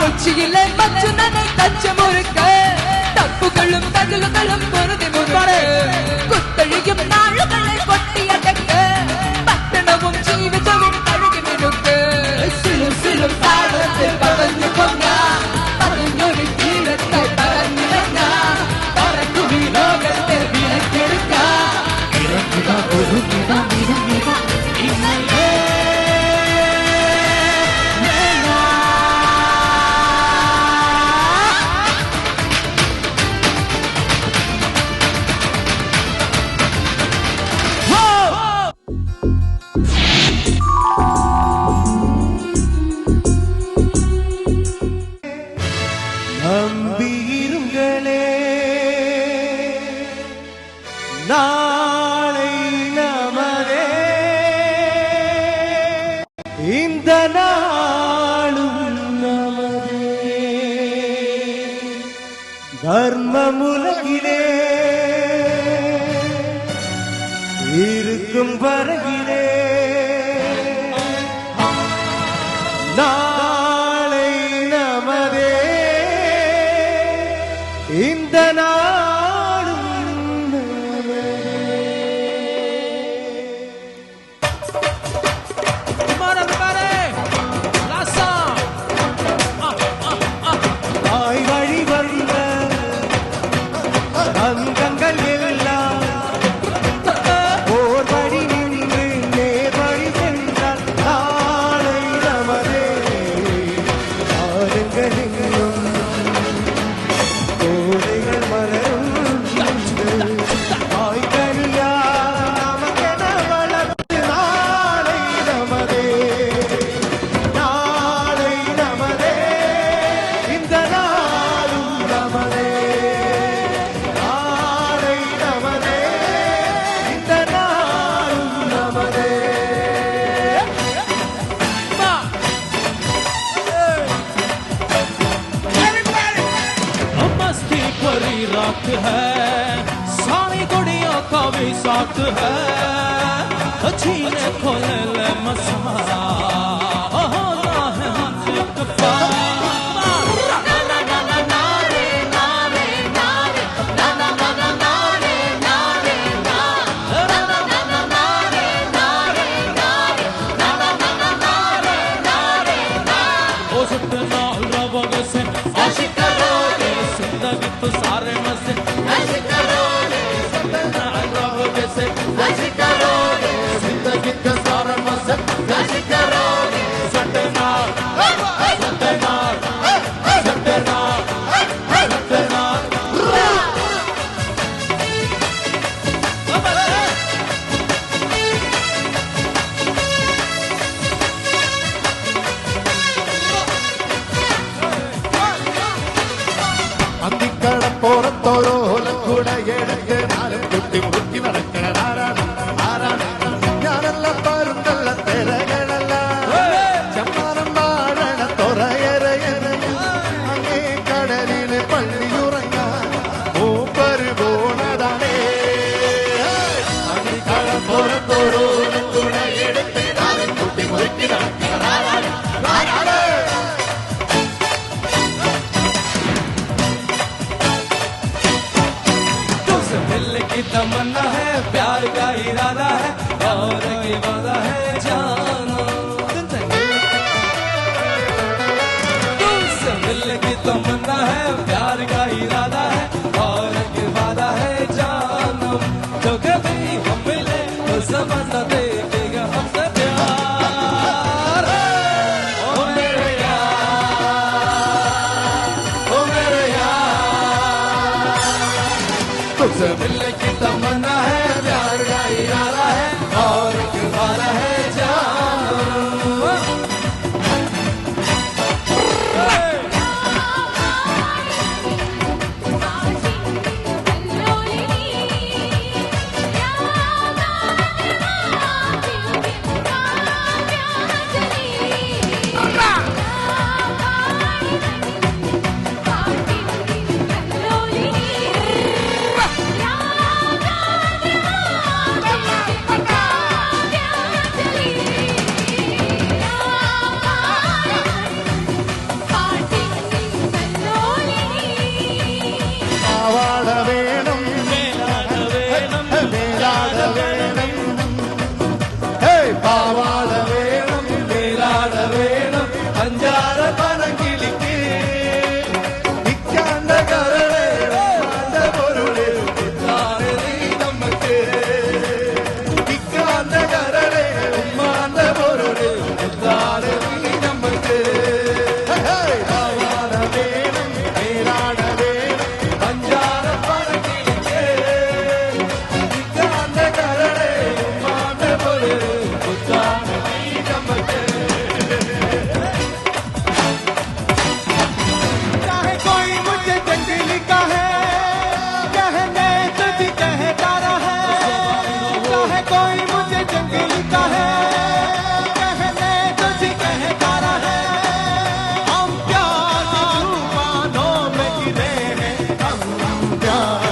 S4: കൊച്ചിയിലെ മച്ചുനനെ കച്ചമുറുക്ക് തപ്പുകളും തകലുകളും പൊറുതി മുറുക്ക് കുത്തഴിയും നാളുകളെ കൊട്ടിയടക്ക് പട്ടണവും ജീവിതവും കഴുകി മിനുക്ക് താഴത്തിൽ പതഞ്ഞു പൊങ്ങ പറഞ്ഞൊരു തീരത്തെ പറഞ്ഞിറങ്ങ പറക്കുമി ലോകത്തെ വിലക്കെടുക്ക ഇന്നലെ
S1: நம்பியிருங்களே நாளை நமதே இந்த நாளும் நமதே தர்மமுலகிலே இருக்கும் வரையிலே நாளை நமதே இந்த நாளும் நமதே. தாய் வழி வந்த அங்கங்கள் எல்லாம் ஓர் வழி நின்று நேர் வழி சென்றால் நாளை நமதே காலங்கள் இன்னும் கோடைகள் மலர் कोई साथ है छीने खोले ले मसा होना है हमसे कफा सारे मसे ऐसे करोगे सतना रहोगे से ऐसे करोगे जिंदगी का सारा मसे ऐसे करोगे सतना सतना सतना सतना
S6: പുറത്തോരോ കൂടെ എടുത്ത് നാലും കുട്ടി മുറുക്കി നടക്കണ ആരാണ് ആരാണ് ഞാനല്ല പരുന്തല്ല തിരകളല്ല ചമ്മാനം വാഴണ തുറയറയന അങ്ങേ കടലില് പള്ളിയുറങ്ങാൻ മൂപ്പര് പോണതാണേ പുറത്തോരോ കൂടെ എടുത്ത് നാലും കുട്ടി മുറുക്കി നടക്കണ ആരാണ് ആരാണ്
S1: तमन्ना है प्यार का इरादा है और की वादा है जानो तुमसे मिलने की तमन्ना है प्यार का इरादा है और की वादा है जानो जो कभी हम मिले तो समझना देखेगा हमसे प्यार ओ मेरे यार ओ मेरे यार तुमसे मिलने तमन्ना है प्यार का इरादा है और एक वादा है जानो പാവാട വേണം മേലാട വേണം അഞ്ചാറ പണം കിളിക്ക് നിൽക്കാണ്ട കരളെ പൊരുളെ നീ നമുക്ക് നിൽക്കാണ്ട കരളെ ഉമ്മാന്റെ പൊരുളെ നീ നമുക്ക് പാവാട വേണം മേലാട വേണം അഞ്ചാറ പണം കിളിക്ക് നിൽക്കാണ്ട കരളെ ഉമ്മാന്റെ പൊരുളെ चाहे कोई मुझे जंगली का है कहने तुझे कहता रहा है चाहे कोई मुझे जंगली का है कहने तुझे कहता रहा है हम प्यार की तूफानों में गिरे हैं हम प्यार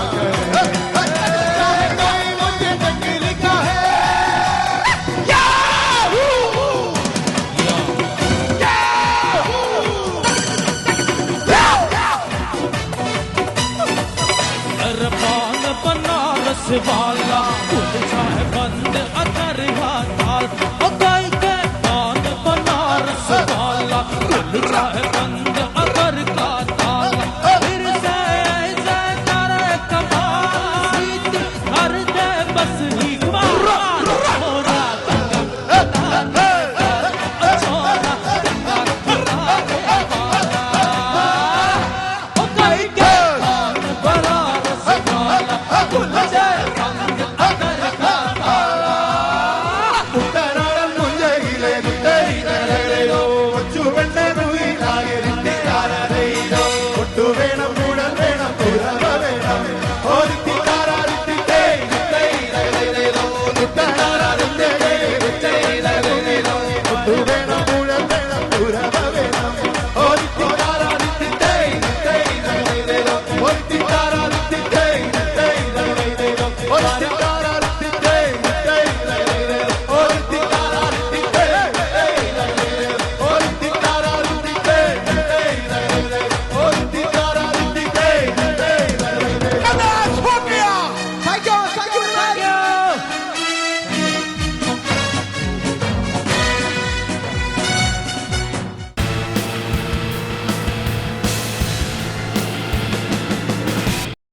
S1: करें चाहे कोई मुझे जंगली का है अरबान बनारस वाला उलझा है बंद अतर हाथाल गाय के पान बनारस वाला उलझा है बंद अतर का ताला फिर से ऐसे करे कमाल हर दे बस